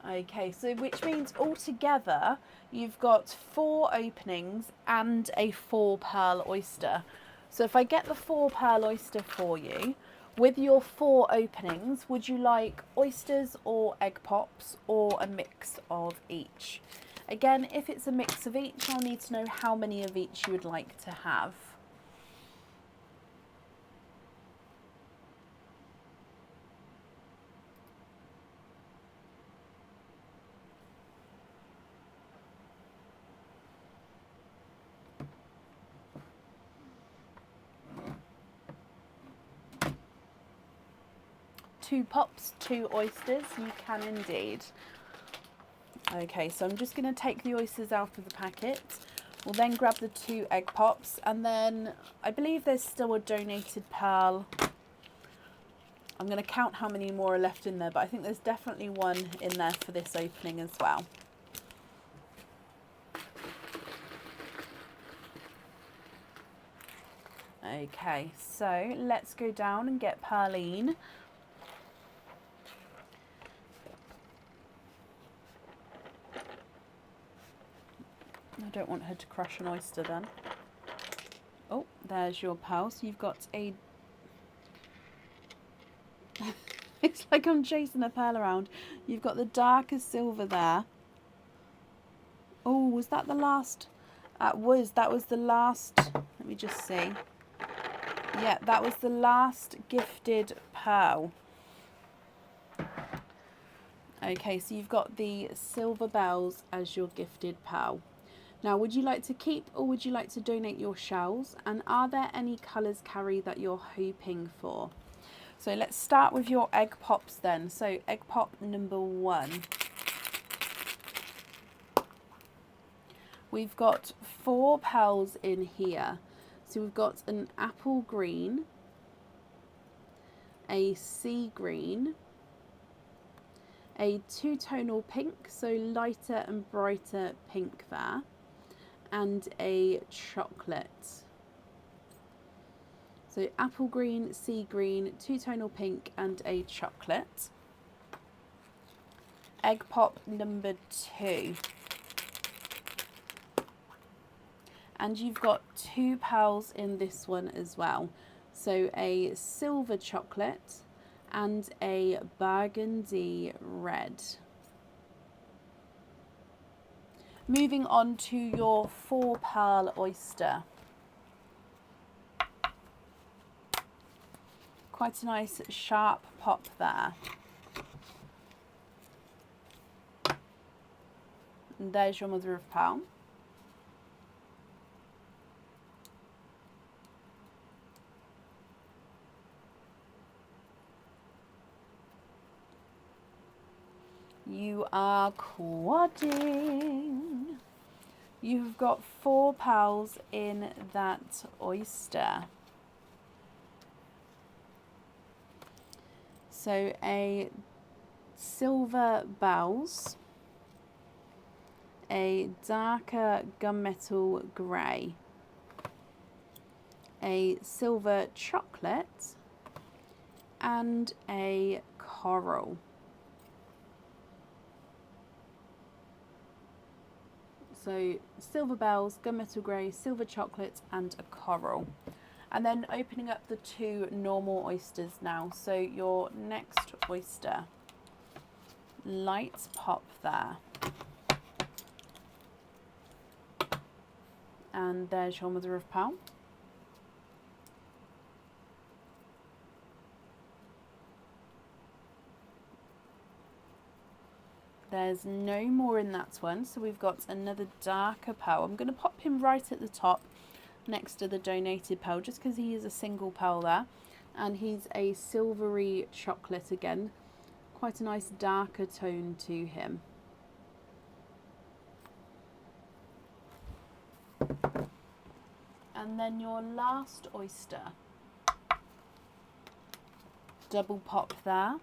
Okay, so which means altogether you've got 4 openings and a 4 pearl oyster. So if I get the 4 pearl oyster for you, with your 4 openings, would you like oysters or egg pops or a mix of each? Again, if it's a mix of each, I'll need to know how many of each you would like to have. Two pops, 2 oysters, you can indeed. Okay, so I'm just going to take the oysters out of the packet. We'll then grab the 2 egg pops, and then I believe there's still a donated pearl. I'm going to count how many more are left in there, but I think there's definitely one in there for this opening as well. Okay, so let's go down and get Pearline. I don't want her to crush an oyster then. Oh, there's your pearl. So you've got a... It's like I'm chasing a pearl around. You've got the darker silver there. Oh, was that the last? That was the last. Let me just see. Yeah, that was the last gifted pearl. Okay, so you've got the silver bells as your gifted pearl. Now, would you like to keep or would you like to donate your shells? And are there any colours, Carrie, that you're hoping for? So let's start with your egg pops then. So egg pop number 1. We've got 4 pearls in here. So we've got an apple green, a sea green, a 2-tonal pink, so lighter and brighter pink there, and a chocolate. So apple green, sea green, 2-tonal pink, and a chocolate. Egg pop number 2. And you've got 2 pearls in this one as well. So a silver chocolate and a burgundy red. Moving on to your 4 pearl oyster. Quite a nice sharp pop there. And there's your mother of pearl. You are quadding. You've got 4 pearls in that oyster. So a silver bells, a darker gunmetal grey, a silver chocolate, and a coral. So silver bells, gunmetal grey, silver chocolate, and a coral. And then opening up the 2 normal oysters now. So your next oyster, light pop there. And there's your mother of pearl. There's no more in that one, so we've got another darker pearl. I'm going to pop him right at the top next to the donated pearl, just because he is a single pearl there. And he's a silvery chocolate again. Quite a nice darker tone to him. And then your last oyster. Double pop there.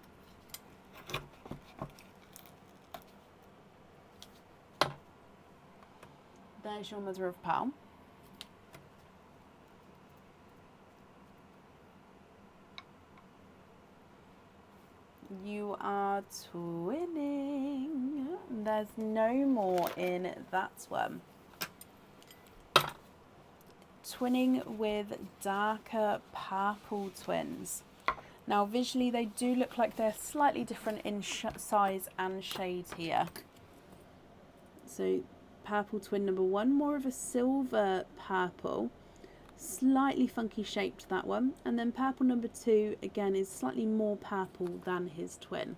There's your mother of pearl. You are twinning. There's no more in that one. Twinning with darker purple twins. Now visually they do look like they're slightly different in size and shade here. So purple twin number 1, more of a silver purple, slightly funky shaped that one, and then purple number 2 again is slightly more purple than his twin.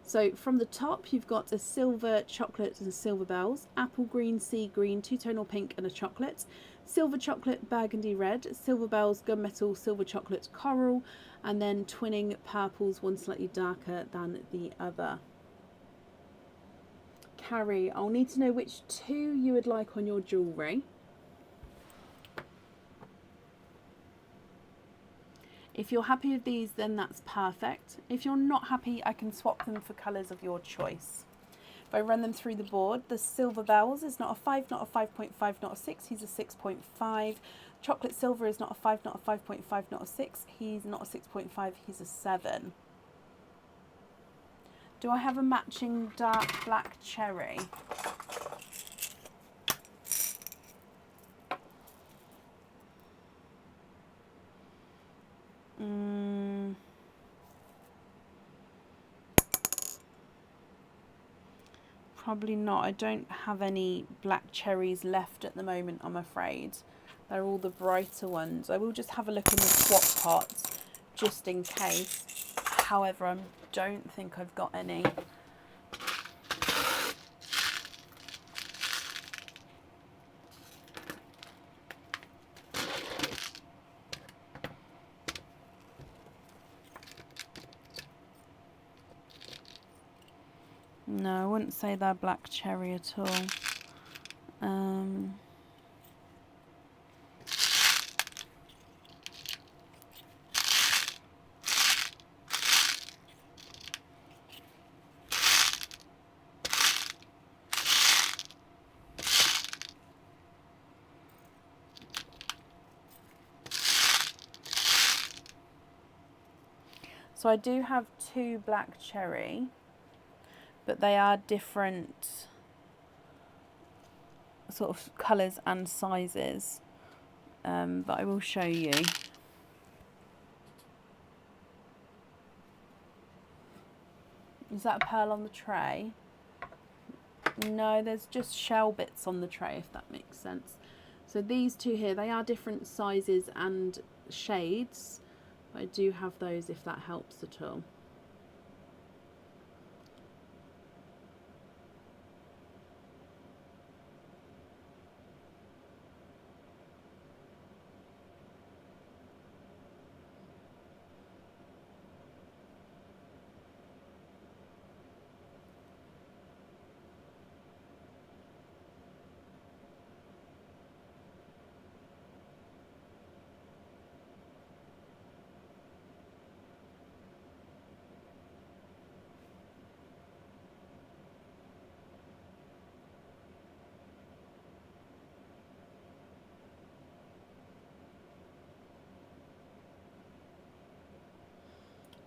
So from the top you've got a silver chocolate and silver bells, apple green, sea green, two-tonal pink and a chocolate, silver chocolate, burgundy red, silver bells, gunmetal, silver chocolate, coral, and then twinning purples, one slightly darker than the other. Carrie, I'll need to know which 2 you would like on your jewellery. If you're happy with these, then that's perfect. If you're not happy, I can swap them for colours of your choice. If I run them through the board, the silver bells is not a 5, not a 5.5, not a 6, he's a 6.5. Chocolate silver is not a 5, not a 5.5, not a 6, he's not a 6.5, he's a 7. Do I have a matching dark black cherry? Probably not. I don't have any black cherries left at the moment, I'm afraid. They're all the brighter ones. I will just have a look in the swap pots just in case. However, I don't think I've got any. No, I wouldn't say they're black cherry at all. So I do have 2 black cherry, but they are different sort of colours and sizes, but I will show you. Is that a pearl on the tray? No, there's just shell bits on the tray, if that makes sense. So these 2 here, they are different sizes and shades. I do have those if that helps at all.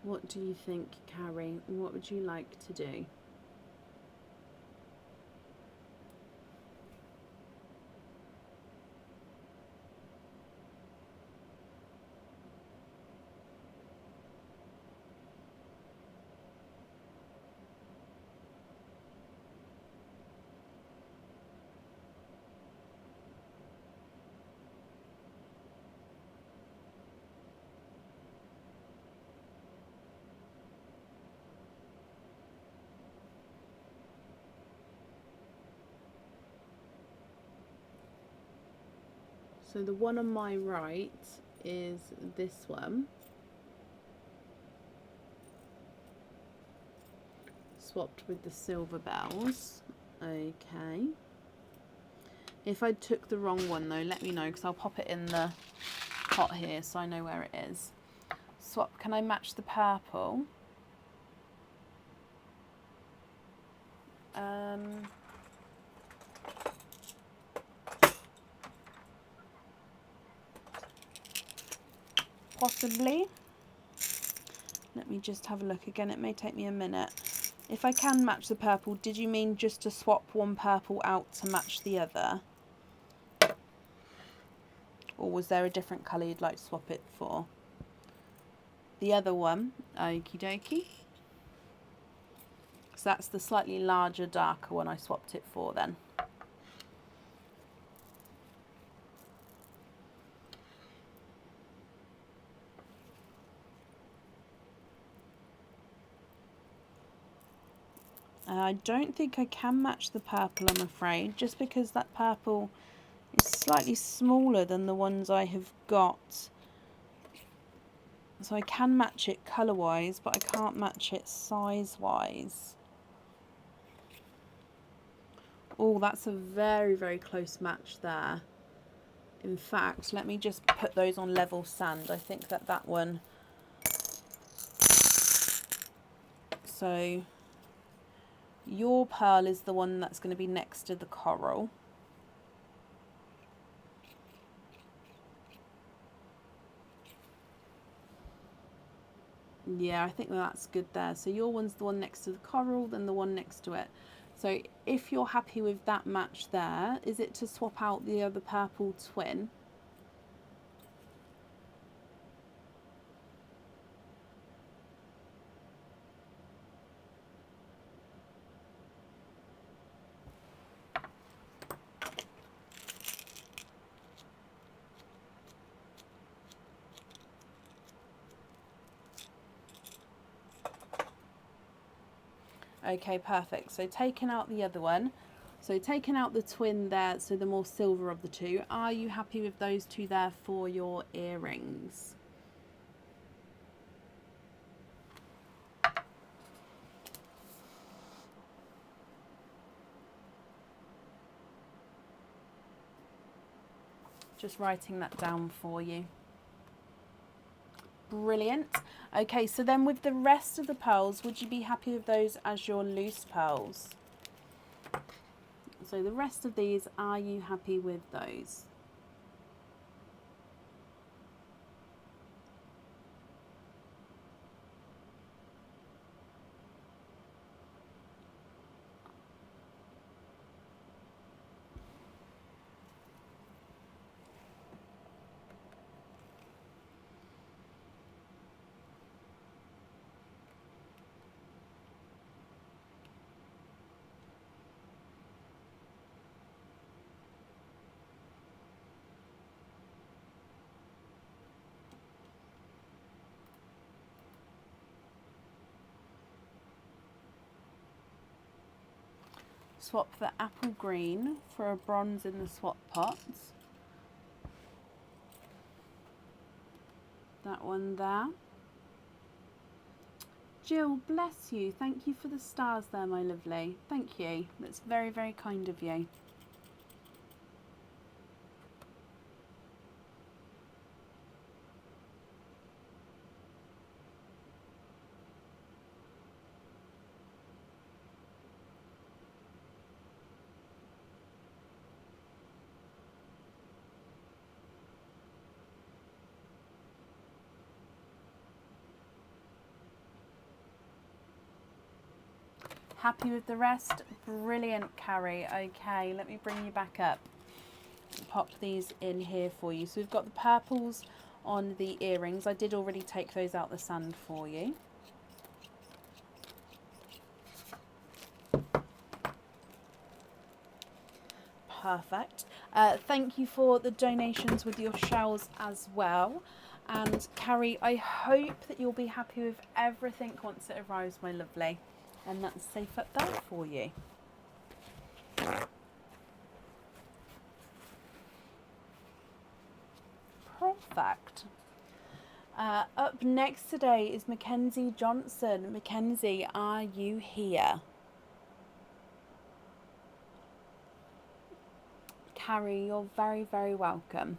What do you think, Carrie? What would you like to do? So the one on my right is this one. Swapped with the silver bells. Okay. If I took the wrong one though, let me know, because I'll pop it in the pot here so I know where it is. Swap, can I match the purple? Possibly. Let me just have a look again, it may take me a minute. If I can match the purple, did you mean just to swap one purple out to match the other? Or was there a different colour you'd like to swap it for? The other one, okie dokie. So that's the slightly larger, darker one I swapped it for then. I don't think I can match the purple, I'm afraid, just because that purple is slightly smaller than the ones I have got. So I can match it colour-wise, but I can't match it size-wise. Oh, that's a very, very close match there. In fact, let me just put those on level sand. I think that one... So, your pearl is the one that's going to be next to the coral. Yeah, I think that's good there. So your one's the one next to the coral, then the one next to it. So if you're happy with that match there, is it to swap out the other purple twin? Okay, perfect. So taking out the other one, so taking out the twin there, so the more silver of the two, are you happy with those two there for your earrings? Just writing that down for you. Brilliant. Okay, so then with the rest of the pearls, would you be happy with those as your loose pearls? So the rest of these, are you happy with those? Swap the apple green for a bronze in the swap pots. That one there. Jill, bless you. Thank you for the stars there, my lovely. Thank you. That's very, very kind of you. Happy with the rest? Brilliant, Carrie. Okay, let me bring you back up. Pop these in here for you. So we've got the purples on the earrings. I did already take those out the sand for you. Perfect. Thank you for the donations with your shells as well. And Carrie, I hope that you'll be happy with everything once it arrives, my lovely. And that's safe up there for you. Perfect. Up next today is Mackenzie Johnson. Mackenzie, are you here? Carrie, you're very, very welcome.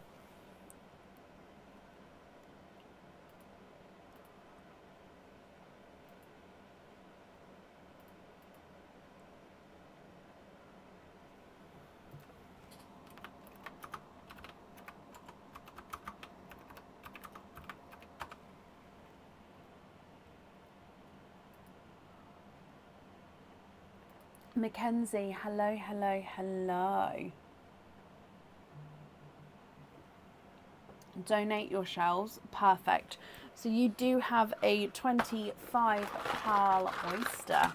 Mackenzie, hello, hello, hello. Donate your shells. Perfect. So you do have a 25 pearl oyster.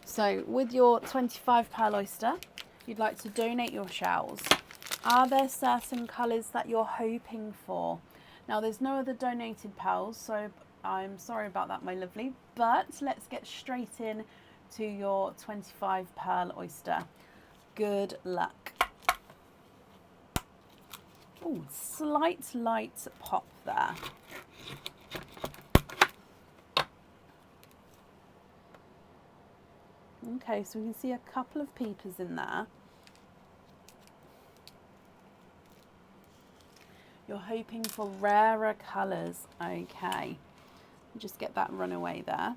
So with your 25 pearl oyster, you'd like to donate your shells. Are there certain colours that you're hoping for? Now there's no other donated pearls, so I'm sorry about that, my lovely, but let's get straight in to your 25 pearl oyster. Good luck. Oh, slight light pop there. Okay, so we can see a couple of peepers in there. You're hoping for rarer colours. Okay, just get that runaway there.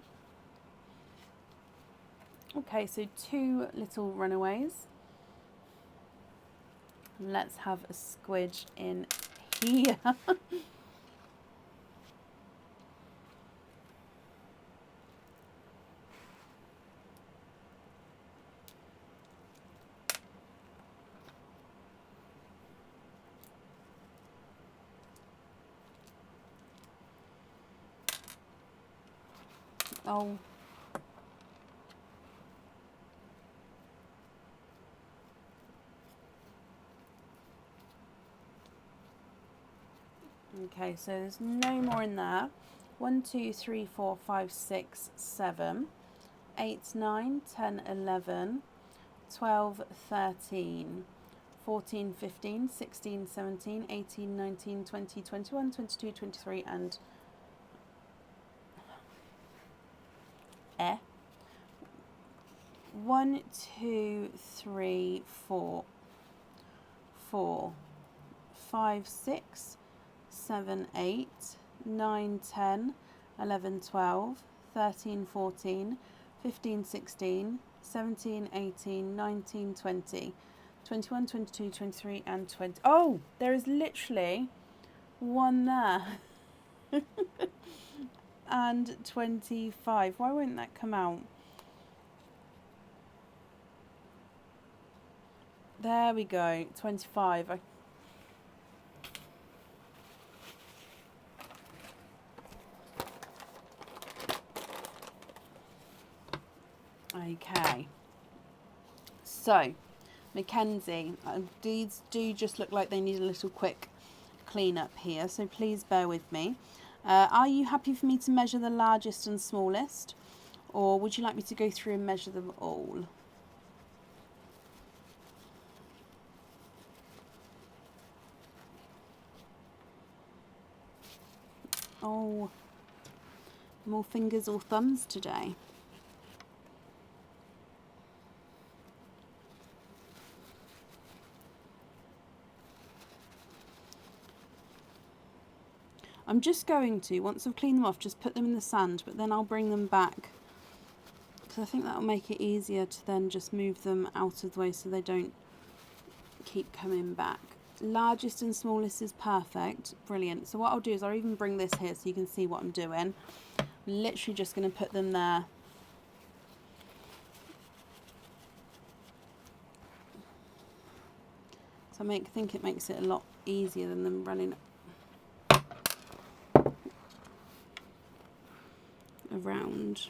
Okay, so 2 little runaways. Let's have a squidge in here. Oh. Okay, so there's no more in there. 1, 2, 3, 4, 5, 6, 7, 8, 9, 10, 11, 12, 13, 14, 15, 16, 17, 18, 19, 20, 21, 22, 23, and 1, 2, 3, 4, 5, 6, 7, 8, 9, 10, 11, 12, 13, 14, 15, 16, 17, 18, 19, 20, 21, 22, 23, and 20. Oh, there is literally one there. And 25. Why won't that come out? There we go, 25. Okay, so Mackenzie, these do just look like they need a little quick clean up here, so please bear with me. Are you happy for me to measure the largest and smallest, or would you like me to go through and measure them all? Oh, more fingers or thumbs today. I'm just going to, once I've cleaned them off, just put them in the sand, but then I'll bring them back, because I think that'll make it easier to then just move them out of the way so they don't keep coming back. Largest and smallest is perfect. Brilliant. So what I'll do is I'll even bring this here so you can see what I'm doing. I'm literally just going to put them there. So I think it makes it a lot easier than them running around.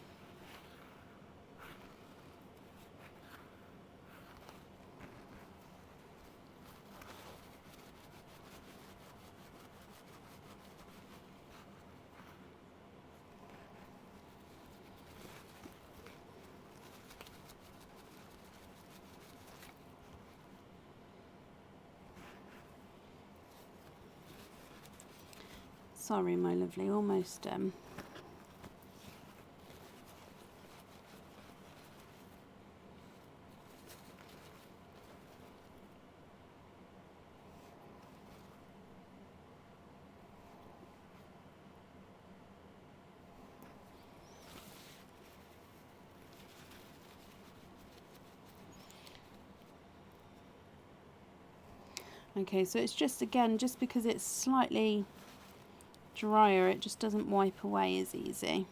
Sorry, my lovely, almost done. Okay, so it's just, again, just because it's slightly drier, it just doesn't wipe away as easy.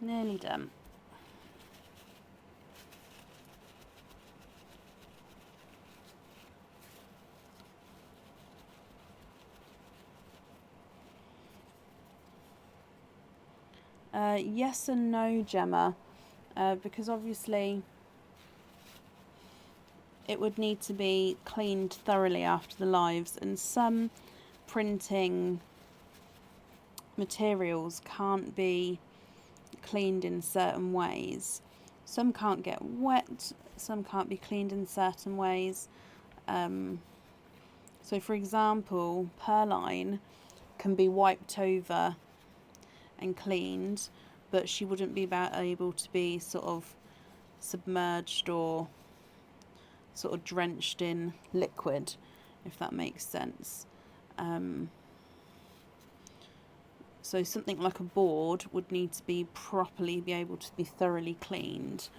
Nearly done. Yes and no, Gemma, because obviously it would need to be cleaned thoroughly after the lives, and some printing materials can't be cleaned in certain ways. Some can't get wet, some can't be cleaned in certain ways. So for example, Pearline can be wiped over and cleaned, but she wouldn't be able to be sort of submerged or sort of drenched in liquid, if that makes sense. So something like a board would need to be properly be able to be thoroughly cleaned.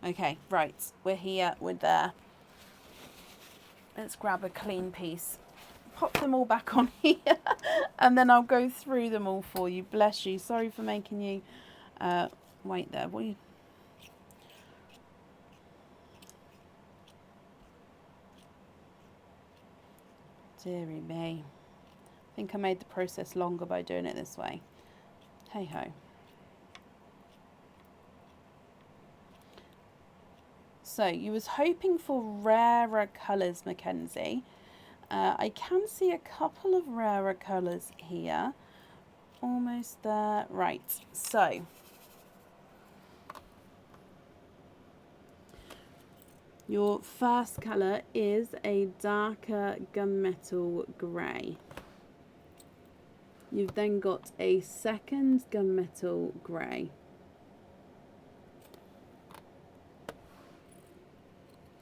Okay, right, we're here, we're there. Let's grab a clean piece. Pop them all back on here and then I'll go through them all for you. Bless you. Sorry for making you wait there. What are you... Dearie me. I think I made the process longer by doing it this way. Hey ho. So you was hoping for rarer colours, Mackenzie. I can see a couple of rarer colours here. Almost there. Right, so your first colour is a darker gunmetal grey. You've then got a second gunmetal grey.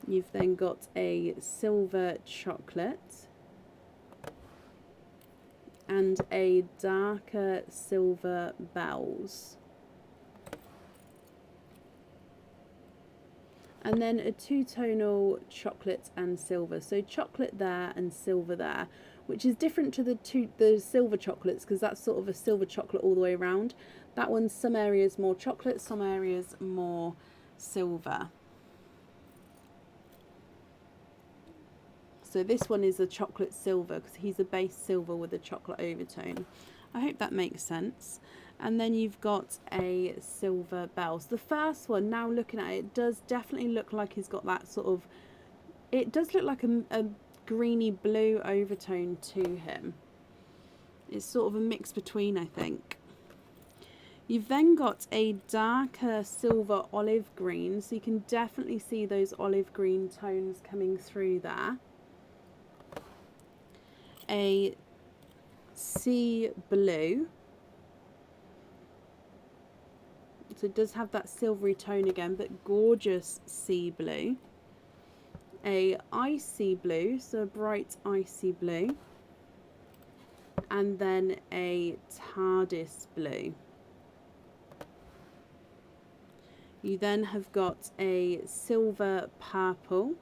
You've then got a silver chocolate and a darker silver bells. And then a two-tonal chocolate and silver. So chocolate there and silver there, which is different to the silver chocolates, because that's sort of a silver chocolate all the way around. That one's some areas more chocolate, some areas more silver. So this one is a chocolate silver because he's a base silver with a chocolate overtone. I hope that makes sense. And then you've got a silver bell. So the first one, now looking at it, does definitely look like he's got that sort of, it does look like a greeny blue overtone to him. It's sort of a mix between, I think. You've then got a darker silver olive green, so you can definitely see those olive green tones coming through there. A sea blue, so it does have that silvery tone again, but gorgeous sea blue. A icy blue, so a bright icy blue, and then a TARDIS blue. You then have got a silver purple,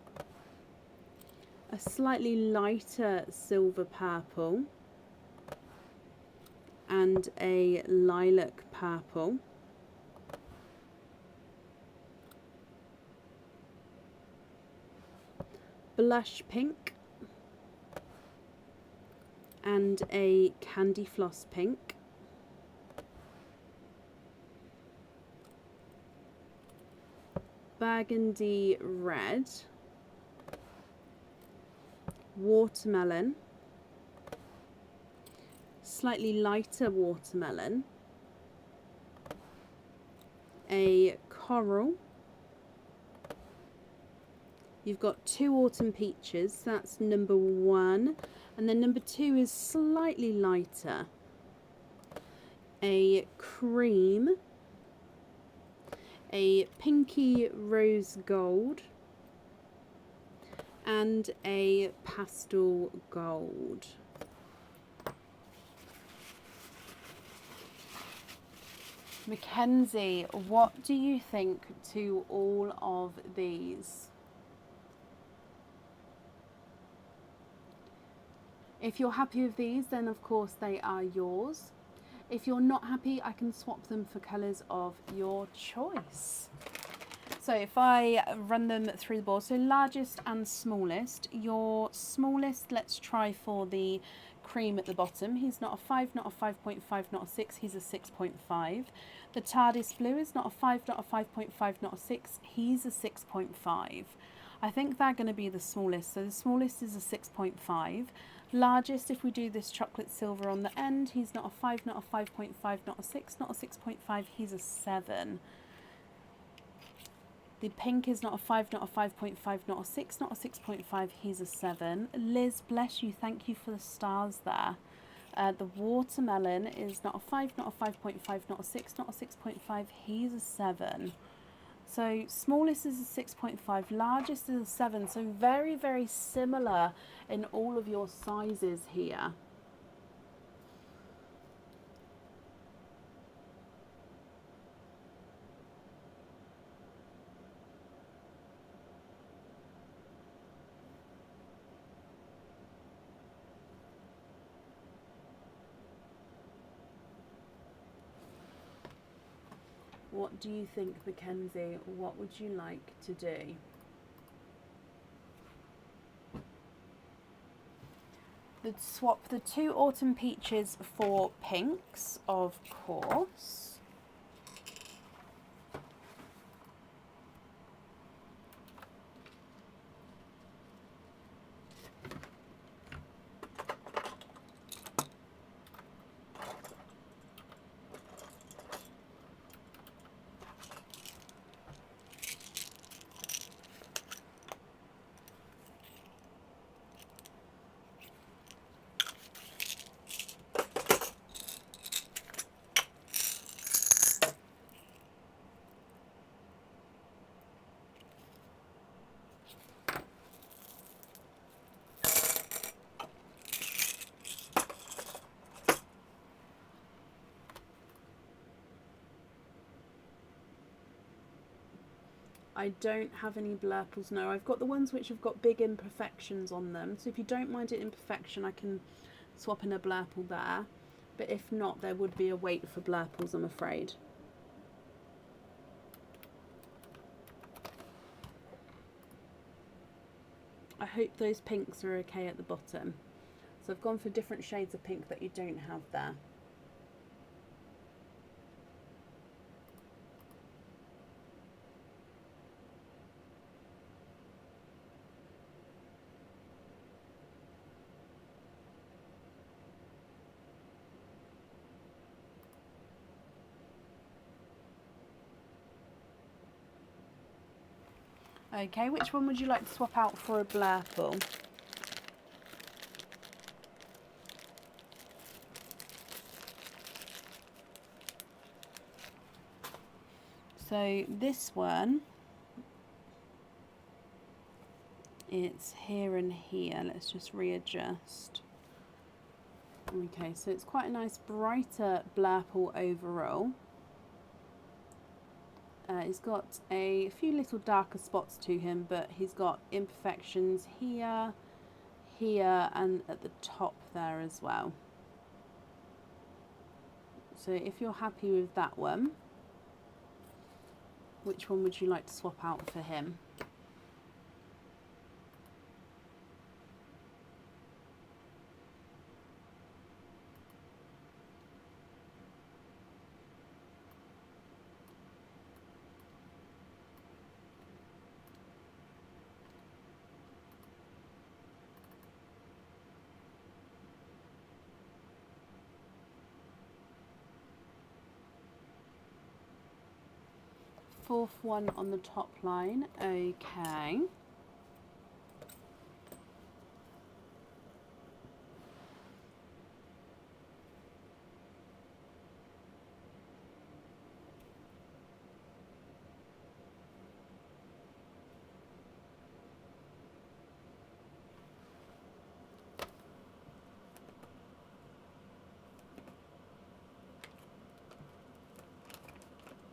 a slightly lighter silver purple, and a lilac purple. Blush pink and a candy floss pink. Burgundy red. Watermelon. Slightly lighter watermelon. A coral. You've got 2 autumn peaches, that's number 1, and then number 2 is slightly lighter. A cream, a pinky rose gold, and a pastel gold. Mackenzie, what do you think to all of these? If you're happy with these, then of course they are yours. If you're not happy, I can swap them for colours of your choice. So if I run them through the board, so largest and smallest. Your smallest, let's try for the cream at the bottom. He's not a 5, not a 5.5, not a 6, he's a 6.5. The TARDIS blue is not a 5, not a 5.5, not a 6, he's a 6.5. I think they're going to be the smallest, so the smallest is a 6.5. Largest, if we do this chocolate silver on the end, he's not a 5, not a 5.5, not a 6, not a 6.5, he's a 7. The pink is not a 5, not a 5.5, not a 6, not a 6.5, he's a 7. Liz, bless you, thank you for the stars there. The watermelon is not a 5, not a 5.5, not a 6, not a 6.5, he's a 7. So smallest is a 6.5, largest is a 7, so very, very similar in all of your sizes here. What do you think, Mackenzie? What would you like to do? Let's swap the 2 autumn peaches for pinks, of course. I don't have any blurples, no. I've got the ones which have got big imperfections on them. So if you don't mind an imperfection, I can swap in a blurple there. But if not, there would be a wait for blurples, I'm afraid. I hope those pinks are okay at the bottom. So I've gone for different shades of pink that you don't have there. Okay, which one would you like to swap out for a blurple? So this one, it's here and here. Let's just readjust. Okay, so it's quite a nice brighter blurple overall. He's got a few little darker spots to him, but he's got imperfections here, here, and at the top there as well. So if you're happy with that one, which one would you like to swap out for him? Fourth one on the top line, okay.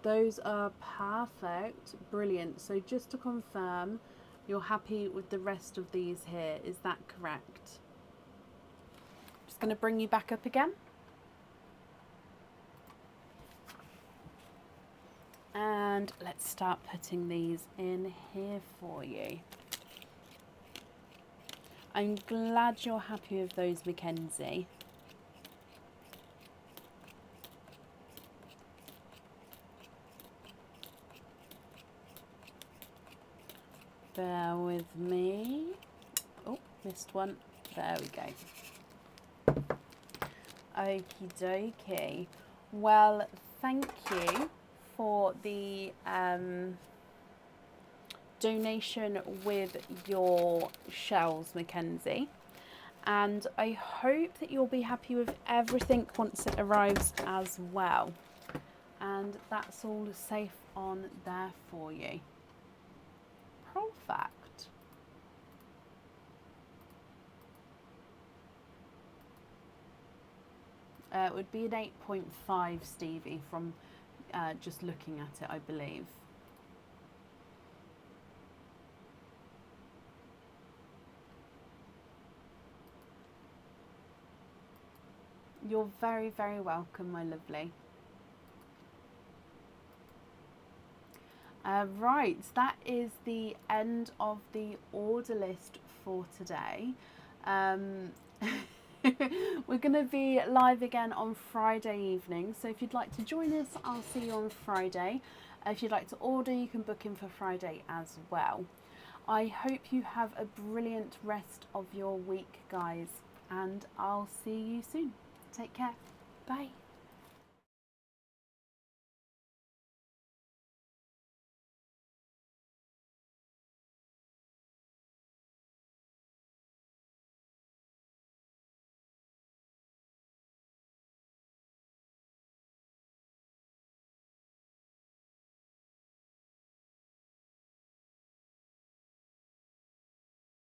Those are perfect, brilliant. So just to confirm, you're happy with the rest of these here, is that correct? Just going to bring you back up again. And let's start putting these in here for you. I'm glad you're happy with those, Mackenzie. Bear with me. Oh, missed one. There we go. Okie dokie. Well, thank you for the donation with your shells, Mackenzie. And I hope that you'll be happy with everything once it arrives as well. And that's all safe on there for you. Perfect. It would be an 8.5, Stevie, from just looking at it, I believe. You're very, very welcome, my lovely. Right, that is the end of the order list for today. We're going to be live again on Friday evening, so if you'd like to join us, I'll see you on Friday. If you'd like to order, you can book in for Friday as well. I hope you have a brilliant rest of your week, guys, and I'll see you soon. Take care. Bye.